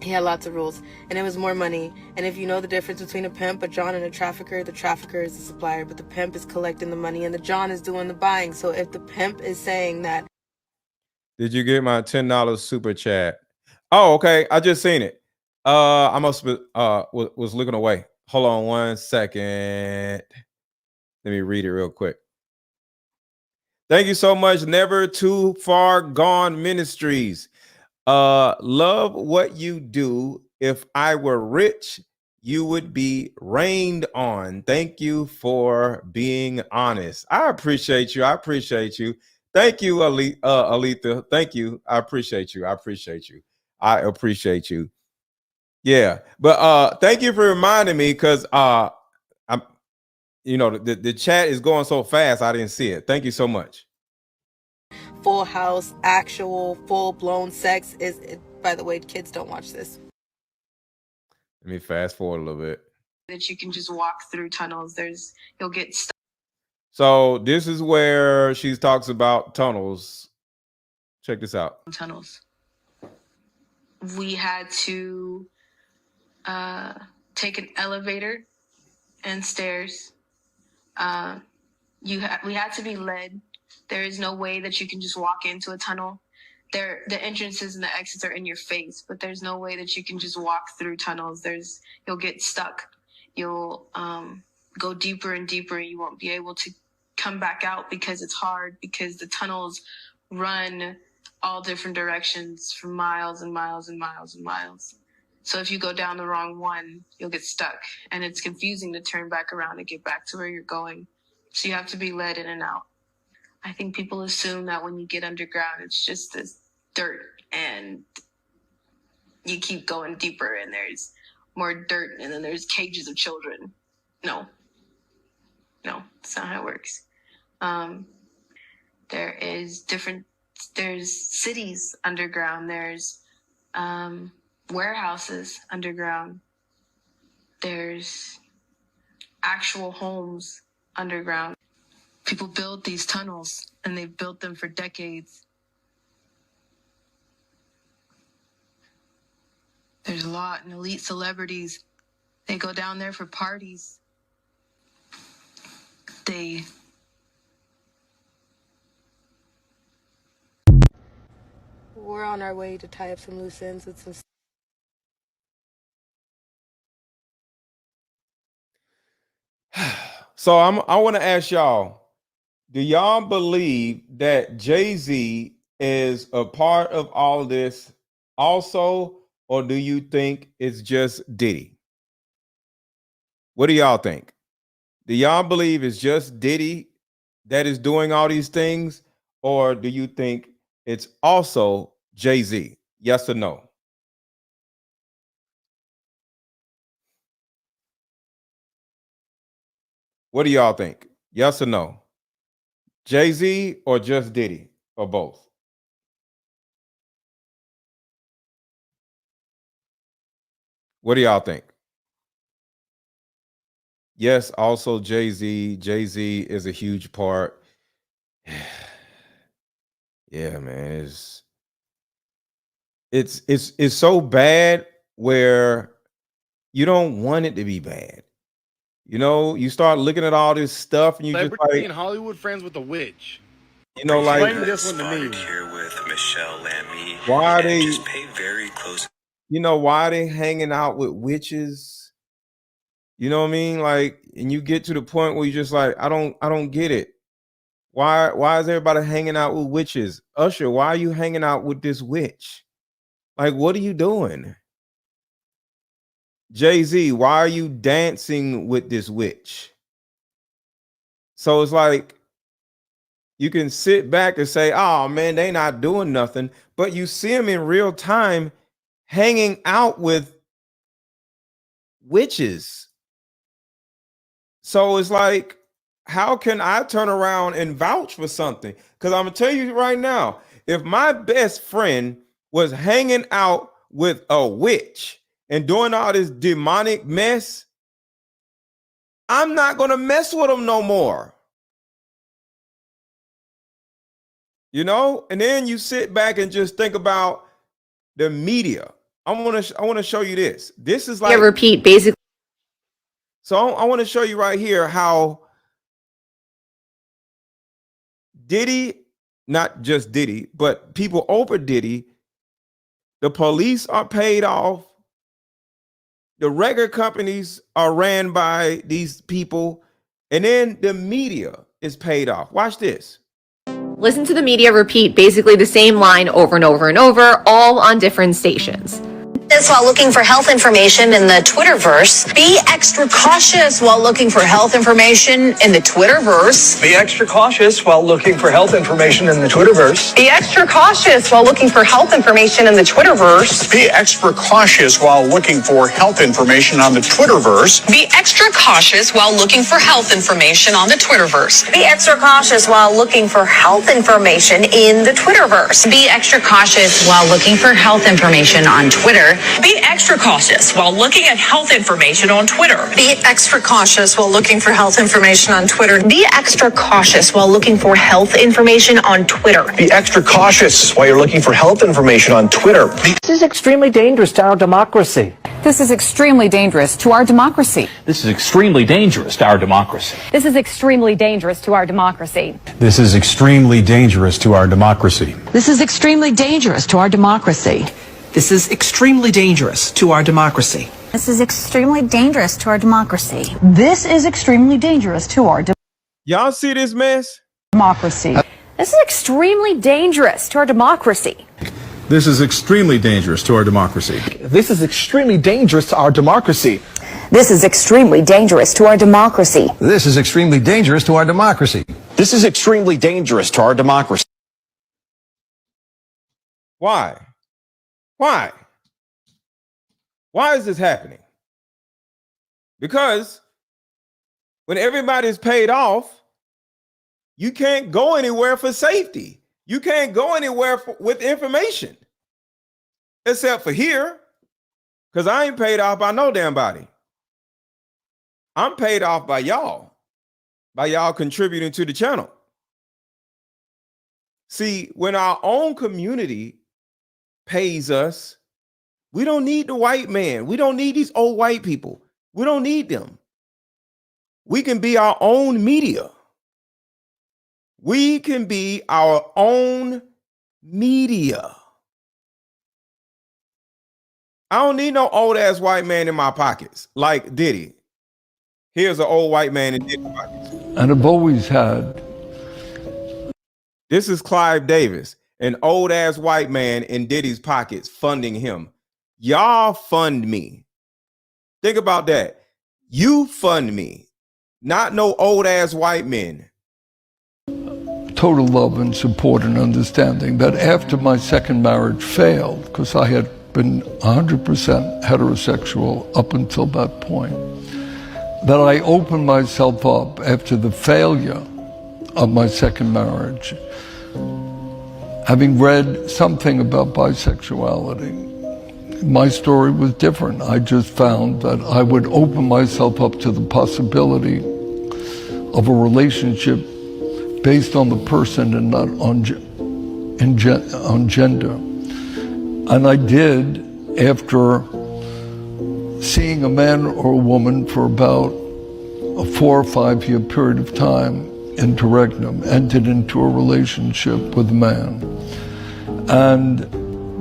He had lots of rules, and it was more money. And if you know the difference between a pimp, a John, and a trafficker, the trafficker is the supplier, but the pimp is collecting the money and the John is doing the buying. So if the pimp is saying that.
Did you get my $10 super chat? Oh, okay. I just seen it. I must was looking away. Hold on 1 second. Let me read it real quick. Thank you so much. Never Too Far Gone Ministries. Love what you do. If I were rich, you would be rained on. Thank you for being honest. I appreciate you. I appreciate you. Thank you, Aletha. Thank you. I appreciate you. I appreciate you. I appreciate you. Yeah, but thank you for reminding me, because I'm, the chat is going so fast I didn't see it. Thank you so much.
Full house, actual full-blown sex is, by the way, kids don't watch this.
Let me fast forward a little bit.
That you can just walk through tunnels. You'll get stuck.
So this is where she talks about tunnels. Check this out.
Tunnels. We had to take an elevator and stairs. We had to be led. There is no way that you can just walk into a tunnel. The entrances and the exits are in your face, but there's no way that you can just walk through tunnels. You'll get stuck. You'll go deeper and deeper, and you won't be able to come back out because it's hard, because the tunnels run all different directions for miles and miles and miles and miles. So if you go down the wrong one, you'll get stuck, and it's confusing to turn back around and get back to where you're going. So you have to be led in and out. I think people assume that when you get underground, it's just this dirt and you keep going deeper and there's more dirt and then there's cages of children. No, that's not how it works. There's cities underground. There's warehouses underground. There's actual homes underground. People build these tunnels, and they've built them for decades. There's a lot, and elite celebrities, they go down there for parties. We're on our way to tie up some loose ends with some.
So I want to ask y'all, do y'all believe that Jay-Z is a part of all this also, or do you think it's just Diddy? What do y'all think? Do y'all believe it's just Diddy that is doing all these things, or do you think it's also Jay-Z? Yes or no? What do y'all think? Yes or no? Jay-Z or just Diddy, or both? What do y'all think? Yes, also Jay-Z. Jay-Z is a huge part. Yeah, man. It's so bad where you don't want it to be bad. You start looking at all this stuff and you just
Celebrity
like,
and Hollywood friends with a witch.
like,
Explain this one to me.
Here with Michelle Lamy.
Why are they
just pay very close.
Why are they hanging out with witches? You know what I mean? Like, and you get to the point where you just like, I don't get it. Why is everybody hanging out with witches? Usher, why are you hanging out with this witch? Like, what are you doing? Jay-Z, why are you dancing with this witch? So it's like, you can sit back and say, oh man, they not doing nothing, but you see them in real time hanging out with witches. So it's like, how can I turn around and vouch for something? Because I'm gonna tell you right now, if my best friend was hanging out with a witch and doing all this demonic mess, I'm not gonna mess with them no more. And then you sit back and just think about the media. I want to show you this. This is like
repeat basically.
So I want to show you right here how Diddy, not just Diddy, but people over Diddy, the police are paid off. The record companies are ran by these people, and then the media is paid off. Watch this.
Listen to the media repeat basically the same line over and over and over, all on different stations.
While looking for health information in the Twitterverse. Be extra cautious while looking for health information in the Twitterverse.
Be extra cautious while looking for health information in the Twitterverse.
Be extra cautious while looking for health information in the Twitterverse.
Be extra cautious while looking for health information on the Twitterverse.
Be extra cautious while looking for health information on the Twitterverse. Be extra cautious while looking for health information in the Twitterverse. Be extra cautious while looking for health information on Twitter. Be extra cautious while looking at health information on Twitter. Be extra cautious while looking for health information on Twitter. Be extra cautious while looking for health information on Twitter.
Be extra cautious while you're looking for health information on Twitter.
This is extremely dangerous to our democracy.
This is extremely dangerous to our democracy.
This is extremely dangerous to our democracy.
This is extremely dangerous to our democracy.
This is extremely dangerous to our democracy.
This is extremely dangerous to our democracy.
This is extremely dangerous to our democracy.
This is extremely dangerous to our democracy.
This is extremely dangerous to our
Y'all see this mess?
democracy.
This is extremely dangerous to our democracy.
This is extremely dangerous to our democracy.
This is extremely dangerous to our democracy.
This is extremely dangerous to our democracy.
This is extremely dangerous to our democracy.
This is extremely dangerous to our democracy.
Why? Why? Why is this happening? Because when everybody's paid off, you can't go anywhere for safety. You can't go anywhere with information. Except for here, because I ain't paid off by no damn body. I'm paid off by y'all contributing to the channel. See, when our own community pays us, we don't need the white man. We don't need these old white people. We don't need them. We can be our own media. We can be our own media. I don't need no old ass white man in my pockets like Diddy. Here's an old white man in Diddy's pockets.
And I've always had.
This is Clive Davis, an old ass white man in Diddy's pockets funding him. Y'all fund me. Think about that. You fund me, not no old ass white men.
Total love and support and understanding that after my second marriage failed, because I had been 100% heterosexual up until that point, that I opened myself up after the failure of my second marriage, having read something about bisexuality. My story was different. I just found that I would open myself up to the possibility of a relationship based on the person and not on gender. And I did after seeing a man or a woman for about a 4 or 5 year period of time, interregnum, entered into a relationship with a man. And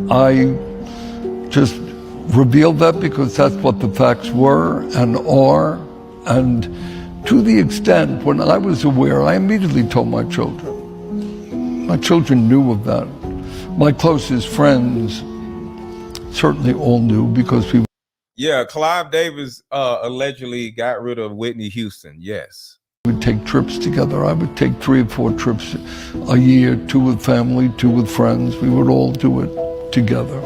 I just revealed that because that's what the facts were and are. And to the extent when I was aware, I immediately told my children. My children knew of that. My closest friends certainly all knew because we.
Yeah, Clive Davis allegedly got rid of Whitney Houston. Yes.
We would take trips together. I would take 3 or 4 trips a year, 2 with family, 2 with friends. We would all do it together.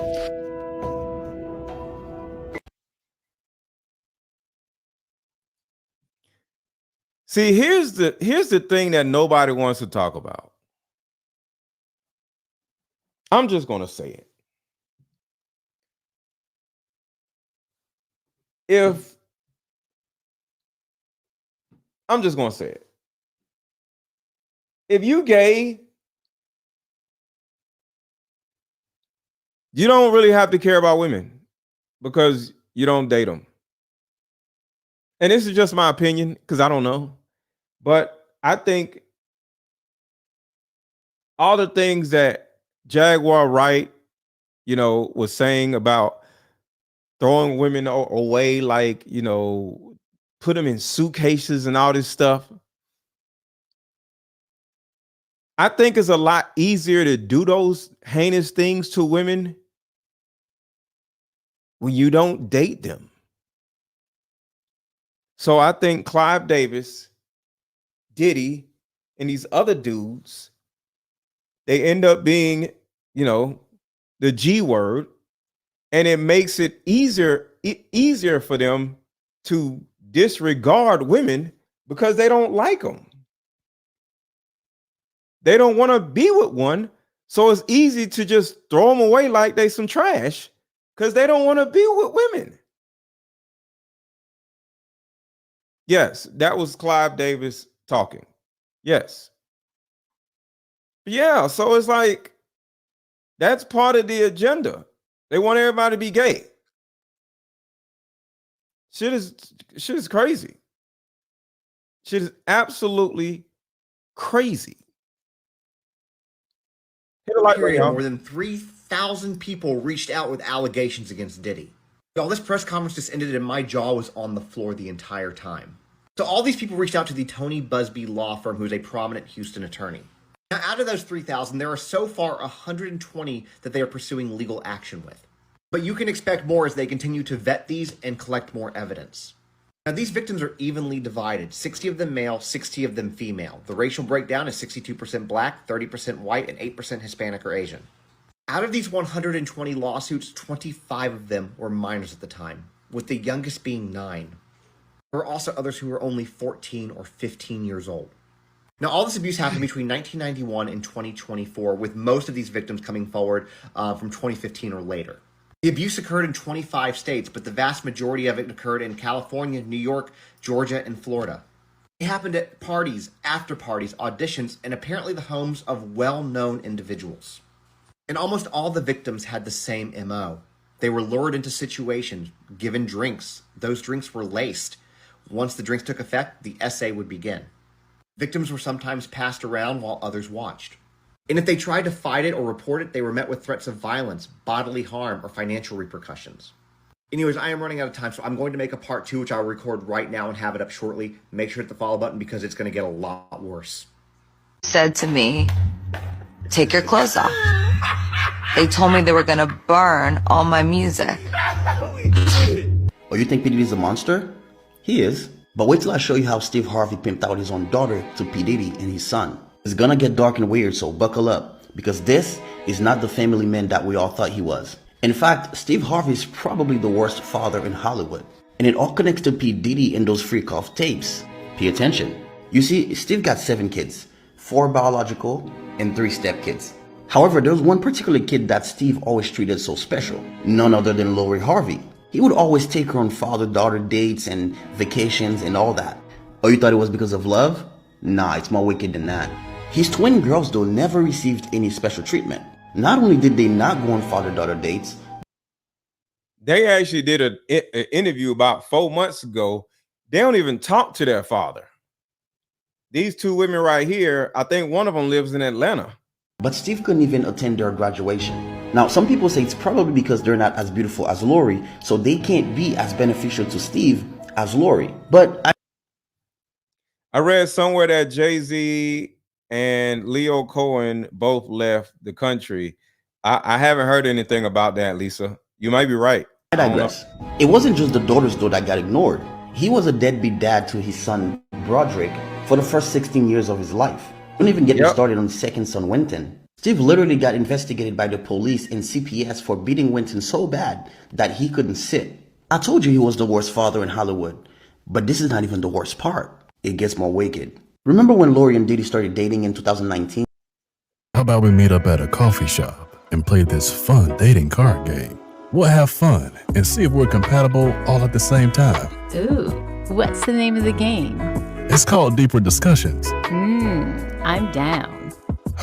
See, here's the thing that nobody wants to talk about. I'm just going to say it. I'm just going to say it. If you gay, you don't really have to care about women because you don't date them. And this is just my opinion because I don't know. But I think all the things that Jaguar Wright, was saying about throwing women away, like, put them in suitcases and all this stuff. I think it's a lot easier to do those heinous things to women when you don't date them. So I think Clive Davis, Diddy, and these other dudes, they end up being, you know, the G word, and it makes it easier for them to disregard women because they don't like them. They don't want to be with one, so it's easy to just throw them away like they some trash because they don't want to be with women. Yes, that was Clive Davis talking. Yes. Yeah, so it's like that's part of the agenda. They want everybody to be gay. Shit is crazy. Shit is absolutely crazy.
Period, more than 3,000 people reached out with allegations against Diddy. Y'all, this press conference just ended and my jaw was on the floor the entire time. So all these people reached out to the Tony Busby law firm, who is a prominent Houston attorney. Now, out of those 3,000, there are so far 120 that they are pursuing legal action with. But you can expect more as they continue to vet these and collect more evidence. Now, these victims are evenly divided, 60 of them male, 60 of them female. The racial breakdown is 62% black, 30% white, and 8% Hispanic or Asian. Out of these 120 lawsuits, 25 of them were minors at the time, with the youngest being 9. There were also others who were only 14 or 15 years old. Now, all this abuse happened between 1991 and 2024, with most of these victims coming forward from 2015 or later. The abuse occurred in 25 states, but the vast majority of it occurred in California, New York, Georgia, and Florida. It happened at parties, after parties, auditions, and apparently the homes of well-known individuals. And almost all the victims had the same MO. They were lured into situations, given drinks. Those drinks were laced. Once the drinks took effect, the essay would begin. Victims were sometimes passed around while others watched. And if they tried to fight it or report it, they were met with threats of violence, bodily harm, or financial repercussions. Anyways, I am running out of time, so I'm going to make a part 2, which I'll record right now and have it up shortly. Make sure to hit the follow button because it's going to get a lot worse.
Said to me, take your clothes off. They told me they were going to burn all my music.
Oh, you think P. Diddy's a monster? He is. But wait till I show you how Steve Harvey pimped out his own daughter to P. Diddy and his son. It's gonna get dark and weird, so buckle up, because this is not the family man that we all thought he was. In fact, Steve Harvey is probably the worst father in Hollywood. And it all connects to P. Diddy and those freak-off tapes. Pay attention. You see, Steve got 7 kids, 4 biological and 3 stepkids. However, there was one particular kid that Steve always treated so special, none other than Lori Harvey. He would always take her on father-daughter dates and vacations and all that. Oh, you thought it was because of love? Nah, it's more wicked than that. His twin girls, though, never received any special treatment. Not only did they not go on father-daughter dates,
they actually did an interview about 4 months ago. They don't even talk to their father. These 2 women right here, I think one of them lives in Atlanta.
But Steve couldn't even attend their graduation. Now, some people say it's probably because they're not as beautiful as Lori, so they can't be as beneficial to Steve as Lori. But
I read somewhere that Jay-Z and Leo Cohen both left the country. I haven't heard anything about that, Lisa. You might be right.
I digress. It wasn't just the daughters, though, that got ignored. He was a deadbeat dad to his son, Broderick, for the first 16 years of his life. Don't even get me started on his second son, Winton. Steve literally got investigated by the police and CPS for beating Winton so bad that he couldn't sit. I told you he was the worst father in Hollywood, but this is not even the worst part. It gets more wicked. Remember when Lori and Diddy started dating in 2019?
How about we meet up at a coffee shop and play this fun dating card game? We'll have fun and see if we're compatible all at the same time.
Ooh, what's the name of the game?
It's called Deeper Discussions.
I'm down.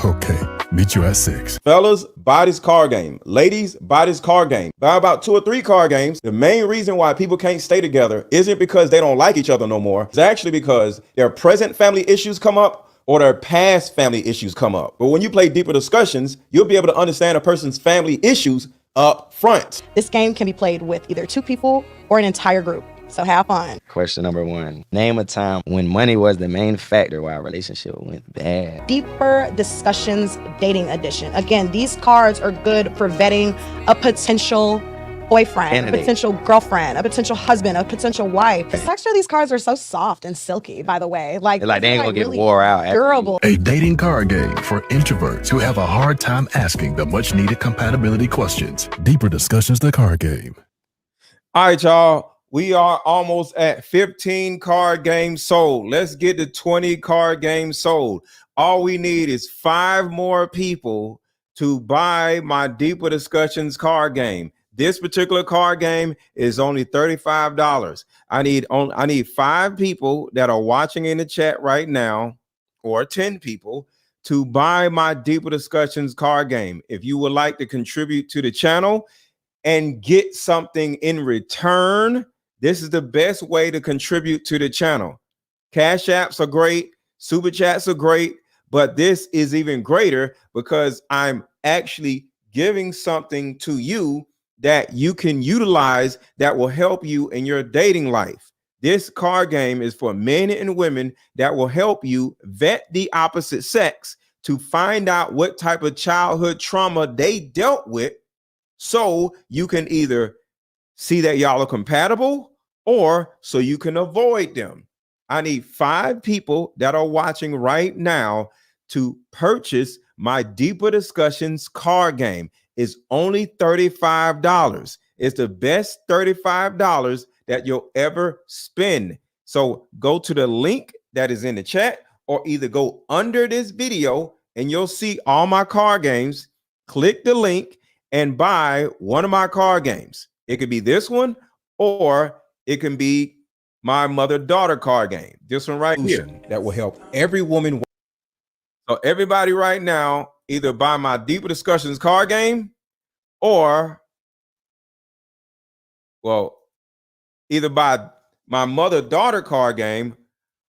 Okay, meet you at 6.
Fellas, buy this card game. Ladies, buy this card game. Buy about 2 or 3 card games. The main reason why people can't stay together isn't because they don't like each other no more. It's actually because their present family issues come up or their past family issues come up. But when you play Deeper Discussions, you'll be able to understand a person's family issues up front.
This game can be played with either 2 people or an entire group.
So have fun.
Question number 1. Name a time when money was the main factor while a relationship went bad.
Deeper Discussions Dating Edition. Again, these cards are good for vetting a potential boyfriend,
Candidate.
a potential girlfriend, a potential husband, a potential wife. The texture of these cards are so soft and silky, by the way. Like
They ain't gonna get
really
wore out.
durable.
A dating card game for introverts who have a hard time asking the much needed compatibility questions. Deeper Discussions, the card game.
All right, y'all. We are almost at 15 card games sold. Let's get to 20 card games sold. All we need is 5 more people to buy my Deeper Discussions card game. This particular card game is only $35. I need 5 people that are watching in the chat right now, or 10 people, to buy my Deeper Discussions card game. If you would like to contribute to the channel and get something in return, this is the best way to contribute to the channel. Cash apps are great, super chats are great, but this is even greater because I'm actually giving something to you that you can utilize that will help you in your dating life. This card game is for men and women that will help you vet the opposite sex to find out what type of childhood trauma they dealt with, so you can either see that y'all are compatible or so you can avoid them. I need 5 people that are watching right now to purchase my Deeper Discussions card game. It's only $35. It's the best $35 that you'll ever spend. So go to the link that is in the chat, or either go under this video and you'll see all my card games. Click the link and buy one of my card games. It could be this one, or it can be my mother-daughter card game. This one right here that will help every woman. So everybody right now, either buy my Deeper Discussions card game, or, well, either buy my mother-daughter card game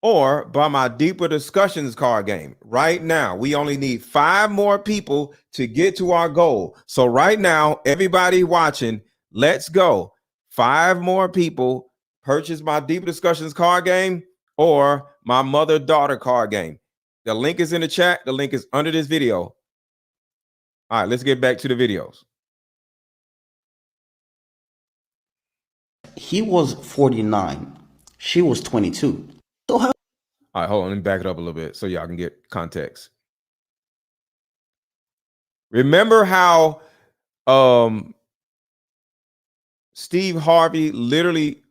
or buy my Deeper Discussions card game. Right now, we only need 5 more people to get to our goal. So right now, everybody watching, let's go. 5 more people purchase my Deeper Discussions card game or my mother-daughter card game. The link is in the chat. The link is under this video. All right, let's get back to the videos.
He was 49. She was 22. So how?
All right, hold on. Let me back it up a little bit so y'all can get context. Remember how Steve Harvey literally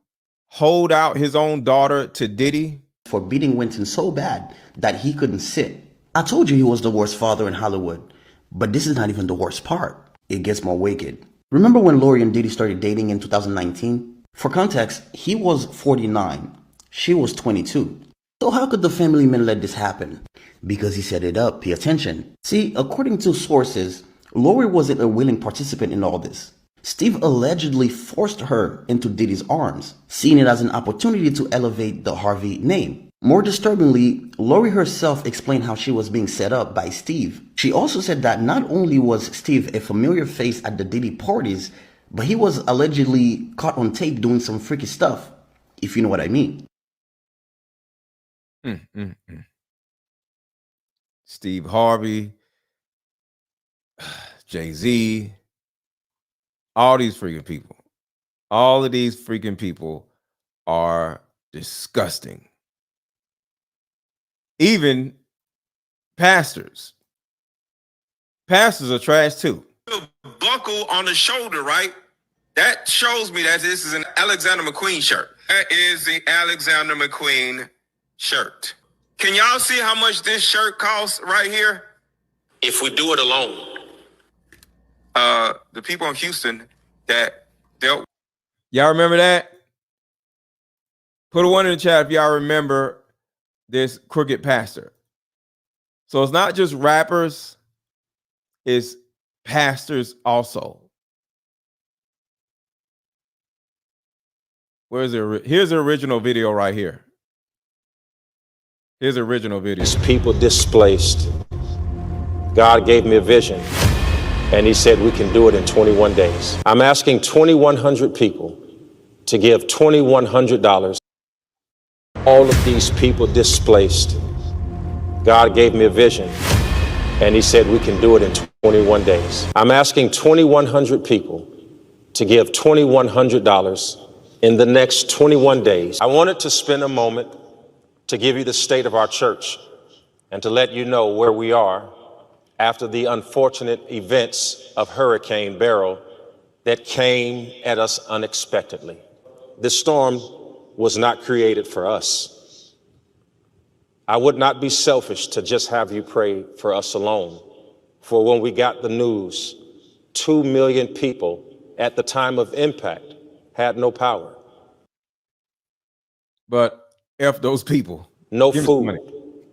hold out his own daughter to Diddy?
For beating Winston so bad that he couldn't sit. I told you he was the worst father in Hollywood. But this is not even the worst part. It gets more wicked. Remember when Lori and Diddy started dating in 2019? For context, he was 49. She was 22. So how could the family man let this happen? Because he set it up. Pay attention. See, according to sources, Lori wasn't a willing participant in all this. Steve allegedly forced her into Diddy's arms, seeing it as an opportunity to elevate the Harvey name. More disturbingly, Lori herself explained how she was being set up by Steve. She also said that not only was Steve a familiar face at the Diddy parties, but he was allegedly caught on tape doing some freaky stuff, if you know what I mean.
Steve Harvey, Jay-Z, all these freaking people. All of these freaking people are disgusting. Even pastors. Pastors are trash too. Buckle on the shoulder, right? That shows me that this is an Alexander McQueen shirt. That is the Alexander McQueen shirt. Can y'all see how much this shirt costs right here? If we do it alone. The people in Houston that dealt. Y'all remember that? Put a 1 in the chat if y'all remember this crooked pastor. So it's not just rappers, it's pastors also. Where's the here's the original video right here. Here's the original video.
People displaced. God gave me a vision, and he said we can do it in 21 days. I'm asking 2,100 people to give $2,100. All of these people displaced. God gave me a vision, and he said we can do it in 21 days. I'm asking 2,100 people to give $2,100 in the next 21 days. I wanted to spend a moment to give you the state of our church and to let you know where we are after the unfortunate events of Hurricane Beryl that came at us unexpectedly. This storm was not created for us. I would not be selfish to just have you pray for us alone. For when we got the news, 2 million people at the time of impact had no power.
But F those people.
No food.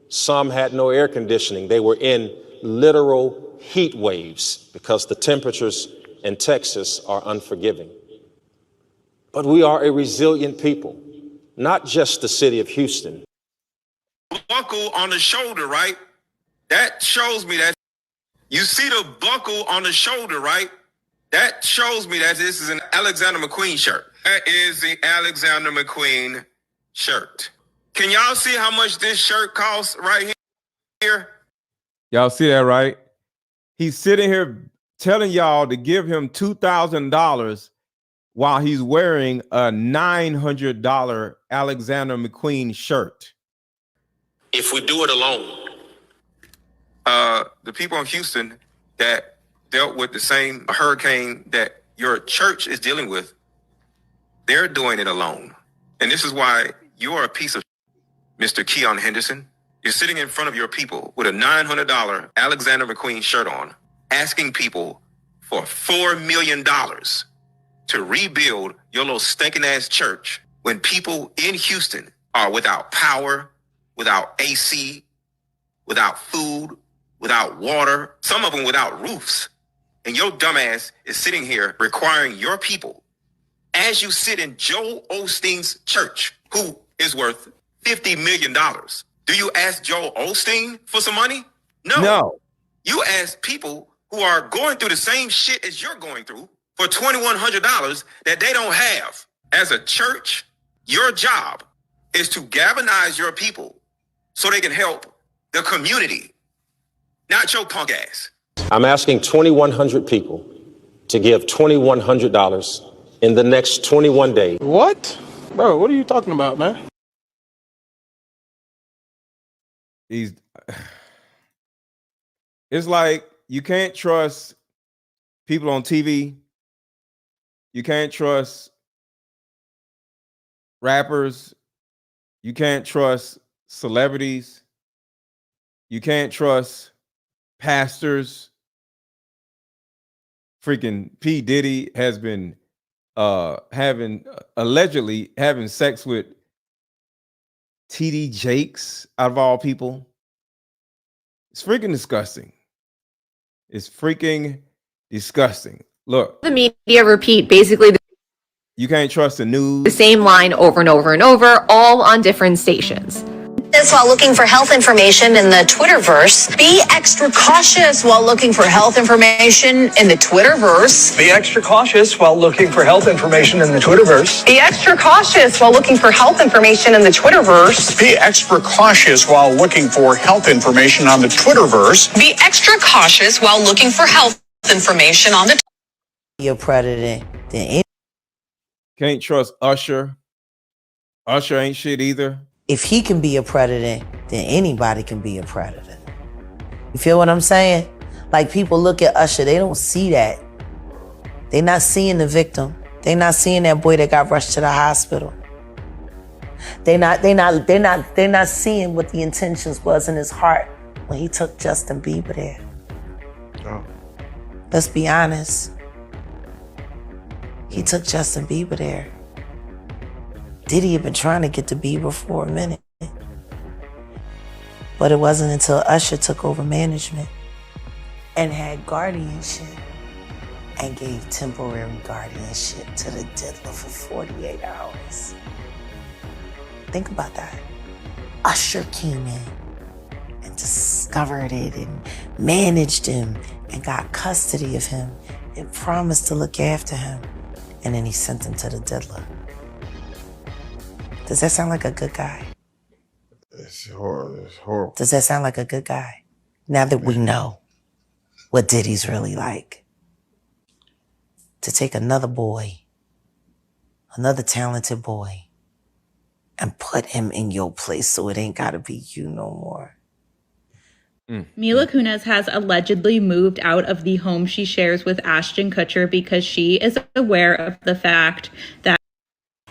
Some had no air conditioning. They were in literal heat waves because the temperatures in Texas are unforgiving. But we are a resilient people, not just the city of Houston.
Buckle on the shoulder, right? That shows me that you see the buckle on the shoulder, right? That shows me that this is an Alexander McQueen shirt. That is the Alexander McQueen shirt. Can y'all see how much this shirt costs right here? Y'all see that, right? He's sitting here telling y'all to give him $2,000 while he's wearing a $900 Alexander McQueen shirt.
If we do it alone.
The people in Houston that dealt with the same hurricane that your church is dealing with, they're doing it alone. And this is why you're a piece of Mr. Keon Henderson. You're sitting in front of your people with a $900 Alexander McQueen shirt on, asking people for $4 million to rebuild your little stinking ass church when people in Houston are without power, without AC, without food, without water, some of them without roofs. And your dumbass is sitting here requiring your people, as you sit in Joel Osteen's church, who is worth $50 million. Do you ask Joel Osteen for some money? No. You ask people who are going through the same shit as you're going through for $2,100 that they don't have. As a church, your job is to galvanize your people so they can help the community, not your punk ass.
I'm asking 2,100 people to give $2,100 in the next 21 days.
What? Bro, what are you talking about, man?
It's like you can't trust people on TV. You can't trust rappers. You can't trust celebrities. You can't trust pastors. Freaking P. Diddy has been allegedly having sex with TD Jakes, out of all people. It's freaking disgusting. It's freaking disgusting. Look.
The media repeat basically
you can't trust the news.
The same line over and over and over, all on different stations.
This while looking for health information in the Twitterverse. Be extra cautious while looking for health information in the Twitterverse.
Be extra cautious while looking for health information in the Twitterverse.
Be extra cautious while looking for health information in the Twitterverse.
Be extra cautious while looking for health information on the Twitterverse.
Be extra cautious while looking for health information on the
You're predator than any.
Can't trust Usher. Usher ain't shit either.
If he can be a predator, then anybody can be a predator. You feel what I'm saying? Like, people look at Usher, they don't see that. They not seeing the victim. They not seeing that boy that got rushed to the hospital. They not seeing what the intentions was in his heart when he took Justin Bieber there.
Oh.
Let's be honest. He took Justin Bieber there. Diddy had been trying to get to Bieber for a minute. But it wasn't until Usher took over management and had guardianship and gave temporary guardianship to the diddler for 48 hours. Think about that. Usher came in and discovered it and managed him and got custody of him and promised to look after him. And then he sent him to the diddler. Does that sound like a good guy?
It's horrible.
Does that sound like a good guy? Now that we know what Diddy's really like. To take another boy, another talented boy, and put him in your place so it ain't gotta be you no more.
Mila Kunis has allegedly moved out of the home she shares with Ashton Kutcher because she is aware of the fact that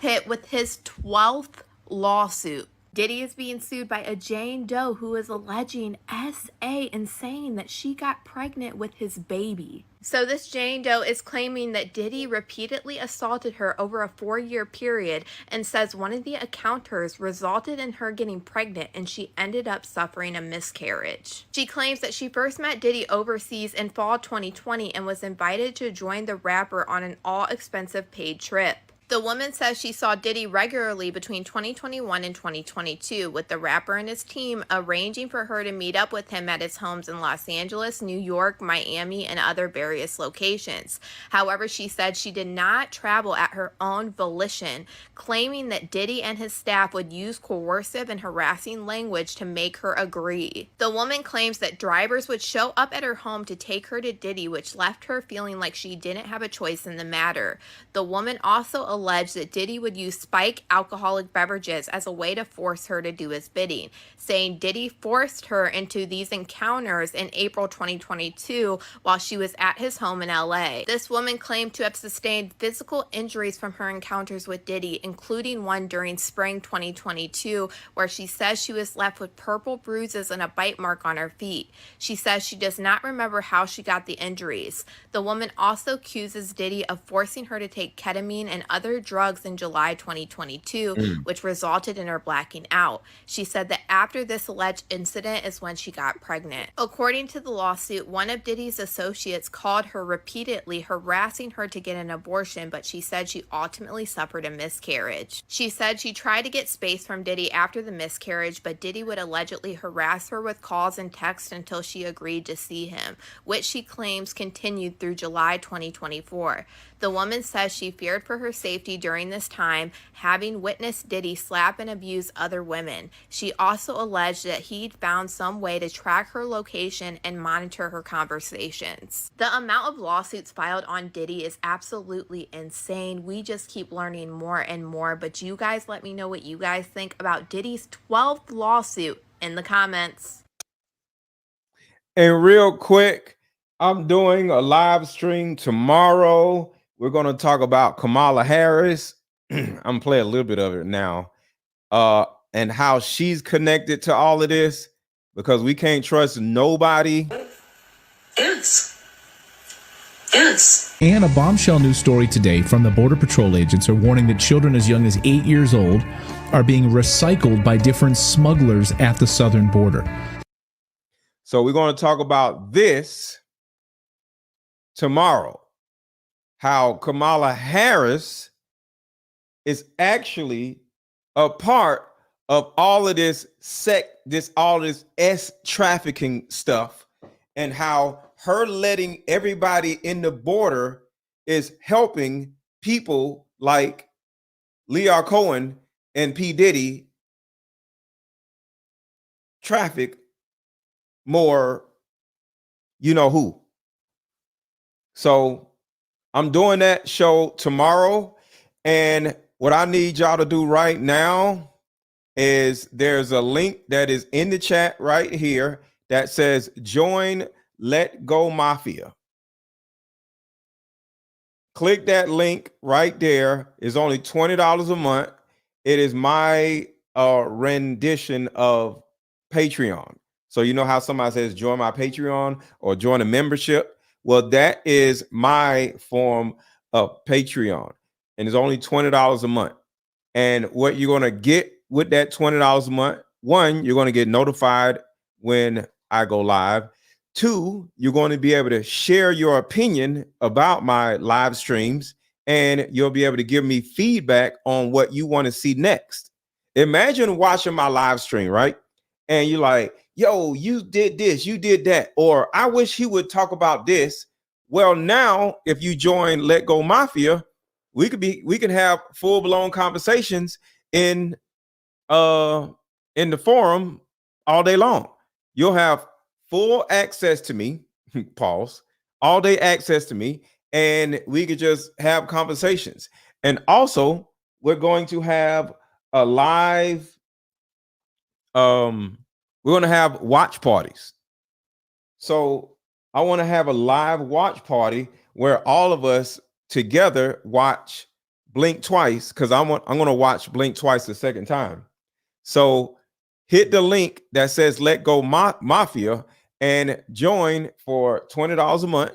hit with his 12th lawsuit. Diddy is being sued by a Jane Doe who is alleging SA and saying that she got pregnant with his baby. So this Jane Doe is claiming that Diddy repeatedly assaulted her over a 4-year period and says one of the encounters resulted in her getting pregnant and she ended up suffering a miscarriage. She claims that she first met Diddy overseas in fall 2020 and was invited to join the rapper on an all-expensive paid trip. The woman says she saw Diddy regularly between 2021 and 2022, with the rapper and his team arranging for her to meet up with him at his homes in Los Angeles, New York, Miami, and other various locations. However, she said she did not travel at her own volition, claiming that Diddy and his staff would use coercive and harassing language to make her agree. The woman claims that drivers would show up at her home to take her to Diddy, which left her feeling like she didn't have a choice in the matter. The woman also alleged that Diddy would use spiked alcoholic beverages as a way to force her to do his bidding, saying Diddy forced her into these encounters in April 2022 while she was at his home in LA. This woman claimed to have sustained physical injuries from her encounters with Diddy, including one during spring 2022 where she says she was left with purple bruises and a bite mark on her feet. She says she does not remember how she got the injuries. The woman also accuses Diddy of forcing her to take ketamine and other drugs in July 2022, which resulted in her blacking out. She said that after this alleged incident is when she got pregnant. According to the lawsuit, one of Diddy's associates called her repeatedly, harassing her to get an abortion, but she said she ultimately suffered a miscarriage. She said she tried to get space from Diddy after the miscarriage, but Diddy would allegedly harass her with calls and texts until she agreed to see him, which she claims continued through July 2024. The woman says she feared for her safety during this time, having witnessed Diddy slap and abuse other women. She also alleged that he'd found some way to track her location and monitor her conversations. The amount of lawsuits filed on Diddy is absolutely insane. We just keep learning more and more, but you guys let me know what you guys think about Diddy's 12th lawsuit in the comments.
And real quick, I'm doing a live stream tomorrow. We're going to talk about Kamala Harris. I'm playing a little bit of it now. And how she's connected to all of this, because we can't trust nobody.
Yes.
And a bombshell news story today from the Border Patrol agents are warning that children as young as 8 years old are being recycled by different smugglers at the southern border.
So we're going to talk about this tomorrow. How Kamala Harris is actually a part of all of this trafficking stuff, and how her letting everybody in the border is helping people like Leah Cohen and P. Diddy traffic more, you know who. So I'm doing that show tomorrow, and what I need y'all to do right now is there's a link that is in the chat right here that says join Let Go Mafia. Click that link right there. It's only $20 a month. It is my rendition of Patreon. So you know how somebody says join my Patreon or join a membership? Well, that is my form of Patreon, and it's only $20 a month. And what you're going to get with that $20 a month, one, you're going to get notified when I go live. Two, you're going to be able to share your opinion about my live streams, and you'll be able to give me feedback on what you want to see next. Imagine watching my live stream, right? And you're like, yo, you did this, you did that, or I wish he would talk about this. Well, now if you join Let Go Mafia, we can have full-blown conversations in in the forum all day long. You'll have full access to me, pause, all day access to me, and we could just have conversations. And also, we're going to have a live, we're going to have watch parties. So I want to have a live watch party where all of us together watch Blink twice, because I'm going to watch Blink twice the second time. So hit the link that says Let Go Mafia and join for $20 a month.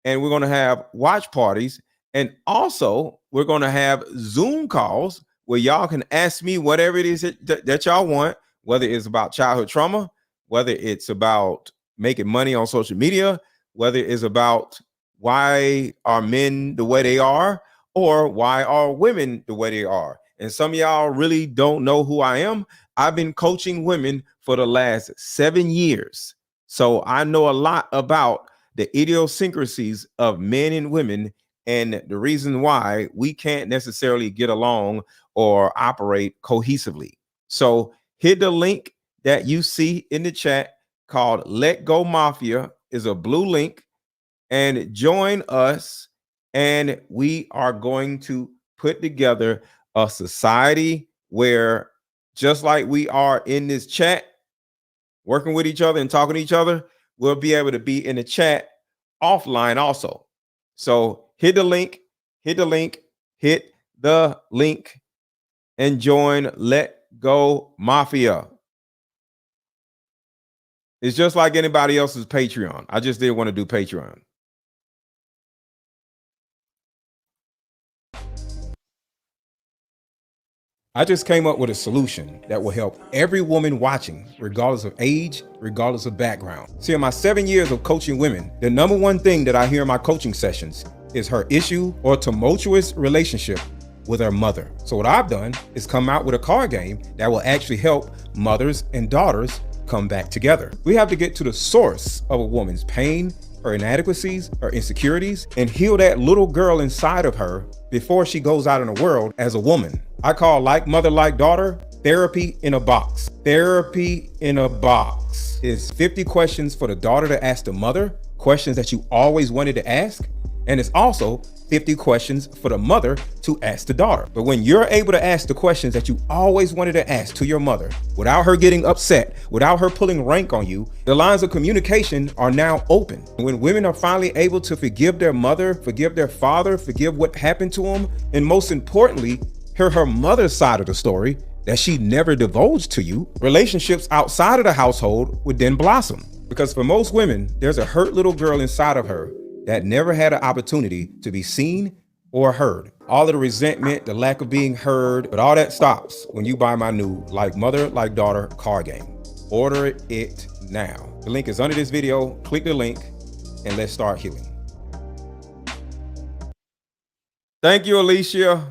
And we're going to have watch parties. And also, we're going to have Zoom calls where y'all can ask me whatever it is that y'all want, whether it's about childhood trauma, whether it's about making money on social media, whether it's about why are men the way they are, or why are women the way they are. And some of y'all really don't know who I am. I've been coaching women for the last 7 years. So I know a lot about the idiosyncrasies of men and women and the reason why we can't necessarily get along or operate cohesively. So hit the link that you see in the chat called Let Go Mafia, is a blue link, and join us. And we are going to put together a society where, just like we are in this chat, working with each other and talking to each other, we'll be able to be in the chat offline also. So hit the link, hit the link, hit the link, and join Let Go Mafia. It's just like anybody else's Patreon. I just didn't want to do Patreon. I just came up with a solution that will help every woman watching, regardless of age, regardless of background. See, in my 7 years of coaching women, the number one thing that I hear in my coaching sessions is her issue or tumultuous relationship with her mother. So what I've done is come out with a card game that will actually help mothers and daughters come back together. We have to get to the source of a woman's pain, her inadequacies, her insecurities, and heal that little girl inside of her before she goes out in the world as a woman. I call Like Mother, Like Daughter therapy in a box. Therapy in a box is 50 questions for the daughter to ask the mother, questions that you always wanted to ask. And it's also 50 questions for the mother to ask the daughter. But when you're able to ask the questions that you always wanted to ask to your mother without her getting upset, without her pulling rank on you, the lines of communication are now open. When women are finally able to forgive their mother, forgive their father, forgive what happened to them, and most importantly, hear her mother's side of the story that she never divulged to you, relationships outside of the household would then blossom. Because for most women, there's a hurt little girl inside of her that never had an opportunity to be seen or heard. All of the resentment, the lack of being heard, but all that stops when you buy my new Like Mother, Like Daughter card game. Order it now. The link is under this video. Click the link and let's start healing. Thank you, Alicia.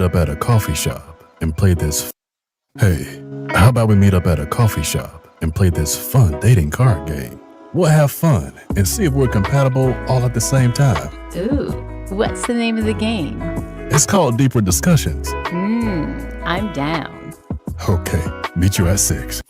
Up at a coffee shop and play this. Hey, how about we meet up at a coffee shop and play this fun dating card game? We'll have fun and see if we're compatible all at the same time.
Ooh, what's the name of the game?
It's called Deeper Discussions.
I'm down.
Okay, meet you at 6.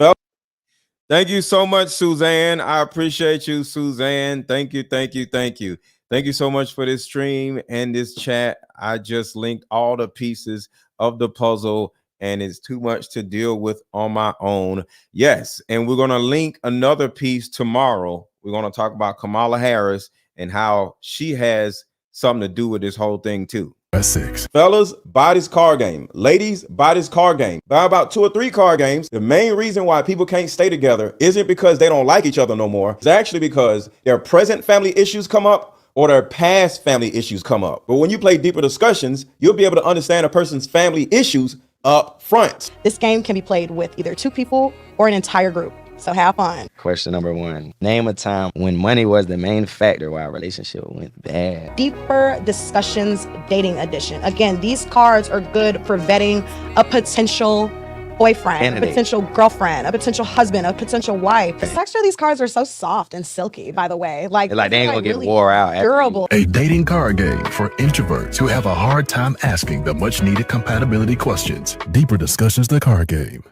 Thank you so much, Suzanne. I appreciate you, Suzanne. Thank you, thank you, thank you. Thank you so much for this stream and this chat. I just linked all the pieces of the puzzle and it's too much to deal with on my own. Yes, and we're going to link another piece tomorrow. We're going to talk about Kamala Harris and how she has something to do with this whole thing too.
At 6.
Fellas, buy this card game. Ladies, buy this card game. Buy about 2 or 3 card games. The main reason why people can't stay together isn't because they don't like each other no more. It's actually because their present family issues come up or their past family issues come up. But when you play Deeper Discussions, you'll be able to understand a person's family issues up front.
This game can be played with either 2 people or an entire group. So have fun.
Question number 1. Name a time when money was the main factor why a relationship went bad.
Deeper Discussions Dating Edition. Again, these cards are good for vetting a potential boyfriend,
Candidate.
a potential girlfriend, a potential husband, a potential wife. The texture of these cards are so soft and silky, by the way. Like
Like they ain't gonna get
really
wore out. after you-
durable.
A dating card game for introverts who have a hard time asking the much needed compatibility questions. Deeper discussions, the card game.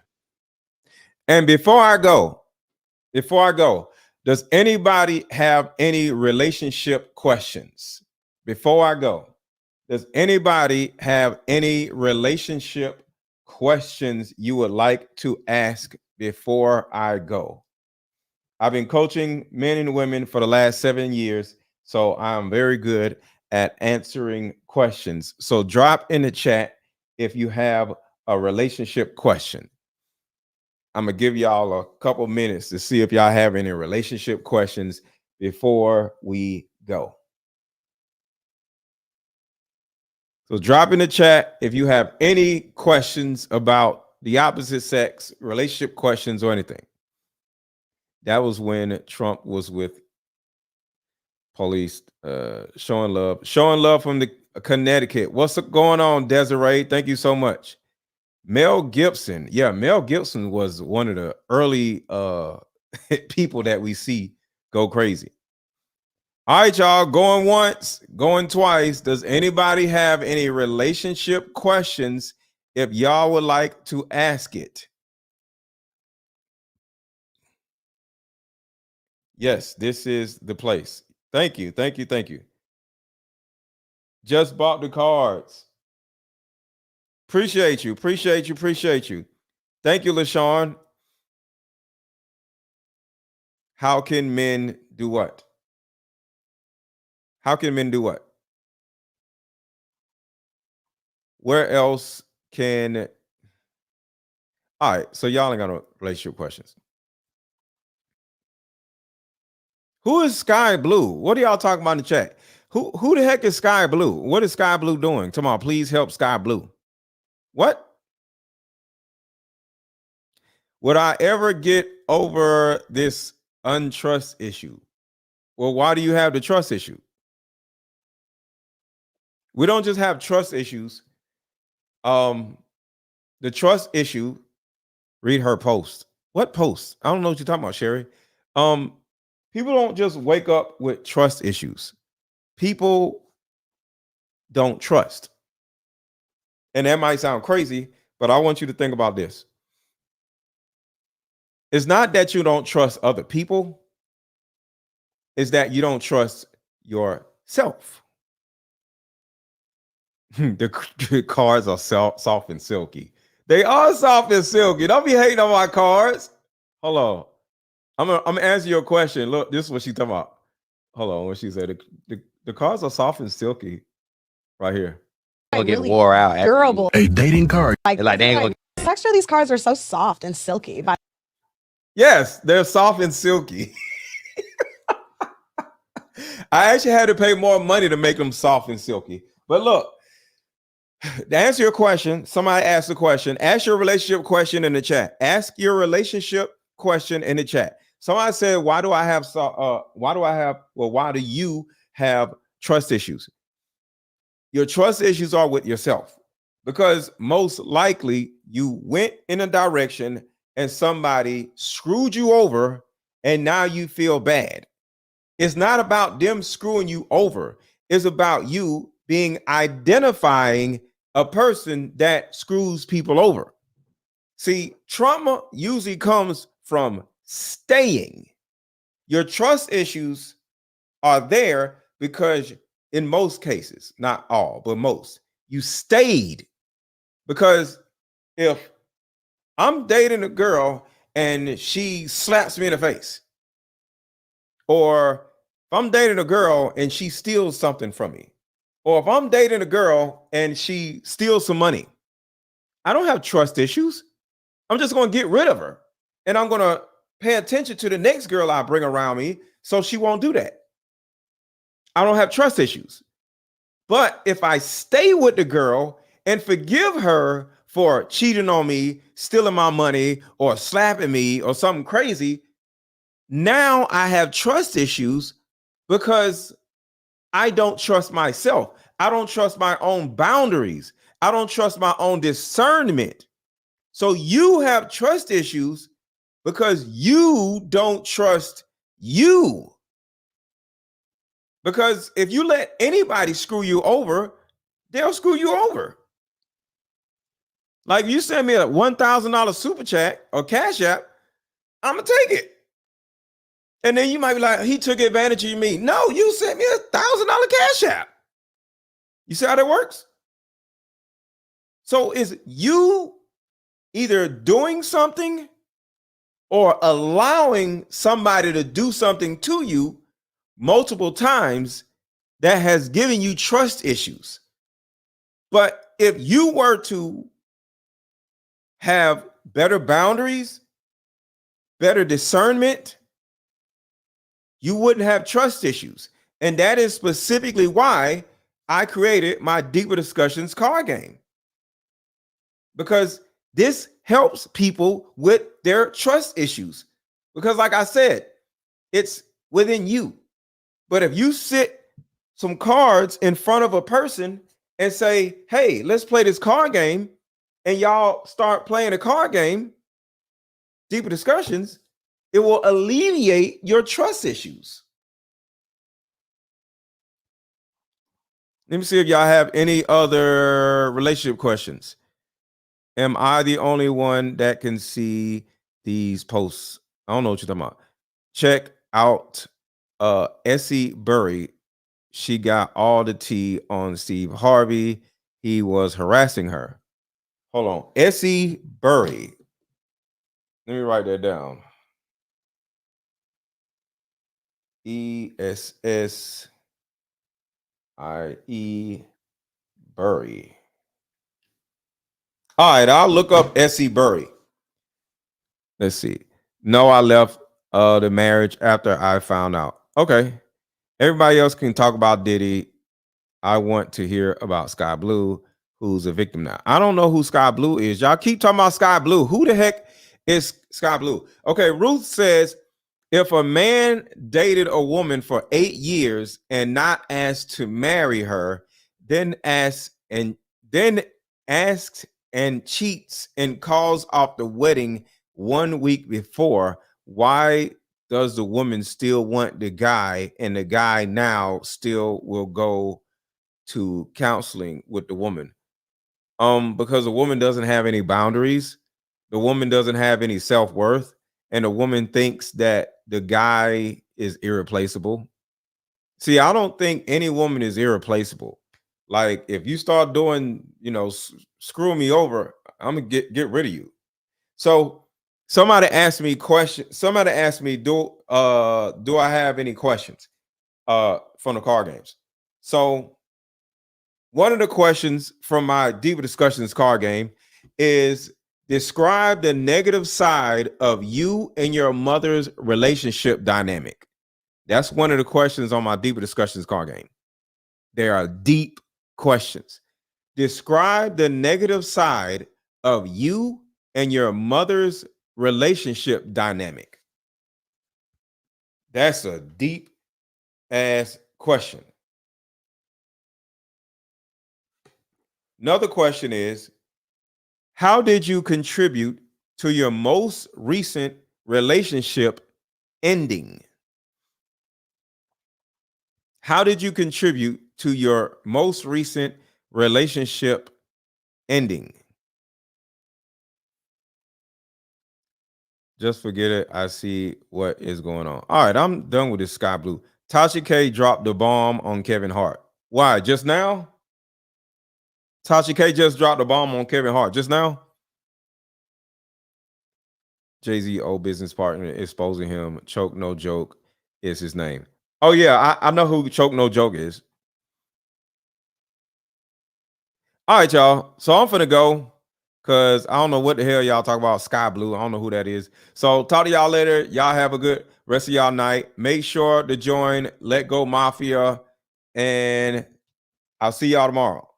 And before I go, does anybody have any relationship questions? Before I go, does anybody have any relationship questions you would like to ask before I go? I've been coaching men and women for the last 7 years, so I'm very good at answering questions. So drop in the chat if you have a relationship question. I'm gonna give y'all a couple minutes to see if y'all have any relationship questions before we go. So drop in the chat if you have any questions about the opposite sex, relationship questions, or anything. That was when Trump was with police, showing love from the Connecticut. What's going on, Desiree? Thank you so much. Mel Gibson. Yeah, Mel Gibson was one of the early people that we see go crazy. All right, y'all, going once, going twice. Does anybody have any relationship questions if y'all would like to ask it? Yes, this is the place. Thank you, thank you, thank you. Just bought the cards. Appreciate you, appreciate you, appreciate you. Thank you, LaShawn. How can men do what? How can men do what? Where else can... All right, so y'all ain't got no relationship questions. Who is Sky Blue? What are y'all talking about in the chat? Who the heck is Sky Blue? What is Sky Blue doing? Come on, please help Sky Blue. What? Would I ever get over this untrust issue? Well, why do you have the trust issue? We don't just have trust issues. The trust issue, read her post. What post? I don't know what you're talking about, Sherry. People don't just wake up with trust issues. People don't trust. And that might sound crazy, but I want you to think about this. It's not that you don't trust other people. It's that you don't trust yourself. The cards are soft and silky. They are soft and silky. Don't be hating on my cards. Hold on. I'm gonna answer your question. Look, this is what she's talking about. Hold on. What she said. The cards are soft and silky right here.
Gonna get wore out. after
Durable.
A dating card.
Like
they ain't gonna...
the texture of these cards are so soft and silky.
Yes, they're soft and silky. I actually had to pay more money to make them soft and silky. But look, to answer your question, somebody asked a question. Ask your relationship question in the chat. Ask your relationship question in the chat. Somebody said, why do you have trust issues? Your trust issues are with yourself, because most likely you went in a direction and somebody screwed you over and now you feel bad. It's not about them screwing you over. It's about you identifying a person that screws people over. See, trauma usually comes from staying. Your trust issues are there because in most cases, not all, but most, you stayed. Because if I'm dating a girl and she slaps me in the face, or if I'm dating a girl and she steals something from me, or if I'm dating a girl and she steals some money, I don't have trust issues. I'm just going to get rid of her. And I'm going to pay attention to the next girl I bring around me so she won't do that. I don't have trust issues. But if I stay with the girl and forgive her for cheating on me, stealing my money, or slapping me, or something crazy, now I have trust issues because I don't trust myself. I don't trust my own boundaries. I don't trust my own discernment. So you have trust issues because you don't trust you. Because if you let anybody screw you over, they'll screw you over. Like, you send me a $1,000 super chat or cash app, I'm gonna take it. And then you might be like, he took advantage of me. No, you sent me $1,000 cash app. You see how that works? So is you either doing something or allowing somebody to do something to you multiple times that has given you trust issues. But if you were to have better boundaries, better discernment, you wouldn't have trust issues. And that is specifically why I created my Deeper Discussions card game. Because this helps people with their trust issues. Because like I said, it's within you. But if you sit some cards in front of a person and say, hey, let's play this card game, and y'all start playing a card game, Deeper Discussions, it will alleviate your trust issues. Let me see if y'all have any other relationship questions. Am I the only one that can see these posts? I don't know what you're talking about. Check out Essie Burry. She got all the tea on Steve Harvey. He was harassing her. Hold on. Essie Burry. Let me write that down. E-S-S-I-E Burry. All right, I'll look up Essie Burry. Let's see. No, I left the marriage after I found out. Okay. Everybody else can talk about Diddy. I want to hear about Sky Blue, who's a victim now. I don't know who Sky Blue is. Y'all keep talking about Sky Blue. Who the heck is Sky Blue? Okay, Ruth says, if a man dated a woman for 8 years and not asked to marry her, then asks and cheats and calls off the wedding 1 week before, why does the woman still want the guy, and the guy now still will go to counseling with the woman? Because the woman doesn't have any boundaries, the woman doesn't have any self-worth, and the woman thinks that the guy is irreplaceable. See, I don't think any woman is irreplaceable. Like, if you start doing, screwing me over, I'm gonna get rid of you. So somebody asked me questions. Somebody asked me, do I have any questions from the card games? So one of the questions from my Deeper Discussions card game is, describe the negative side of you and your mother's relationship dynamic. That's one of the questions on my Deeper Discussions card game. They are deep questions. Describe the negative side of you and your mother's relationship dynamic. That's a deep ass question. Another question is, how did you contribute to your most recent relationship ending? How did you contribute to your most recent relationship ending? Just forget it. I see what is going on. All right, I'm done with this Sky Blue. Tasha K dropped the bomb on Kevin Hart. Why? Just now? Tasha K just dropped the bomb on Kevin Hart just now? Jay-Z old business partner exposing him. Choke No Joke is his name. Oh yeah, I know who Choke No Joke is. All right, y'all. So I'm finna go because I don't know what the hell y'all talk about. Sky Blue. I don't know who that is. So talk to y'all later. Y'all have a good rest of y'all night. Make sure to join Let Go Mafia, and I'll see y'all tomorrow.